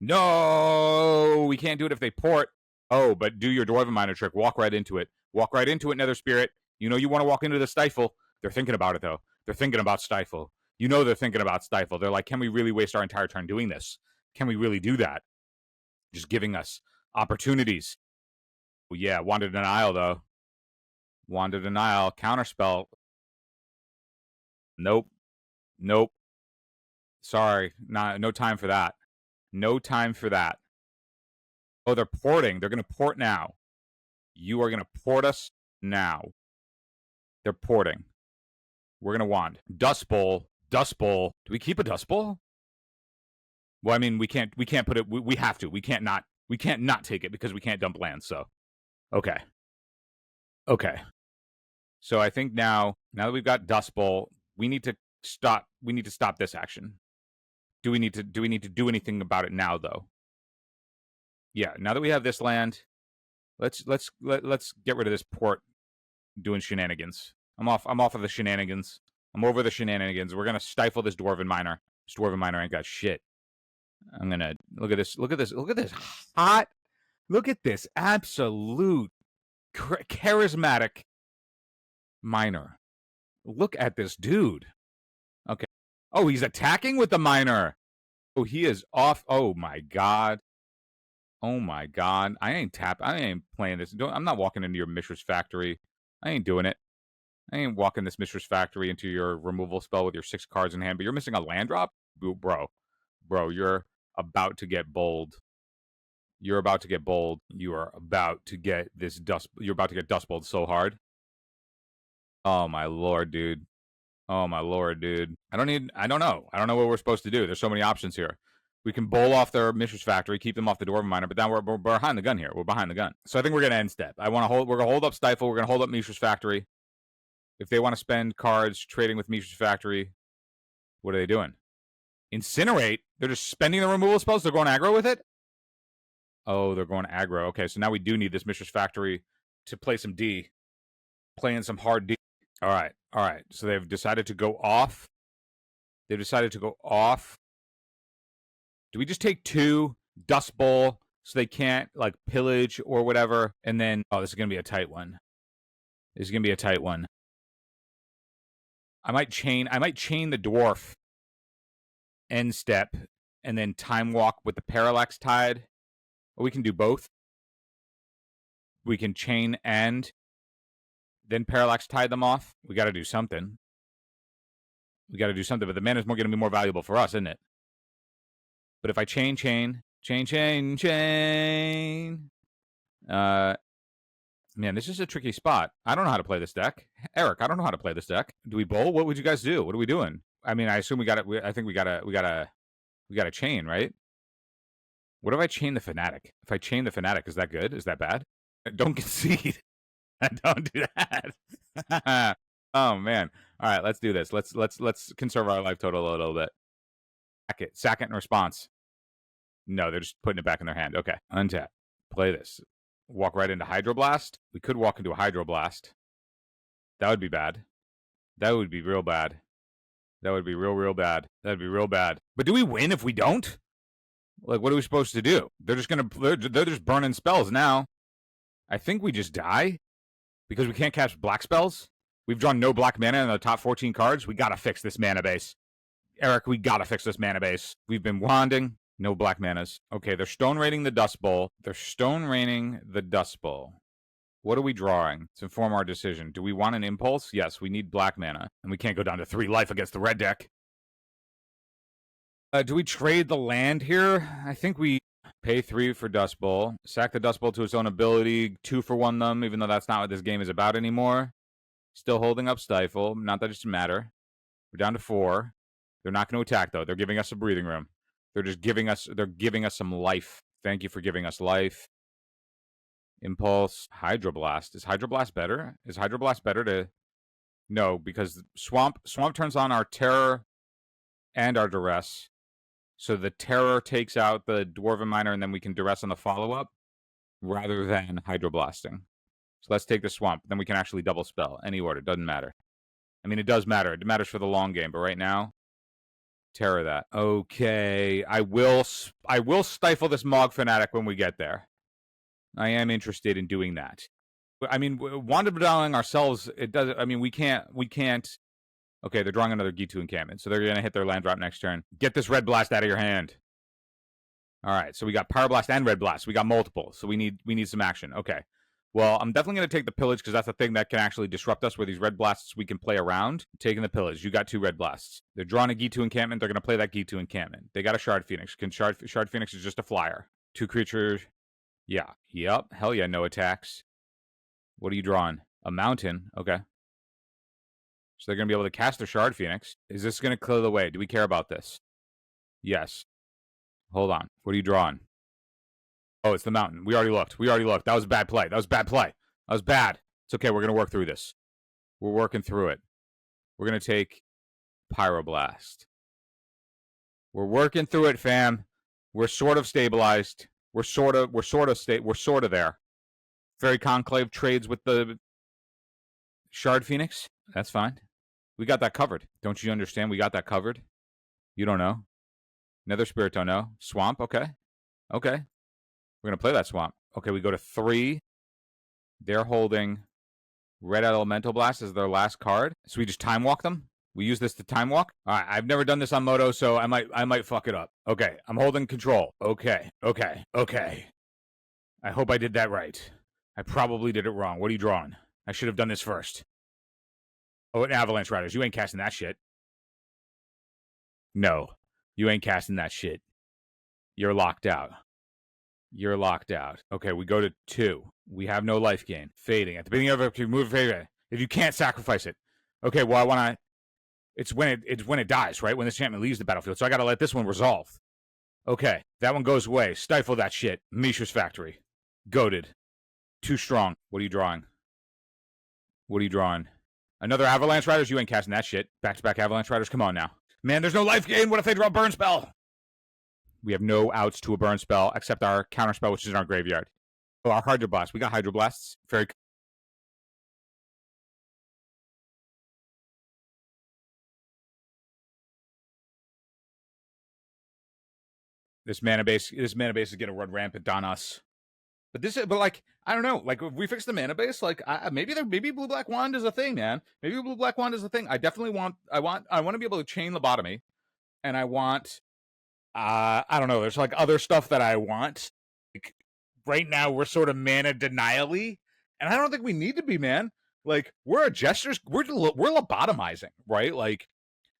No! We can't do it if they port. Oh, but do your Dwarven Miner trick. Walk right into it. Walk right into it, Nether Spirit. You know you want to walk into the Stifle. They're thinking about it, though. They're thinking about Stifle. You know they're thinking about Stifle. They're like, can we really waste our entire turn doing this? Can we really do that? Just giving us opportunities. Well, yeah, Wand of Denial, though. Wand of Denial. Counterspell. Nope. Nope. Sorry. No time for that. No time for that. Oh, they're porting. They're going to port now. You are going to port us now. They're porting. We're going to wand. Dust Bowl. Dust Bowl. Do we keep a Dust Bowl? Well, I mean, we can't put it. We have to. We can't not take it because we can't dump land. So, okay. Okay. So I think now that we've got Dust Bowl, we need to stop. We need to stop this action. Do we need to do anything about it now, though? Yeah, now that we have this land, let's get rid of this port doing shenanigans. I'm off of the shenanigans. I'm over the shenanigans. We're gonna stifle this Dwarven Miner. This Dwarven Miner ain't got shit. I'm gonna look at this. Look at this hot. Look at this absolute charismatic miner. Look at this dude. Okay. Oh, he's attacking with the miner. Oh, he is off. Oh my god. Oh my god. I ain't playing this. I'm not walking into your Mishra's Factory. I ain't doing it. I ain't walking this Mishra's Factory into your removal spell with your 6 cards in hand, but you're missing a land drop? Bro, you're about to get bold. You're about to get bold. You are about to get this dust. You're about to get dust bowled so hard. Oh my lord, dude. Oh my lord, dude. I don't know. I don't know what we're supposed to do. There's so many options here. We can bowl off their Mishra's Factory, keep them off the Dwarven Miner, but now we're behind the gun here. We're behind the gun. So I think we're gonna end step. We're gonna hold up Stifle. We're gonna hold up Mishra's Factory. If they want to spend cards trading with Mishra's Factory, what are they doing? Incinerate? They're just spending the removal spells? They're going aggro with it? Oh, they're going aggro. Okay, so now we do need this Mishra's Factory to play some D. Playing some hard D. All right. So they've decided to go off. Do we just take 2 Dust Bowl so they can't, like, pillage or whatever? And then, oh, this is going to be a tight one. I might chain the Dwarf end step and then Time Walk with the Parallax Tide. Or we can do both. We can chain and then Parallax Tide them off. We got to do something. But the mana is going to be more valuable for us, isn't it? But if I chain. Man, this is a tricky spot. I don't know how to play this deck. Eric, I don't know how to play this deck. Do we bowl? What would you guys do? What are we doing? I mean, I assume we got it. I think we got to chain, right? What if I chain the Fanatic? If I chain the Fanatic, is that good? Is that bad? Don't concede. Don't do that. Oh man. All right, let's do this. Let's conserve our life total a little bit. Sack it in response. No, they're just putting it back in their hand. Okay. Untap. Play this. Walk right into Hydroblast. We could walk into a Hydroblast. That would be bad. That would be real bad. That would be real bad. That'd be real bad. But do we win if we don't? Like, what are we supposed to do? They're just burning spells now. I think we just die because we can't cast black spells. We've drawn no black mana in the top 14 cards. We gotta fix this mana base. Eric, we gotta fix this mana base. We've been wanding. No black manas. Okay, they're stone raining the Dust Bowl. What are we drawing to inform our decision? Do we want an impulse? Yes, we need black mana. And we can't go down to 3 life against the red deck. Do we trade the land here? I think we pay 3 for Dust Bowl. Sack the Dust Bowl to its own ability. 2 for 1 them, even though that's not what this game is about anymore. Still holding up Stifle. Not that it should matter. We're down to 4. They're not going to attack, though. They're giving us a breathing room. They're giving us some life. Thank you for giving us life. Impulse. Hydroblast. Is Hydroblast better? No, because Swamp turns on our Terror and our Duress. So the Terror takes out the Dwarven Miner, and then we can Duress on the follow-up rather than Hydroblasting. So let's take the Swamp. Then we can actually double spell. Any order. Doesn't matter. I mean, it does matter. It matters for the long game, but right now, Terror that. Okay, I will stifle this Mog Fanatic when we get there. I am interested in doing that. I mean, Wand of Bedazzling ourselves, it does. I mean, we can't. Okay, they're drawing another Gitu encampment, so they're gonna hit their land drop next turn. Get this Red Blast out of your hand. All right, so we got Power Blast and Red Blast. We got multiple, so we need some action. Okay. Well, I'm definitely going to take the Pillage because that's the thing that can actually disrupt us, where these Red Blasts we can play around. Taking the Pillage. You got 2 Red Blasts. They're drawing a Gitu encampment. They're going to play that Gitu encampment. They got a Shard Phoenix. Shard Phoenix is just a flyer. 2 creatures. Yeah. Yep. Hell yeah, no attacks. What are you drawing? A Mountain. Okay. So they're going to be able to cast their Shard Phoenix. Is this going to clear the way? Do we care about this? Yes. Hold on. What are you drawing? Oh, it's the Mountain. We already looked. That was a bad play. That was bad. It's okay. We're going to work through this. We're working through it. We're going to take Pyroblast. We're working through it, fam. We're sort of stabilized. We're sort of there. Fairy Conclave trades with the Shard Phoenix. That's fine. We got that covered. Don't you understand? We got that covered. You don't know. Nether Spirit don't know. Swamp. Okay. Okay. We're gonna play that Swamp. Okay. We go to 3. They're holding Red Elemental Blast as their last card. So we just time walk them. We use this to time walk. All right, I've never done this on Moto, so I might fuck it up. Okay, I'm holding control. Okay. I hope I did that right. I probably did it wrong. What are you drawing? I should have done this first. Oh, and Avalanche Riders. You ain't casting that shit. No, you ain't casting that shit. You're locked out. You're locked out. Okay, we go to 2. We have no life gain. Fading. At the beginning of it, you move fading. If you can't sacrifice it. Okay, well, I want to... It's when it dies, right? When this enchantment leaves the battlefield. So I got to let this one resolve. Okay, that one goes away. Stifle that shit. Mishra's Factory. Goated. Too strong. What are you drawing? What are you drawing? Another Avalanche Riders? You ain't casting that shit. Back-to-back Avalanche Riders? Come on now. Man, there's no life gain. What if they draw a burn spell? We have no outs to a burn spell except our counter spell, which is in our graveyard. Oh, our Hydroblast. We got Hydroblasts. Very. This mana base is gonna run rampant on us. But like, I don't know. Like, if we fix the mana base, like, maybe Blue Black Wand is a thing, man. Maybe Blue Black Wand is a thing. I definitely want to be able to chain Lobotomy, and I want. I don't know. There's like other stuff that I want. Like, right now, we're sort of mana denial-y, and I don't think we need to be, man. Like, we're gestures. We're lobotomizing, right? Like,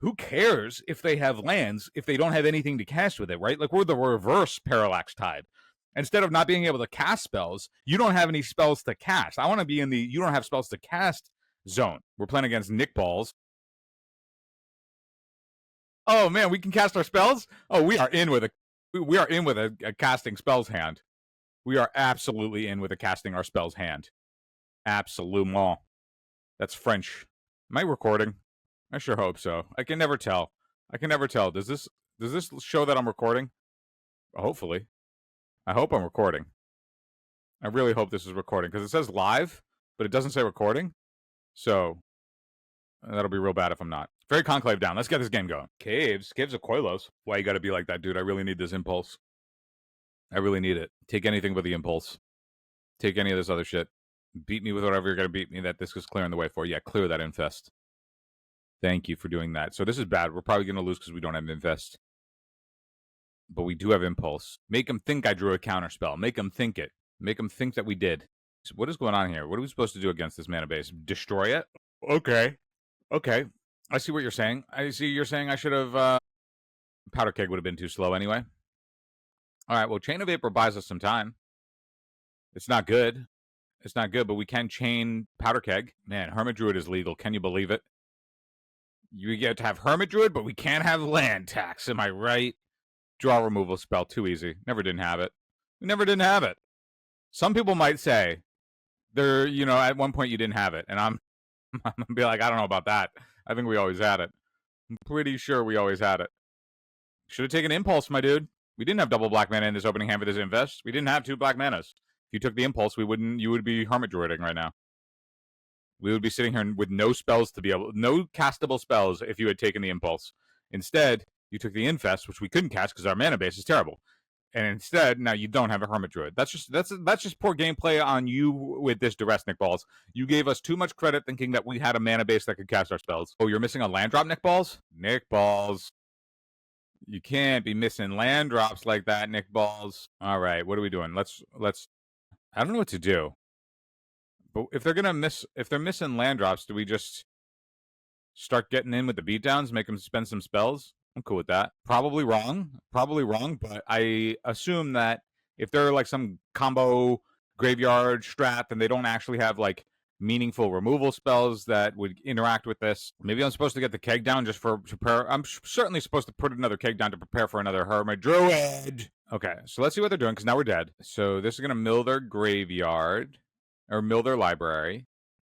who cares if they have lands if they don't have anything to cast with it, right? Like, we're the reverse Parallax Tide. Instead of not being able to cast spells, you don't have any spells to cast. I want to be in the you don't have spells to cast zone. We're playing against Nick Balls. Oh man, we can cast our spells? Oh, we are in with a casting spells hand. We are absolutely in with a casting our spells hand. Absolument. That's French. Am I recording? I sure hope so. I can never tell. Does this show that I'm recording? Hopefully. I hope I'm recording. I really hope this is recording because it says live, but it doesn't say recording. So that'll be real bad if I'm not. Very Conclave down. Let's get this game going. Caves of Koilos. Why you gotta be like that, dude? I really need this impulse. I really need it. Take anything but the impulse. Take any of this other shit. Beat me with whatever you're gonna beat me that this is clearing the way for. Yeah, clear that infest. Thank you for doing that. So this is bad. We're probably gonna lose because we don't have infest. But we do have impulse. Make them think I drew a counterspell. Make them think it. Make them think that we did. So what is going on here? What are we supposed to do against this mana base? Destroy it? Okay. I see what you're saying. You're saying I should have... Powder Keg would have been too slow anyway. All right, well, Chain of Vapor buys us some time. It's not good. But we can chain Powder Keg. Man, Hermit Druid is legal. Can you believe it? You get to have Hermit Druid, but we can't have land tax. Am I right? Draw removal spell, too easy. We never didn't have it. Some people might say, at one point you didn't have it. And I'm going to be like, I don't know about that. I think we always had it. I'm pretty sure we always had it. Should have taken Impulse, my dude. We didn't have double black mana in this opening hand for this invest. We didn't have 2 black manas. If you took the Impulse, you would be Hermit Druiding right now. We would be sitting here with no castable spells if you had taken the Impulse. Instead, you took the Infest, which we couldn't cast because our mana base is terrible. And instead, now you don't have a Hermit Druid. That's just poor gameplay on you with this duress, Nick Balls. You gave us too much credit thinking that we had a mana base that could cast our spells. Oh, you're missing a land drop, Nick Balls? Nick Balls. You can't be missing land drops like that, Nick Balls. All right, what are we doing? Let's. I don't know what to do. But if they're missing land drops, do we just start getting in with the beatdowns, make them spend some spells? I'm cool with that. Probably wrong, but I assume that if they're like some combo graveyard strat and they don't actually have like meaningful removal spells that would interact with this, maybe I'm supposed to get the keg down just for prepare. I'm certainly supposed to put another keg down to prepare for another Hermit Druid. Okay, so let's see what they're doing because now we're dead. So this is going to mill their graveyard or mill their library,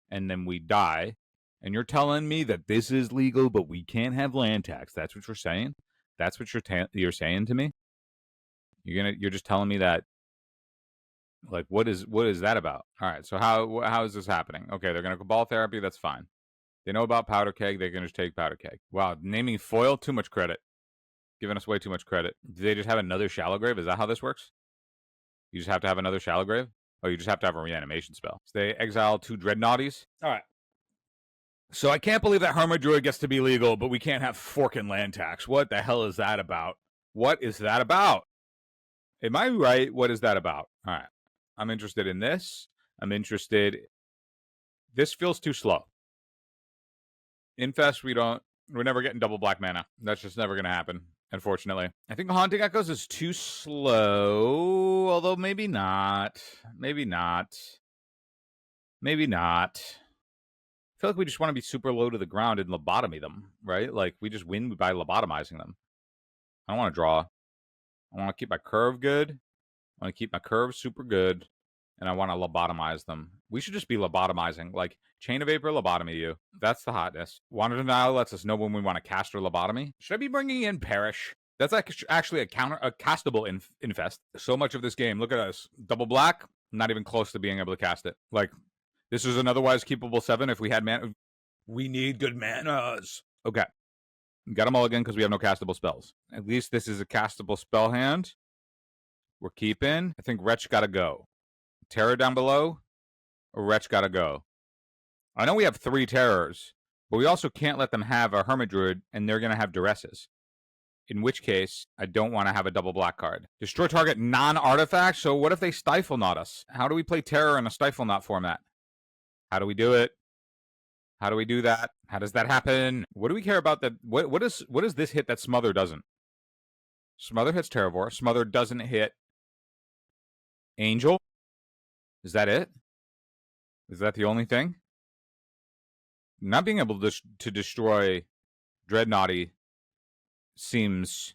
and then we die. And you're telling me that this is legal, but we can't have land tax. That's what you're saying? That's what you're saying to me? You're just telling me that Like, what is that about? All right, so how is this happening? Okay, they're going to Cabal Therapy. That's fine. They know about Powder Keg. They can just take Powder Keg. Wow, naming foil, too much credit. Giving us way too much credit. Do they just have another Shallow Grave? Is that how this works? You just have to have another Shallow Grave? Oh, you just have to have a reanimation spell. So they exile 2 Dreadnoughties. All right. So I can't believe that Hermit Druid gets to be legal, but we can't have forking land tax. What the hell is that about? What is that about? Am I right? What is that about? All right. I'm interested in this. I'm interested. This feels too slow. Infest, we're never getting double black mana. That's just never going to happen, unfortunately. I think Haunting Echoes is too slow, although maybe not. Maybe not. Maybe not. I feel like we just want to be super low to the ground and lobotomy them, right? Like, we just win by lobotomizing them. I don't want to draw. I want to keep my curve good. I want to keep my curve super good. And I want to lobotomize them. We should just be lobotomizing. Like, Chain of Vapor, lobotomy you. That's the hotness. Wander Denial lets us know when we want to cast or lobotomy. Should I be bringing in Perish? That's actually a castable infest. So much of this game, look at us. Double black, not even close to being able to cast it. Like, this is an otherwise keepable 7 if we had mana. We need good manas. Okay. Got a mulligan because we have no castable spells. At least this is a castable spell hand. We're keeping. I think Wretch gotta go. Terror down below, or Wretch gotta go. I know we have 3 terrors, but we also can't let them have a Hermit Druid, and they're gonna have Duresses. In which case, I don't want to have a double black card. Destroy target non-artifact, so what if they Stifle Knot us? How do we play Terror in a Stifle Knot format? How do we do it? How do we do that? How does that happen? What do we care about that? What is this hit that Smother doesn't? Smother hits Terravor. Smother doesn't hit Angel. Is that it? Is that the only thing? Not being able to destroy Dreadnoughty seems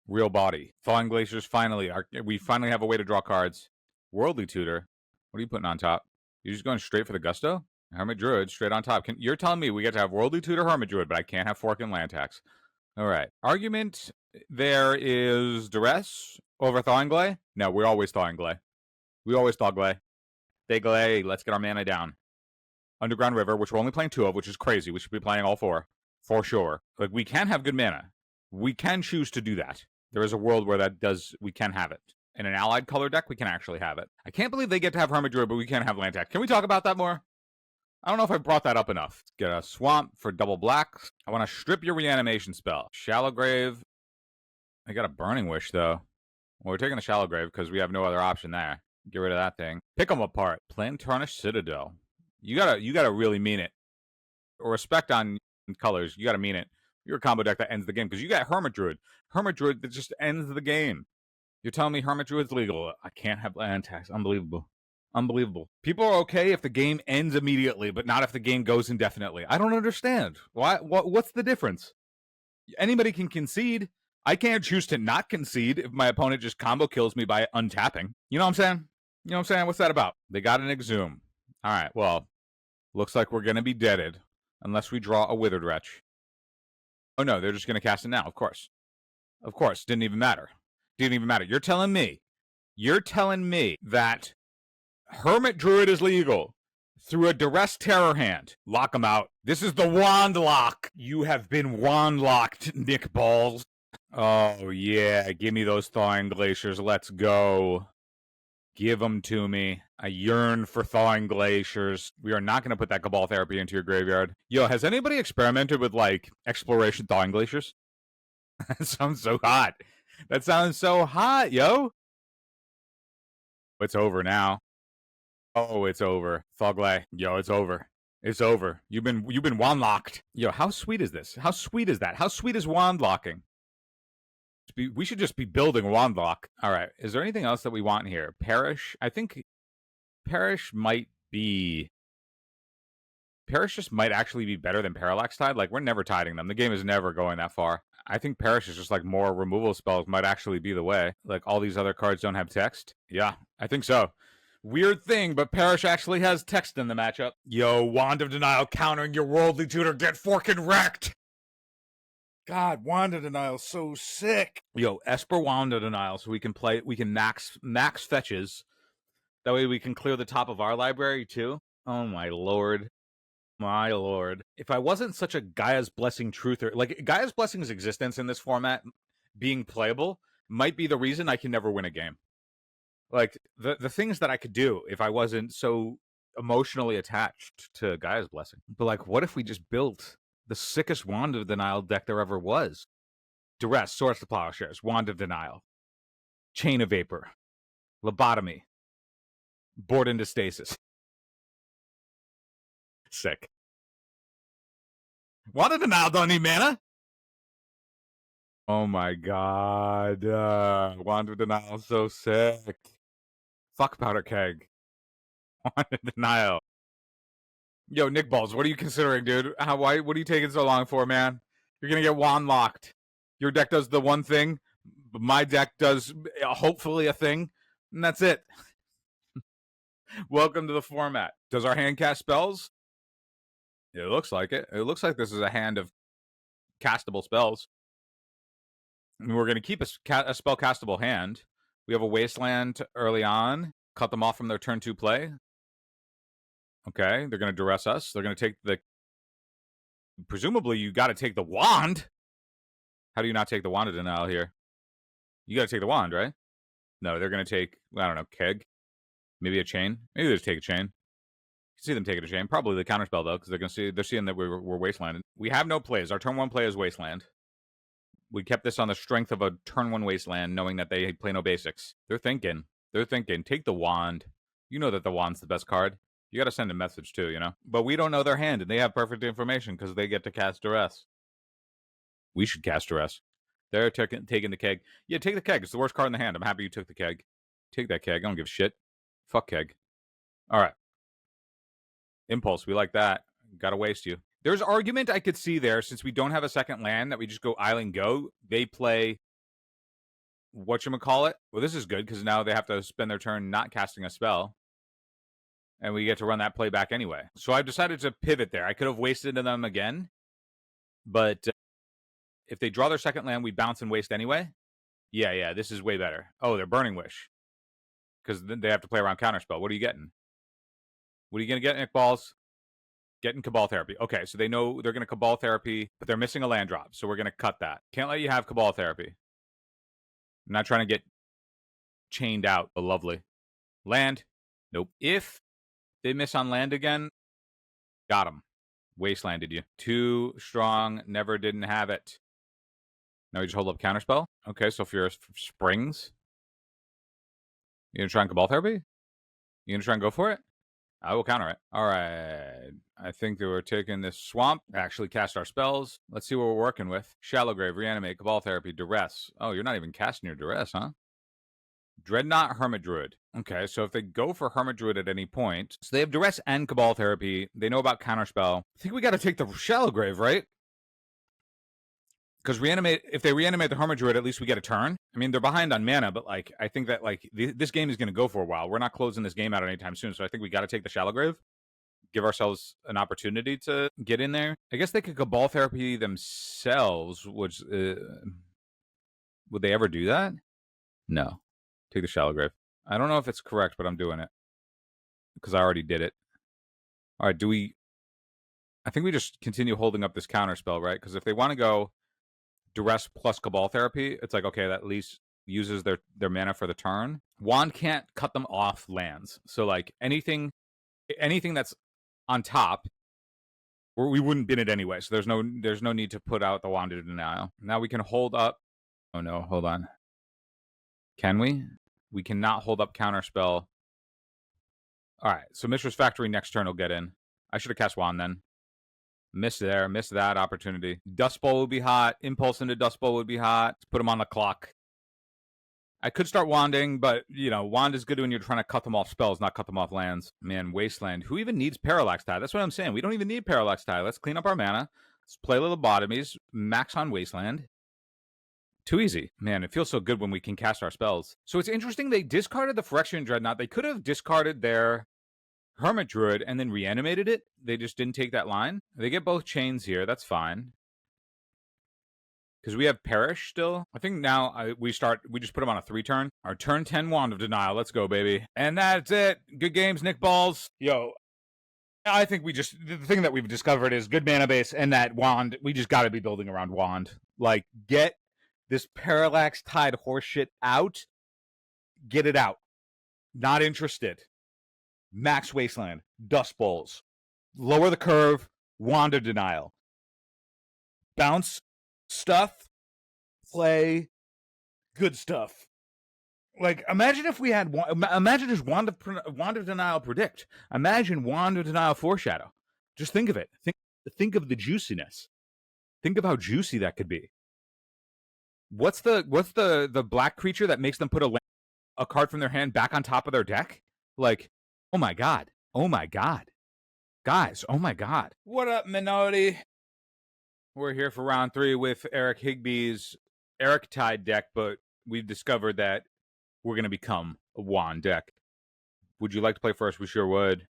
real body. Thawing Glaciers finally. We finally have a way to draw cards. Worldly Tutor. What are you putting on top? You're just going straight for the Gusto? Hermit Druid, straight on top. You're telling me we get to have Worldly Tutor Hermit Druid, but I can't have Fork and Land Tax. All right. Argument there is Duress over Thawing Glay? No, we always Thawing Glay. We always Thaw Glay. They Glay. Let's get our mana down. Underground River, which we're only playing 2 of, which is crazy. We should be playing all 4. For sure. Like, we can have good mana. We can choose to do that. There is a world where we can have it. In an allied color deck, we can actually have it. I can't believe they get to have Hermit Druid, but we can't have land tax. Can we talk about that more? I don't know if I brought that up enough. Let's get a Swamp for double black. I want to strip your reanimation spell. Shallow Grave. I got a Burning Wish, though. Well, we're taking the Shallow Grave because we have no other option there. Get rid of that thing. Pick them apart. Plan Tarnished Citadel. You gotta really mean it. Or respect on colors. You gotta mean it. You're a combo deck that ends the game because you got Hermit Druid. Hermit Druid that just ends the game. You're telling me Hermit Druid's legal. I can't have land tax. Unbelievable. Unbelievable. People are okay if the game ends immediately, but not if the game goes indefinitely. I don't understand. Why? What's the difference? Anybody can concede. I can't choose to not concede if my opponent just combo kills me by untapping. You know what I'm saying? You know what I'm saying? What's that about? They got an Exhume. All right, well, looks like we're going to be deaded unless we draw a Withered Wretch. Oh, no, they're just going to cast it now, of course. Of course, didn't even matter. Didn't even matter. You're telling me that Hermit Druid is legal through a Duress Terror hand. Lock them out. This is the Wand Lock. You have been Wand Locked, Nick Balls. Oh, yeah, give me those Thawing Glaciers. Let's go. Give them to me. I yearn for Thawing Glaciers. We are not going to put that Cabal Therapy into your graveyard. Yo, has anybody experimented with, like, Exploration Thawing Glaciers? That sounds so hot. That sounds so hot, yo. It's over now. Oh, it's over. Thoglay. Yo, it's over. It's over. You've been wand locked. Yo, how sweet is this? How sweet is that? How sweet is wand locking? We should just be building wand lock. All right. Is there anything else that we want here? Perish. I think Perish might be. Perish just might actually be better than Parallax Tide. Like, we're never tiding them. The game is never going that far. I think Perish is just like more removal spells might actually be the way. Like, all these other cards don't have text. Yeah, I think so. Weird thing, but Perish actually has text in the matchup. Yo, Wand of Denial countering your Worldly Tutor. Get forking wrecked. God, Wanda Denial's so sick. Yo, Esper Wanda Denial, so we can max fetches. That way we can clear the top of our library too. Oh my lord. My lord. If I wasn't such a Gaia's Blessing truther, like Gaia's Blessing's existence in this format being playable might be the reason I can never win a game. Like the things that I could do if I wasn't so emotionally attached to Gaia's Blessing. But like, what if we just built the sickest Wand of Denial deck there ever was? Duress, Swords to Plowshares, Wand of Denial, Chain of Vapor, Lobotomy, Board into Stasis. Sick. Wand of Denial don't need mana. Oh my god. Wand of Denial is so sick. Fuck Powder Keg. Wand of Denial. Yo, Nick Balls, what are you considering, dude? What are you taking so long for, man? You're gonna get wand locked. Your deck does the one thing, but my deck does hopefully a thing, and that's it. Welcome to the format. Does our hand cast spells? It looks like it. It looks like this is a hand of castable spells. And we're gonna keep a spell castable hand. We have a Wasteland early on. Cut them off from their turn 2 play. Okay, they're going to duress us. They're going to take the... Presumably, you got to take the wand. How do you not take the Wand of Denial here? You got to take the wand, right? No, they're going to take, I don't know, Keg. Maybe a chain. Maybe they just take a chain. You can see them taking a chain. Probably the counterspell, though, because they're seeing that we're Wastelanded. We have no plays. Our turn 1 play is Wasteland. We kept this on the strength of a turn 1 Wasteland, knowing that they play no basics. They're thinking. Take the wand. You know that the wand's the best card. You got to send a message too, you know? But we don't know their hand, and they have perfect information because they get to cast Duress. We should cast Duress. They're taking the Keg. Yeah, take the Keg. It's the worst card in the hand. I'm happy you took the Keg. Take that Keg. I don't give a shit. Fuck Keg. All right. Impulse. We like that. Got to waste you. There's argument I could see there since we don't have a second land that we just go Island Go. They play... whatchamacallit? Well, this is good because now they have to spend their turn not casting a spell. And we get to run that play back anyway. So I've decided to pivot there. I could have wasted them again. But if they draw their second land, we bounce and waste anyway. Yeah, this is way better. Oh, they're Burning Wish. Because then they have to play around Counterspell. What are you getting? What are you going to get, Nick Balls? Getting Cabal Therapy. Okay, so they know they're going to Cabal Therapy, but they're missing a land drop. So we're going to cut that. Can't let you have Cabal Therapy. I'm not trying to get chained out. Oh, lovely. Land. Nope. If they miss on land again, got them. Wastelanded you. Too strong, never didn't have it. Now we just hold up Counterspell. Okay, so if you're Springs, you gonna try and Cabal Therapy? You gonna try and go for it? I will counter it. All right. I think that we're taking this Swamp. Actually cast our spells. Let's see what we're working with. Shallow Grave, Reanimate, Cabal Therapy, Duress. Oh, you're not even casting your Duress, huh? Dreadnought, Hermit Druid. Okay, so if they go for Hermit Druid at any point, so they have Duress and Cabal Therapy. They know about Counterspell. I think we got to take the Shallow Grave, right? Because if they reanimate the Hermit Druid, at least we get a turn. I mean, they're behind on mana, but like I think that like this game is going to go for a while. We're not closing this game out anytime soon, so I think we got to take the Shallow Grave. Give ourselves an opportunity to get in there. I guess they could Cabal Therapy themselves, which... would they ever do that? No. Take the Shallow Grave. I don't know if it's correct, but I'm doing it. Because I already did it. All right, do we... I think we just continue holding up this Counterspell, right? Because if they want to go Duress plus Cabal Therapy, it's like, okay, that at least uses their mana for the turn. Wand can't cut them off lands. So, like, anything that's on top, we wouldn't bin it anyway. So there's no need to put out the Wand of Denial. Now we can hold up... Oh, no, hold on. Can we? We cannot hold up Counterspell. All right, so Mishra's Factory next turn will get in. I should have cast Wand then. Missed that opportunity. Dust Bowl would be hot. Impulse into Dust Bowl would be hot. Let's put them on the clock. I could start wanding, but, you know, Wand is good when you're trying to cut them off spells, not cut them off lands. Man, Wasteland. Who even needs Parallax Tide? That's what I'm saying. We don't even need Parallax Tide. Let's clean up our mana. Let's play little Lobotomies. Max on Wasteland. Too easy. Man, it feels so good when we can cast our spells. So it's interesting they discarded the Phyrexian Dreadnought. They could have discarded their Hermit Druid and then reanimated it. They just didn't take that line. They get both chains here. That's fine. because we have Perish still. I think now we just put him on a 3-turn. Our turn 10 Wand of Denial. Let's go, baby. And that's it. Good games, Nick Balls. Yo, I think the thing that we've discovered is good mana base and that Wand. We just got to be building around Wand. Like, get this Parallax Tide horseshit out. Get it out. Not interested. Max Wasteland. Dust Bowls. Lower the curve. Wand of Denial. Bounce stuff. Play good stuff. Like, imagine if we had imagine just Wand of Denial Predict. Imagine Wand of Denial Foreshadow. Just think of it. Think of the juiciness. Think of how juicy that could be. What's the black creature that makes them put a card from their hand back on top of their deck? Like, oh my god. Oh my god. Guys, oh my god. What up, Minotti? We're here for round 3 with Eric Higby's Eric Tide deck, but we've discovered that we're going to become a Wand deck. Would you like to play first? We sure would.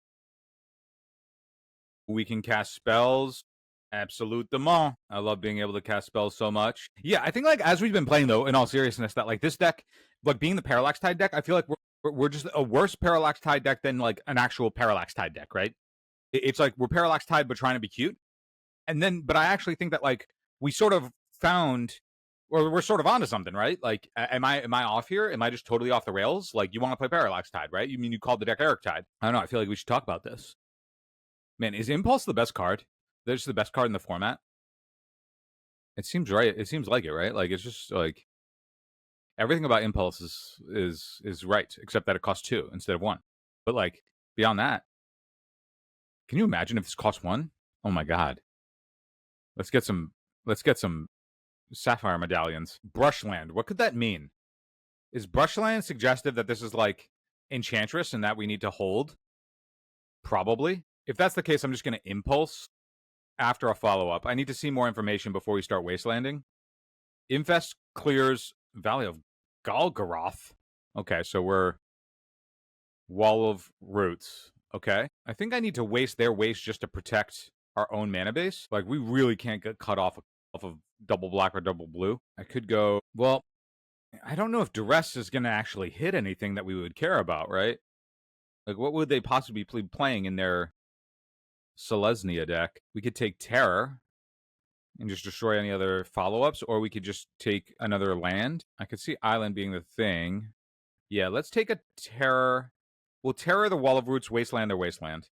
We can cast spells. Absolutement. I love being able to cast spells so much. Yeah, I think, like, as we've been playing, though, in all seriousness, that, like, this deck, like, being the Parallax Tide deck, I feel like we're just a worse Parallax Tide deck than, like, an actual Parallax Tide deck, right? It's like we're Parallax Tide but trying to be cute. And then, but I actually think that, like, we sort of found, or we're sort of onto something, right? Like, am I off here? Am I just totally off the rails? Like, you want to play Parallax Tide, right? You mean you called the deck Eric Tide? I don't know. I feel like we should talk about this. Man, is Impulse the best card? That's the best card in the format. It seems right. It seems like it, right? Like, it's just like everything about Impulse is right, except that it costs 2 instead of 1. But, like, beyond that, can you imagine if this costs 1? Oh my god. Let's get some Sapphire medallions. Brushland. What could that mean? Is Brushland suggestive that this is like Enchantress and that we need to hold? Probably. If that's the case, I'm just going to Impulse after a follow-up. I need to see more information before we start Wastelanding. Infest clears Valley of Golgoroth. Okay, so we're Wall of Roots. Okay. I think I need to waste their waste just to protect our own mana base. Like, we really can't get cut off of double black or double blue. I could go, well, I don't know if Duress is going to actually hit anything that we would care about, right? Like, what would they possibly be playing in their Selesnya deck? We could take Terror and just destroy any other follow-ups, or we could just take another land. I could see Island being the thing. Yeah, let's take a Terror. We'll Terror the Wall of Roots, Wasteland, or Wasteland.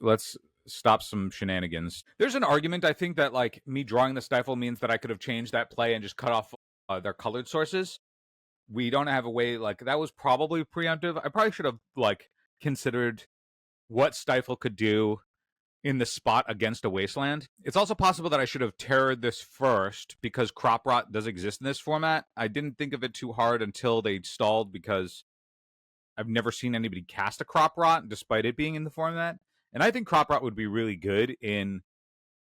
Let's stop some shenanigans. There's an argument, I think, that, like, me drawing the Stifle means that I could have changed that play and just cut off their colored sources. We don't have a way, like, that was probably preemptive. I probably should have, like, considered what Stifle could do in the spot against a Wasteland. It's also possible that I should have terrored this first because Crop Rot does exist in this format. I didn't think of it too hard until they stalled because I've never seen anybody cast a Crop Rot despite it being in the format. And I think Crop Rot would be really good in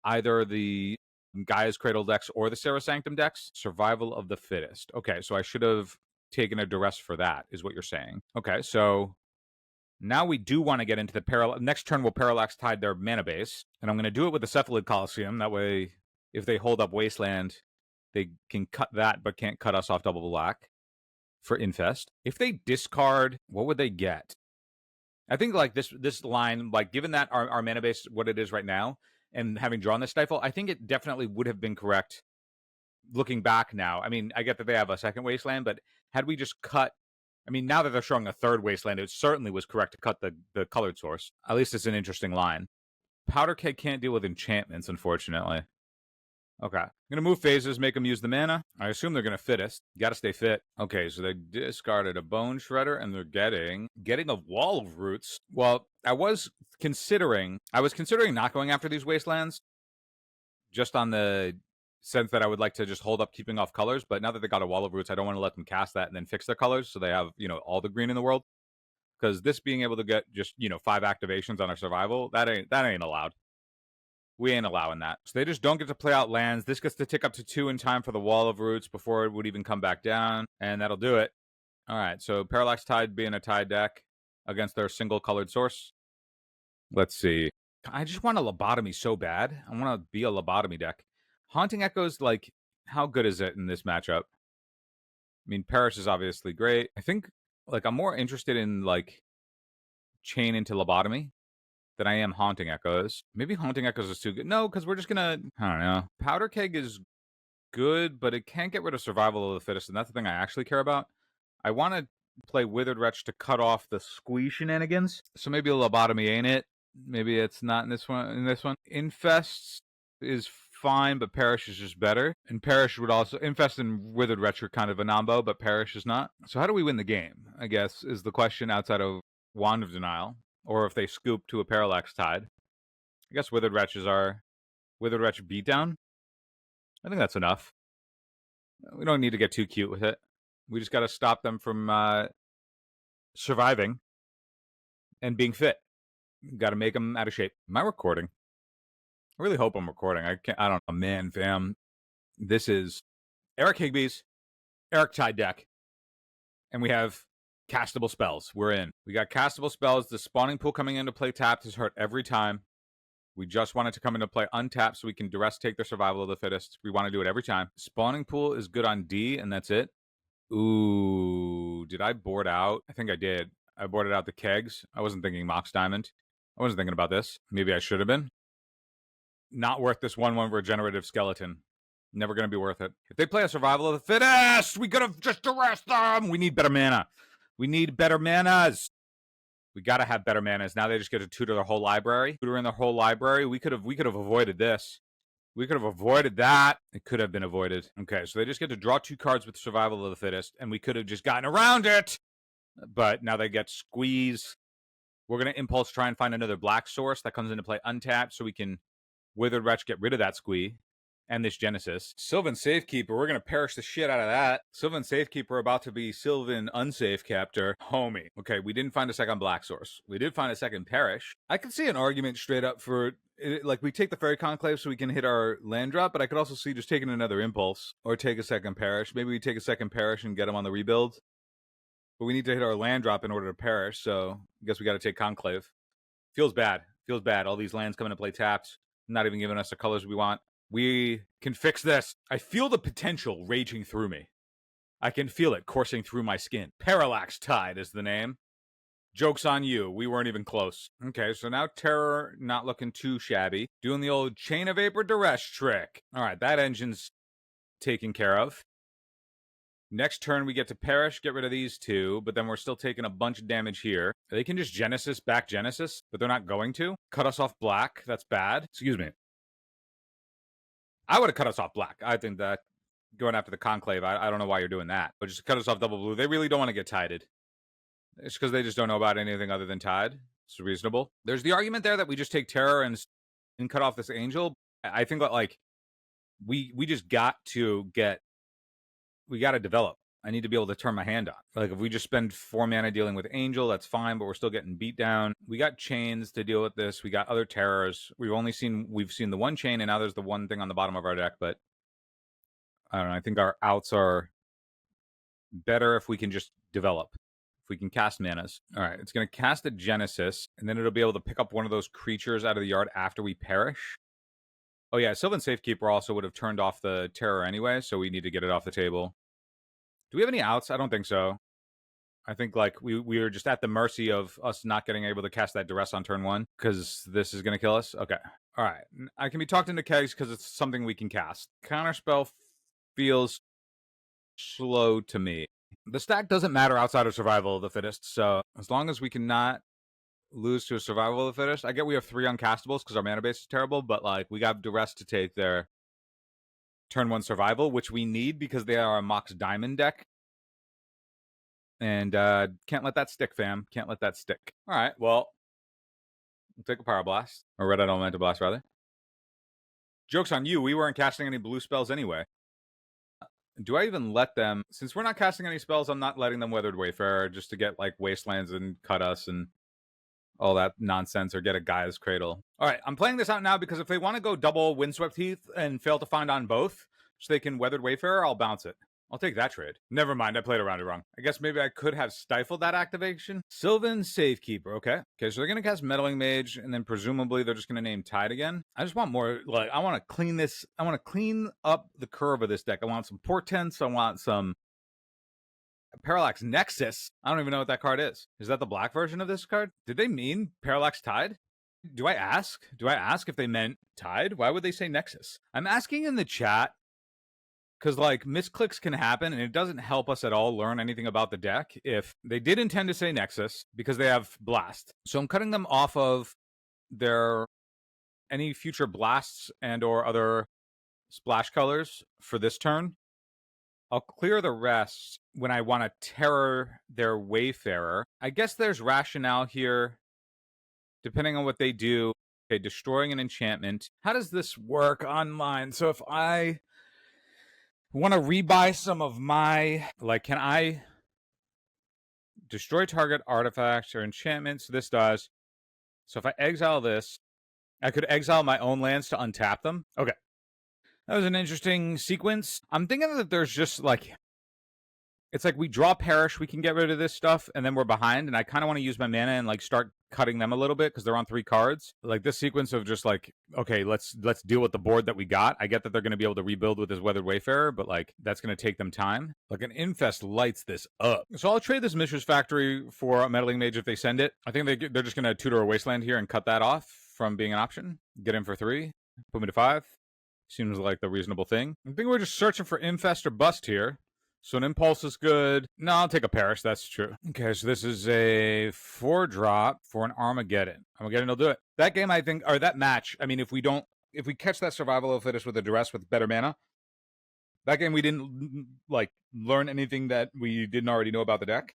either the Gaia's Cradle decks or the Serra Sanctum decks. Survival of the Fittest. Okay, so I should have taken a Duress for that, is what you're saying. Okay, so now we do want to get into the next turn we'll Parallax Tide their mana base. And I'm going to do it with the Cephalid Coliseum. That way, if they hold up Wasteland, they can cut that, but can't cut us off double black for Infest. If they discard, what would they get? I think, like, this line, like, given that our mana base, what it is right now, and having drawn this Stifle, I think it definitely would have been correct looking back now. I mean, I get that they have a second Wasteland, but had we just cut, I mean, now that they're showing a third Wasteland, it certainly was correct to cut the colored source. At least it's an interesting line. Powder Keg can't deal with enchantments, unfortunately. Okay. I'm going to move phases, make them use the mana. I assume they're going to Fittest. Got to stay fit. Okay, so they discarded a Bone Shredder, and they're getting a Wall of Roots. Well, I was considering not going after these Wastelands, just on the sense that I would like to just hold up keeping off colors, but now that they got a Wall of Roots, I don't want to let them cast that and then fix their colors so they have, all the green in the world. Because this being able to get just, 5 activations on our survival, that ain't allowed. We ain't allowing that. So they just don't get to play out lands. This gets to tick up to 2 in time for the Wall of Roots before it would even come back down. And that'll do it. All right, so Parallax Tide being a Tide deck against their single colored source. Let's see. I just want a Lobotomy so bad. I want to be a Lobotomy deck. Haunting Echoes, like, how good is it in this matchup? I mean, Perish is obviously great. I think, like, I'm more interested in, like, Chain into Lobotomy than I am Haunting Echoes. Maybe Haunting Echoes is too good. No, because we're just gonna, I don't know. Powder Keg is good, but it can't get rid of Survival of the Fittest, and that's the thing I actually care about. I want to play Withered Wretch to cut off the squeeze shenanigans. So maybe a Lobotomy ain't it. Maybe it's not in this one. Infest is fine, but Perish is just better. And Perish would also... Infest and Withered Wretch are kind of a nombo, but Perish is not. So how do we win the game, I guess, is the question outside of Wand of Denial, or if they scoop to a Parallax Tide. I guess Withered Wretch is our Withered Wretch beatdown. I think that's enough. We don't need to get too cute with it. We just got to stop them from surviving and being fit. Got to make them out of shape. Am I recording? I really hope I'm recording. I don't know. Man, fam. This is Eric Higby's Eric Tide deck. And we have castable spells. We're in. We got castable spells. The spawning pool coming into play tapped is hurt every time. We just want it to come into play untapped so we can duress take their Survival of the Fittest. We want to do it every time. Spawning pool is good on D, and that's it. Ooh, did I board out? I think I did. I boarded out the kegs. I wasn't thinking Mox Diamond. I wasn't thinking about this. Maybe I should have been. Not worth this 1/1 regenerative skeleton. Never going to be worth it. If they play a Survival of the Fittest, we could have just duressed them. We need better mana. We need better manas. We got to have better manas. Now they just get to tutor their whole library. Tutor in their whole library. We could have avoided this. We could have avoided that. It could have been avoided. Okay, so they just get to draw 2 cards with Survival of the Fittest, and we could have just gotten around it. But now they get Squeeze. We're going to Impulse try and find another black source that comes into play untapped so we can Withered Wretch get rid of that Squee. And this Genesis. Sylvan Safekeeper, we're going to perish the shit out of that. Sylvan Safekeeper about to be Sylvan Unsafe Captor. Homie. Okay, we didn't find a second black source. We did find a second Perish. I could see an argument straight up for, like, we take the Fairy Conclave so we can hit our land drop, but I could also see just taking another Impulse or take a second Perish. Maybe we take a second Perish and get them on the rebuild. But we need to hit our land drop in order to perish, so I guess we got to take Conclave. Feels bad. Feels bad. All these lands coming to play tapped, not even giving us the colors we want. We can fix this. I feel the potential raging through me. I can feel it coursing through my skin. Parallax Tide is the name. Joke's on you. We weren't even close. Okay, so now Terror not looking too shabby. Doing the old Chain of Vapor Duress trick. All right, that engine's taken care of. Next turn, we get to Perish, get rid of these 2, but then we're still taking a bunch of damage here. They can just Genesis back Genesis, but they're not going to. Cut us off black. That's bad. Excuse me. I would have cut us off black. I think that going after the Conclave, I don't know why you're doing that. But just cut us off double blue. They really don't want to get tided. It's because they just don't know about anything other than Tide. It's reasonable. There's the argument there that we just take Terror and cut off this Angel. I think that, like, we just got to get... We got to develop. I need to be able to turn my hand on. Like, if we just spend 4 mana dealing with Angel, that's fine, but we're still getting beat down. We got chains to deal with this. We got other terrors. We've seen the one chain, and now there's the one thing on the bottom of our deck, but I don't know. I think our outs are better if we can just develop. If we can cast manas. All right, it's going to cast a Genesis, and then it'll be able to pick up one of those creatures out of the yard after we perish. Oh yeah, Sylvan Safekeeper also would have turned off the terror anyway, so we need to get it off the table. Do we have any outs? I don't think so. I think, like, we are just at the mercy of us not getting able to cast that Duress on turn 1, because this is going to kill us. Okay. All right. I can be talked into kegs because it's something we can cast. Counterspell feels slow to me. The stack doesn't matter outside of Survival of the Fittest, so as long as we cannot lose to a Survival of the Fittest. I get we have 3 uncastables because our mana base is terrible, but, like, we got Duress to take their turn 1 survival, which we need because they are a Mox Diamond deck. And can't let that stick, fam. Can't let that stick. All right, well, we'll take a Power Blast. Or Red Elemental Blast, rather. Joke's on you. We weren't casting any blue spells anyway. Do I even let them... Since we're not casting any spells, I'm not letting them Weathered Wayfarer just to get, like, Wastelands and cut us and all that nonsense, or get a Gaia's Cradle. All right, I'm playing this out now because if they want to go double Windswept Heath and fail to find on both, so they can Weathered Wayfarer, I'll bounce it. I'll take that trade. Never mind, I played around it wrong. I guess maybe I could have stifled that activation. Sylvan Safekeeper, okay. Okay, so they're going to cast Meddling Mage, and then presumably they're just going to name Tide again. I just want more, like, I want to clean this. I want to clean up the curve of this deck. I want some Portents. I want some Parallax Nexus. I don't even know what that card is. Is that the black version of this card? Did they mean Parallax Tide? Do I ask? Do I ask if they meant Tide? Why would they say Nexus? I'm asking in the chat because, like, misclicks can happen, and it doesn't help us at all learn anything about the deck if they did intend to say Nexus because they have Blast. So I'm cutting them off of their any future Blasts and or other splash colors for this turn. I'll clear the rest when I want to terror their Wayfarer. I guess there's rationale here, depending on what they do. Okay, destroying an enchantment. How does this work online? So if I want to rebuy some of my, like, can I destroy target artifacts or enchantments? This does. So if I exile this, I could exile my own lands to untap them. Okay. That was an interesting sequence. I'm thinking that there's just, like, it's like we draw Perish, we can get rid of this stuff, and then we're behind, and I kind of want to use my mana and, like, start cutting them a little bit because they're on 3 cards. Like, this sequence of just, like, okay, let's deal with the board that we got. I get that they're going to be able to rebuild with this Weathered Wayfarer, but, like, that's going to take them time. Like, an Infest lights this up. So I'll trade this Mishra's Factory for a Meddling Mage if they send it. I think they're just going to tutor a Wasteland here and cut that off from being an option. Get in for 3, put me to 5. Seems like the reasonable thing. I think we're just searching for Infest or Bust here. So an Impulse is good. No, I'll take a Perish. That's true. Okay, so this is a 4-drop for an Armageddon. Armageddon will do it. That game, I think, or that match, I mean, if we catch that Survival of the Fittest with a Duress with better mana, that game we didn't, like, learn anything that we didn't already know about the deck.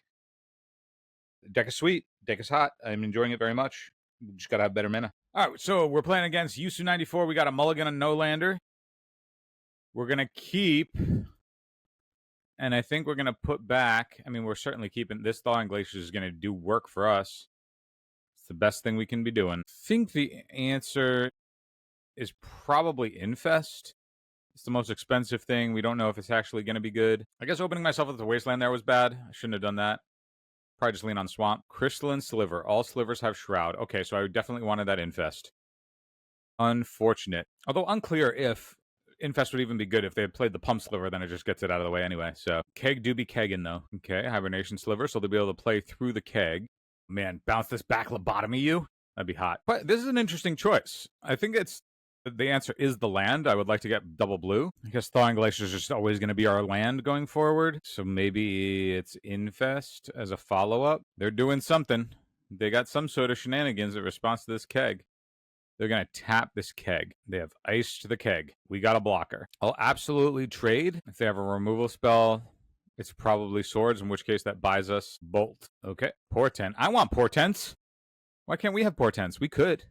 The deck is sweet. The deck is hot. I'm enjoying it very much. We just got to have better mana. All right, so we're playing against Yusu 94. We got a Mulligan and no-lander. We're going to keep... And I think we're going to put back, I mean, we're certainly keeping, this Thawing Glacier is going to do work for us. It's the best thing we can be doing. I think the answer is probably Infest. It's the most expensive thing. We don't know if it's actually going to be good. I guess opening myself with the Wasteland there was bad. I shouldn't have done that. Probably just lean on Swamp. Crystalline Sliver. All slivers have Shroud. Okay, so I definitely wanted that Infest. Unfortunate. Although unclear if Infest would even be good if they had played the Pump Sliver, then it just gets it out of the way anyway. So, Keg do be kegging, though. Okay, Hibernation Sliver, so they'll be able to play through the Keg. Man, bounce this back, lobotomy you? That'd be hot. But this is an interesting choice. I think the answer is the land. I would like to get double blue. I guess Thawing Glacier is just always going to be our land going forward. So maybe it's Infest as a follow-up. They're doing something. They got some sort of shenanigans in response to this Keg. They're going to tap this Keg. They have iced the Keg. We got a blocker. I'll absolutely trade. If they have a removal spell, it's probably Swords, in which case that buys us Bolt. Okay. Portent. I want Portents. Why can't we have Portents? We could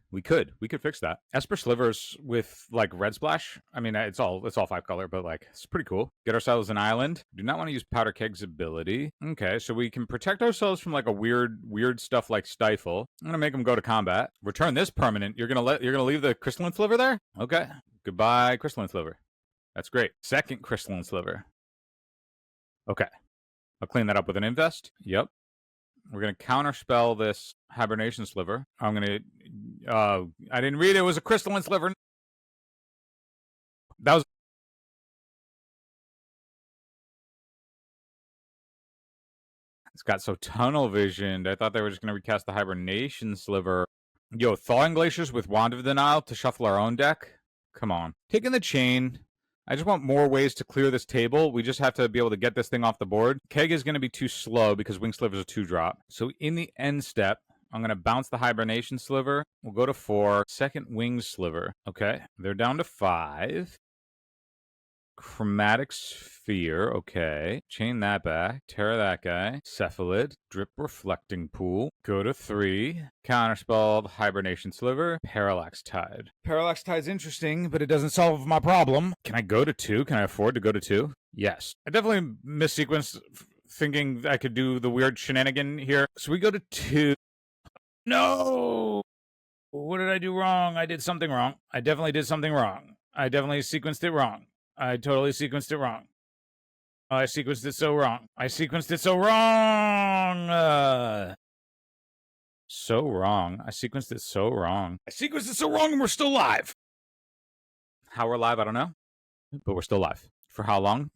fix that. Esper Slivers with, like, Red Splash. I mean, it's all 5-color, but, like, it's pretty cool. Get ourselves an island. Do not want to use Powder Keg's ability. Okay, so we can protect ourselves from, like, a weird stuff like Stifle. I'm gonna make them go to combat. Return this permanent. You're gonna leave the Crystalline Sliver there? Okay. Goodbye, Crystalline Sliver. That's great. Second Crystalline Sliver. Okay. I'll clean that up with an Invest. Yep. We're going to counterspell this Hibernation Sliver. I'm going to... I didn't read it. It was a Crystalline Sliver. That was... It's got so tunnel visioned. I thought they were just going to recast the Hibernation Sliver. Yo, Thawing Glaciers with Wand of Denial to shuffle our own deck? Come on. Taking the chain... I just want more ways to clear this table. We just have to be able to get this thing off the board. Keg is going to be too slow because Wing Sliver is a 2-drop. So in the end step, I'm going to bounce the Hibernation Sliver. We'll go to 4. Second Wing Sliver. Okay. They're down to 5. Chromatic Sphere. Okay. Chain that back. Terror that guy. Cephalid. Drip Reflecting Pool. Go to 3. Counterspell the Hibernation Sliver. Parallax Tide. Parallax Tide's interesting, but it doesn't solve my problem. Can I go to 2? Can I afford to go to 2? Yes. I definitely missequenced thinking I could do the weird shenanigan here. So we go to 2. No! What did I do wrong? I did something wrong. I definitely did something wrong. I definitely sequenced it wrong. I totally sequenced it wrong. Oh, I sequenced it so wrong. I sequenced it so wrong. So wrong. I sequenced it so wrong. I sequenced it so wrong and we're still live. How we're live, I don't know. But we're still live. For how long?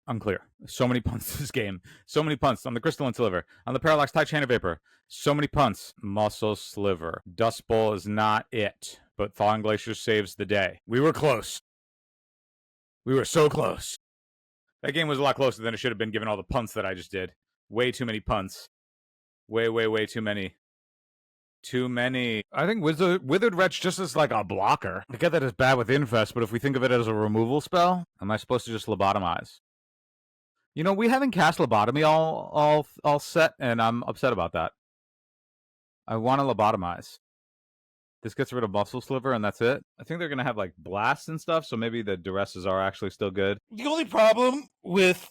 Unclear. So many punts this game. So many punts on the crystalline sliver. On the parallax tide chain of vapor. So many punts. Muscle sliver. Dust Bowl is not it. But Thawing Glacier saves the day. We were close. We were so close. That game was a lot closer than it should have been given all the punts that I just did. Way too many punts. Way, way, way too many. Too many. I think Withered Wretch just is like a blocker. I get that it's bad with Infest, but if we think of it as a removal spell, am I supposed to just lobotomize? You know, we haven't cast Lobotomy all set, and I'm upset about that. I want to lobotomize. This gets rid of Muscle Sliver, and that's it. I think they're going to have, like, blasts and stuff, so maybe the duresses are actually still good. The only problem with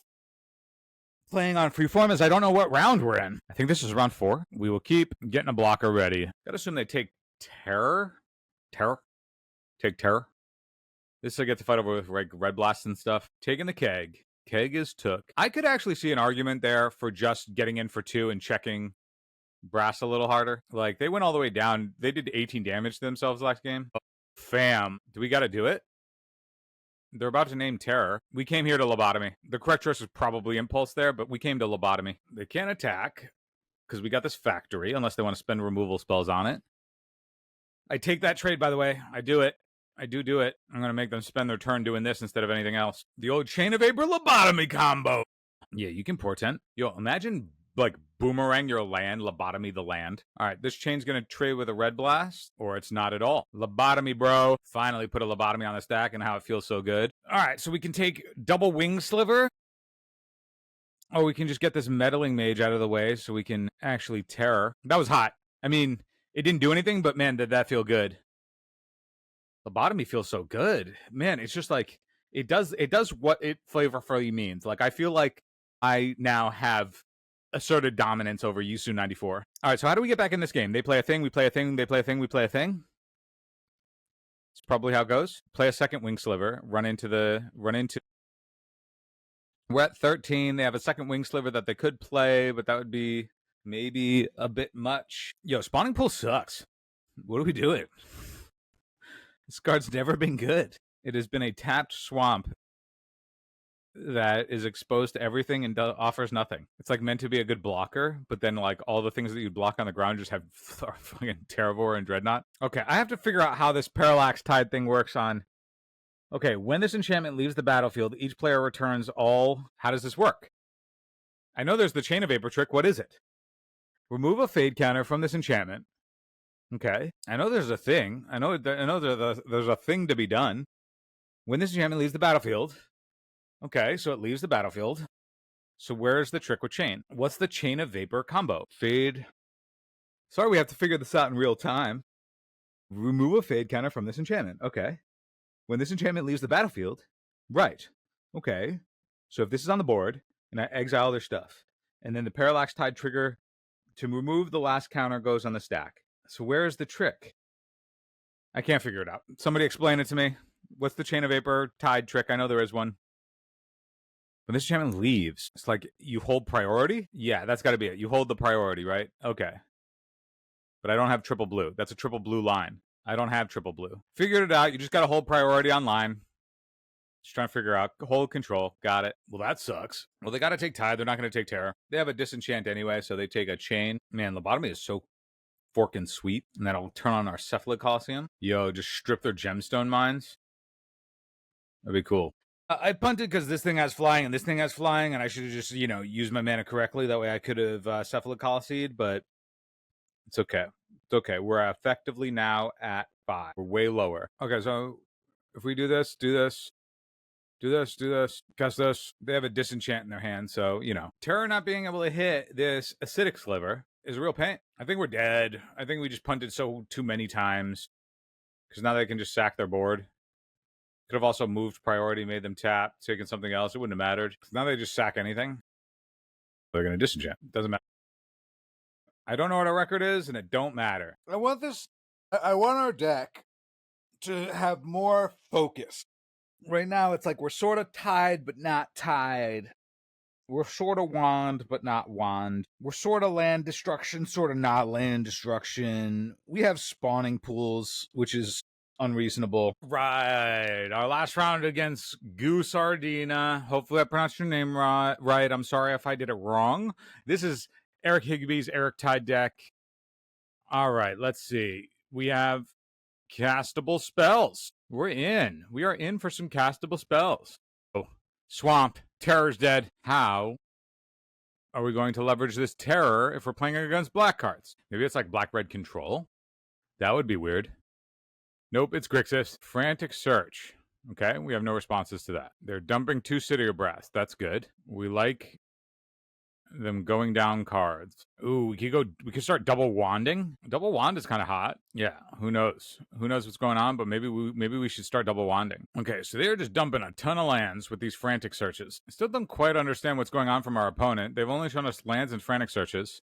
playing on Freeform is I don't know what round we're in. I think this is round 4. We will keep getting a blocker ready. Gotta assume they take Terror? Terror? Take Terror? This I get to fight over with like Red Blast and stuff. Taking the Keg. Keg is took. I could actually see an argument there for just getting in for 2 and checking Brass a little harder. Like, they went all the way down. They did 18 damage to themselves last game. Oh, fam. Do we gotta do it? They're about to name Terror. We came here to Lobotomy. The correct choice is probably Impulse there, but we came to Lobotomy. They can't attack, because we got this Factory, unless they want to spend removal spells on it. I take that trade, by the way. I do it. I do it. I'm going to make them spend their turn doing this instead of anything else. The old Chain of Vapor Lobotomy combo. Yeah, you can portent. Yo, imagine, like, boomerang your land, lobotomy the land. All right, this chain's going to trade with a Red Blast, or it's not at all. Lobotomy, bro. Finally put a lobotomy on the stack and how it feels so good. All right, so we can take double Wing Sliver. Oh, we can just get this Meddling Mage out of the way so we can actually Terror. That was hot. I mean, it didn't do anything, but man, did that feel good. Lobotomy feels so good. Man, it's just like, it does what it flavorfully means. Like, I feel like I now have asserted dominance over Yusu 94. All right, so how do we get back in this game? They play a thing, we play a thing, they play a thing, we play a thing. It's probably how it goes. Play a second Wing Sliver, run into. We're at 13. They have a second Wing Sliver that they could play, but that would be maybe a bit much. Yo, Spawning Pool sucks. What are we doing? This card's never been good. It has been a tapped swamp that is exposed to everything and offers nothing. It's like meant to be a good blocker, but then like all the things that you block on the ground just have fucking Terravore and Dreadnought. Okay, I have to figure out how this Parallax Tide thing works on. Okay, when this enchantment leaves the battlefield, each player returns all... How does this work? I know there's the Chain of Vapor trick. What is it? Remove a fade counter from this enchantment. Okay. I know there's a thing. I know there's a thing to be done. When this enchantment leaves the battlefield... Okay, so it leaves the battlefield. So where's the trick with Chain? What's the Chain of Vapor combo? Fade. Sorry, we have to figure this out in real time. Remove a fade counter from this enchantment. Okay. When this enchantment leaves the battlefield. Right. Okay. So if this is on the board, and I exile their stuff, and then the Parallax Tide trigger to remove the last counter goes on the stack. So where's the trick? I can't figure it out. Somebody explain it to me. What's the Chain of Vapor Tide trick? I know there is one. When this enchantment leaves, it's like you hold priority? Yeah, that's got to be it. You hold the priority, right? Okay. But I don't have triple blue. That's a triple blue line. I don't have triple blue. Figured it out. You just got to hold priority on line. Just trying to figure out. Hold control. Got it. Well, that sucks. Well, they got to take Tide. They're not going to take Terror. They have a disenchant anyway, so they take a Chain. Man, Lobotomy is so forkin' sweet. And that'll turn on our Cephalid Coliseum. Yo, just strip their gemstone mines. That'd be cool. I punted because this thing has flying and this thing has flying, and I should have just, you know, used my mana correctly. That way I could have Cephalid Coliseed, but it's okay. It's okay. We're effectively now at 5. We're way lower. Okay, so if we do this, cast this. They have a disenchant in their hand, so, you know. Terror not being able to hit this Acidic Sliver is a real pain. I think we're dead. I think we just punted too many times, because now they can just sack their board. Could have also moved priority, made them tap, taken something else. It wouldn't have mattered. Now they just sack anything. They're going to disenchant. Doesn't matter. I don't know what our record is, and it don't matter. I want our deck to have more focus. Right now, it's like we're sort of tied, but not tied. We're sort of wand, but not wand. We're sort of land destruction, sort of not land destruction. We have spawning pools, which is unreasonable. Right. Our last round against Goose Ardina. Hopefully I pronounced your name right. I'm sorry if I did it wrong. This is Eric Higbee's Eric Tide deck. All right, let's see. We have castable spells. We are in for some castable spells. Oh, Swamp. Terror's dead. How are we going to leverage this terror if we're playing against black cards? Maybe it's like black-red control. That would be weird. Nope, it's Grixis. Frantic Search. Okay, we have no responses to that. They're dumping 2 City of Brass. That's good. We like them going down cards. Ooh, we could start double wanding. Double wand is kind of hot. Yeah, who knows? Who knows what's going on, but maybe we should start double wanding. Okay, so they're just dumping a ton of lands with these frantic searches. I still don't quite understand what's going on from our opponent. They've only shown us lands and frantic searches.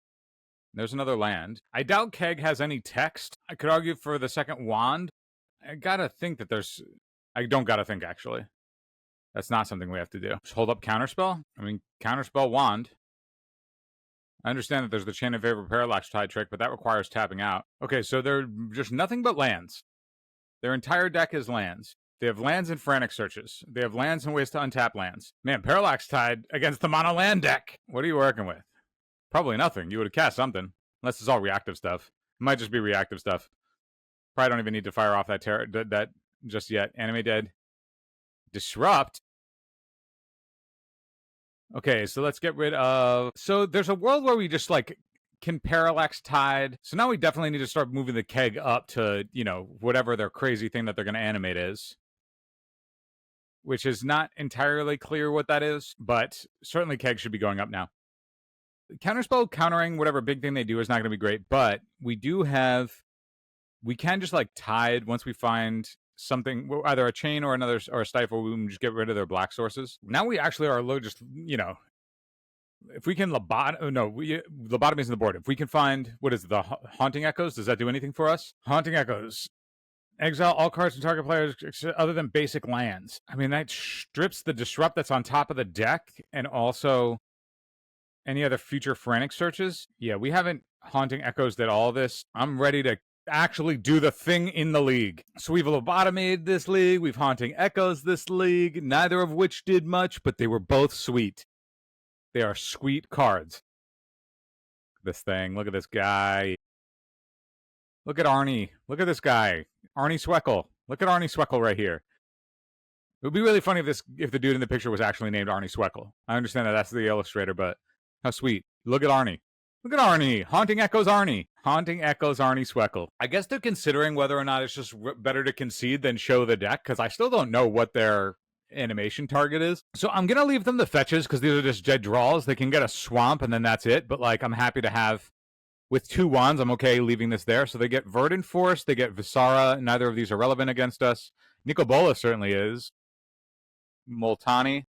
There's another land. I doubt Keg has any text. I could argue for the second wand. I gotta think that there's... I don't gotta think, actually. That's not something we have to do. Just hold up Counterspell? I mean, Counterspell wand. I understand that there's the Chain of Favor Parallax Tide trick, but that requires tapping out. Okay, so they're just nothing but lands. Their entire deck is lands. They have lands and frantic searches. They have lands and ways to untap lands. Man, Parallax Tide against the mono land deck. What are you working with? Probably nothing. You would have cast something. Unless it's all reactive stuff. It might just be reactive stuff. Probably don't even need to fire off that terror that just yet. Anime Dead. Disrupt. Okay, so let's get rid of... So there's a world where we just, like, can Parallax Tide. So now we definitely need to start moving the Keg up to, you know, whatever their crazy thing that they're going to animate is. Which is not entirely clear what that is, but certainly Keg should be going up now. Counterspell countering whatever big thing they do is not going to be great, but we do have... We can just, like, Tide once we find... something, either a chain or another, or a stifle, we can just get rid of their black sources. Now we actually are just, you know, if we can lobotomies in the board. If we can find, what is it, the Haunting Echoes, does that do anything for us? Haunting Echoes. Exile all cards from target players other than basic lands. I mean, that strips the disrupt that's on top of the deck, and also any other future frantic searches. Yeah, we haven't Haunting Echoes did all this. I'm ready to actually do the thing in the league. So we've lobotomied this league, we've Haunting Echoes this league, neither of which did much, but they were both sweet. They are sweet cards. This thing, look at this guy. Look at Arnie. Look at this guy. Arnie Sweckle. Look at Arnie Sweckle right here. It would be really funny if the dude in the picture was actually named Arnie Sweckle. I understand that that's the illustrator, but how sweet. Look at Arnie. Look at Arnie. Haunting Echoes Arnie. Haunting Echoes Arnie Sweckle. I guess they're considering whether or not it's just better to concede than show the deck, because I still don't know what their animation target is. So I'm going to leave them the fetches, because these are just dead draws. They can get a swamp, and then that's it. But, like, I'm happy to have... With 2 wands, I'm okay leaving this there. So they get Verdant Force, they get Visara. Neither of these are relevant against us. Nicobola certainly is. Multani.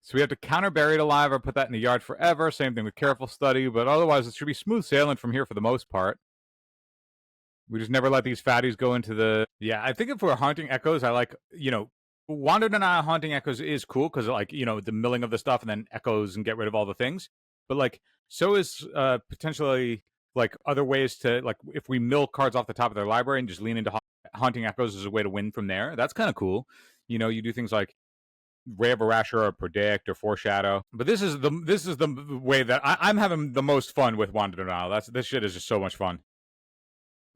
So we have to counter Buried Alive or put that in the yard forever. Same thing with Careful Study, but otherwise it should be smooth sailing from here for the most part. We just never let these fatties go into the... Yeah, I think if we're Haunting Echoes, I like, you know, Wander Denial Haunting Echoes is cool because, like, you know, the milling of the stuff and then echoes and get rid of all the things. But, like, so is potentially, like, other ways to, like, if we mill cards off the top of their library and just lean into Haunting Echoes as a way to win from there, that's kind of cool. You know, you do things like Ray of Arashra or Predict or Foreshadow. But this is the way that I'm having the most fun with Wander Denial. This shit is just so much fun.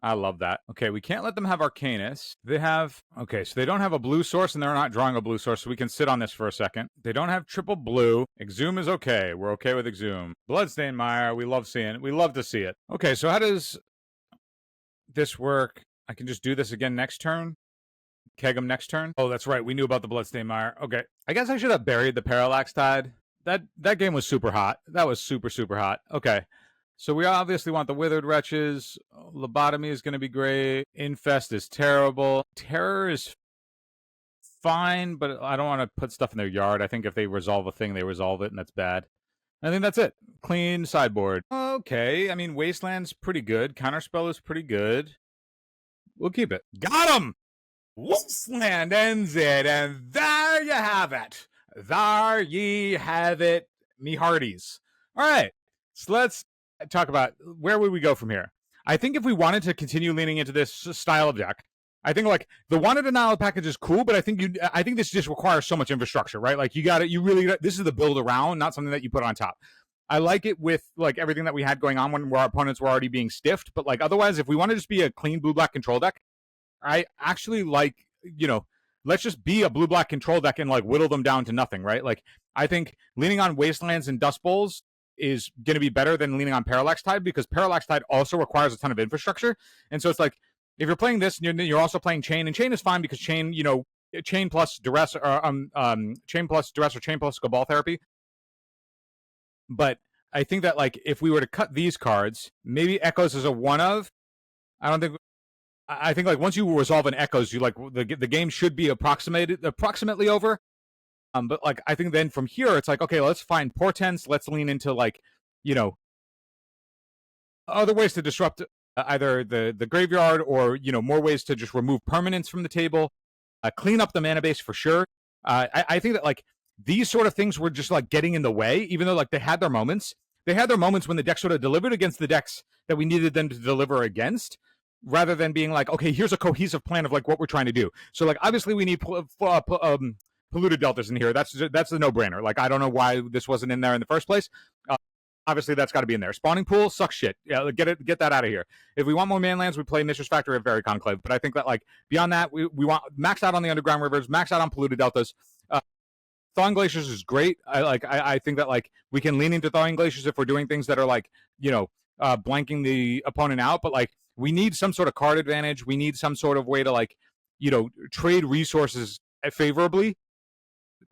I love that. Okay, we can't let them have Arcanus. They have... Okay, so they don't have a blue source, and they're not drawing a blue source, so we can sit on this for a second. They don't have triple blue. Exhume is okay. We're okay with Exhume. Bloodstained Mire, we love seeing it. We love to see it. Okay, so how does this work? I can just do this again next turn? Keg them next turn? Oh, that's right. We knew about the Bloodstained Mire. Okay. I guess I should have buried the Parallax Tide. That game was super hot. That was super, super hot. Okay. So we obviously want the Withered Wretches. Lobotomy is going to be great. Infest is terrible. Terror is fine, but I don't want to put stuff in their yard. I think if they resolve a thing, they resolve it, and that's bad. I think that's it. Clean sideboard. Okay. I mean, Wasteland's pretty good. Counterspell is pretty good. We'll keep it. Got him! Wasteland ends it, and there you have it. There ye have it, me hearties. All right, so let's talk about where would we go from here. I think if we wanted to continue leaning into this style of deck, I think like the Wanted Denial package is cool, but I think this just requires so much infrastructure, right? Like this is the build around, not something that you put on top. I like it with like everything that we had going on where our opponents were already being stiffed, but like otherwise, if we want to just be a clean blue-black control deck, I actually like, let's just be a blue-black control deck and like whittle them down to nothing, right? Like I think leaning on Wastelands and Dust Bowls is going to be better than leaning on Parallax Tide, because Parallax Tide also requires a ton of infrastructure. And so it's like, if you're playing this, you're also playing Chain, and Chain is fine because Chain, Chain plus Duress, or Chain plus Duress or Chain plus Cabal Therapy. But I think that like if we were to cut these cards, maybe Echoes is a one of. I think like once you resolve an Echoes, you like the game should be approximately over. But like I think then from here it's like, okay, let's find Portents. Let's lean into like, other ways to disrupt either the graveyard or more ways to just remove permanents from the table, clean up the mana base for sure. I think that like these sort of things were just like getting in the way, even though like they had their moments. They had their moments when the deck sort of delivered against the decks that we needed them to deliver against, rather than being like, okay, here's a cohesive plan of like what we're trying to do. So like obviously we need polluted deltas in here. That's a no-brainer. Like I don't know why this wasn't in there in the first place. Obviously that's got to be in there. Spawning Pool sucks shit. Yeah, get that out of here. If we want more manlands, we play Mistress Factory at Very Conclave. But I think that like beyond that, we want max out on the Underground Rivers, max out on polluted deltas. Thawing Glaciers is great. I think that like we can lean into Thawing Glaciers if we're doing things that are like blanking the opponent out. But like we need some sort of card advantage. We need some sort of way to like trade resources favorably.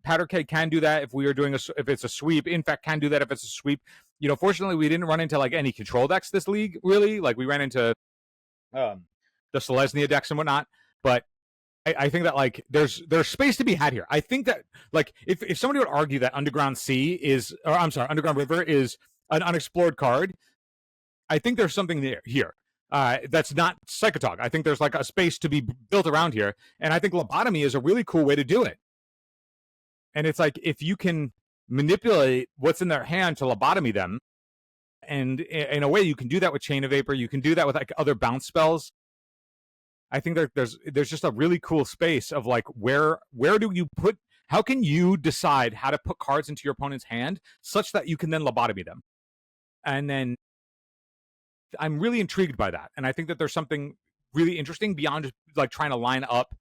Powder Keg can do that if we are doing if it's a sweep. Infect can do that if it's a sweep. Fortunately, we didn't run into like any control decks this league, really. Like we ran into the Selesnya decks and whatnot. But I think that like there's space to be had here. I think that like if somebody would argue that Underground River is an unexplored card, I think there's something there here. That's not Psychotog. I think there's like a space to be built around here, and I think Lobotomy is a really cool way to do it. And it's like if you can manipulate what's in their hand to lobotomy them, and in a way you can do that with Chain of Vapor, you can do that with like other bounce spells. I think there's just a really cool space of like where do you put, how can you decide how to put cards into your opponent's hand such that you can then lobotomy them? And then I'm really intrigued by that. And I think that there's something really interesting beyond just like trying to line up,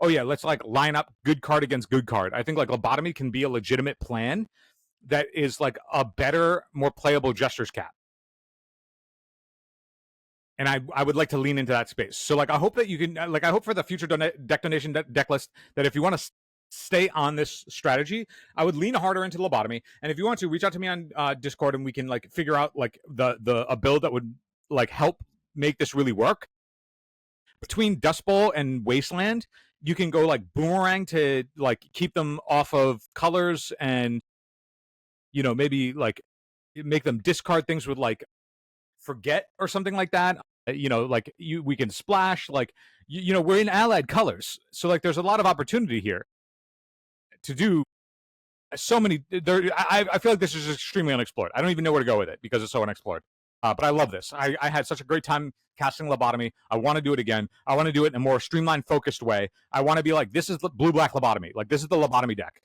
let's like line up good card against good card. I think like lobotomy can be a legitimate plan that is like a better, more playable Jester's Cap. And I would like to lean into that space. So like I hope that you can I hope for the future deck donation deck list that if you want to stay on this strategy, I would lean harder into lobotomy. And if you want to, reach out to me on Discord and we can like figure out like a build that would like help make this really work. Between Dust Bowl and Wasteland, you can go like Boomerang to like keep them off of colors, and maybe like make them discard things with like Forget or something like that. We can splash, like we're in allied colors, so like there's a lot of opportunity here to do so many. I feel like this is extremely unexplored. I don't even know where to go with it because it's so unexplored. But I love this. I had such a great time casting Lobotomy. I want to do it again. I want to do it in a more streamlined, focused way. I want to be like, this is the blue-black Lobotomy. Like, this is the Lobotomy deck.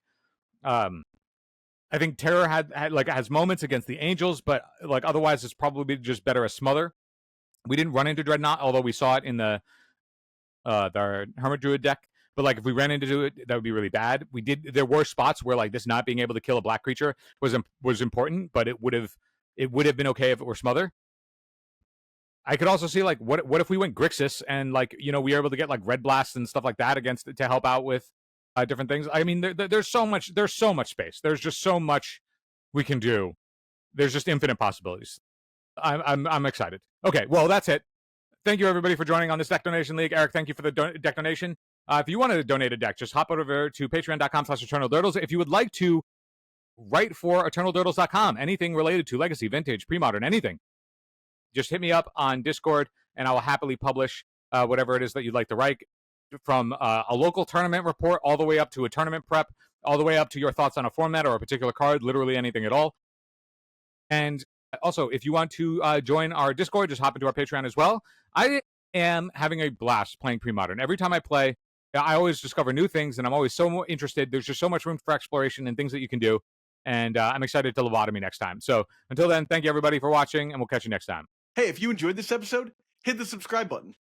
I think Terror has moments against the Angels, but like otherwise it's probably just better as Smother. We didn't run into Dreadnought, although we saw it in the Hermit Druid deck. But like if we ran into it, that would be really bad. There were spots where like this not being able to kill a black creature was important, but it would have been okay if it were Smother. I could also see like what if we went Grixis and like we were able to get like Red Blast and stuff like that against it to help out with different things. I mean, there's so much space. There's just so much we can do. There's just infinite possibilities. I'm excited. Okay, well that's it. Thank you everybody for joining on this Deck Donation League. Eric, thank you for the deck donation. If you want to donate a deck, just hop over to patreon.com/eternaldurdles. If you would like to write for eternaldurdles.com, anything related to Legacy, Vintage, Pre-Modern, anything, just hit me up on Discord and I will happily publish whatever it is that you'd like to write, from a local tournament report all the way up to a tournament prep, all the way up to your thoughts on a format or a particular card, literally anything at all. And also, if you want to join our Discord, just hop into our Patreon as well. I am having a blast playing Pre-Modern. Every time I play, I always discover new things, and I'm always so interested. There's just so much room for exploration and things that you can do. And I'm excited to lobotomy next time. So until then, thank you everybody for watching, and we'll catch you next time. Hey, if you enjoyed this episode, hit the subscribe button.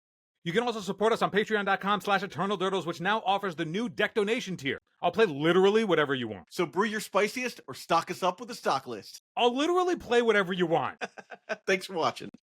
You can also support us on patreon.com/eternaldurdles, which now offers the new deck donation tier. I'll play literally whatever you want. So brew your spiciest or stock us up with a stock list. I'll literally play whatever you want. Thanks for watching.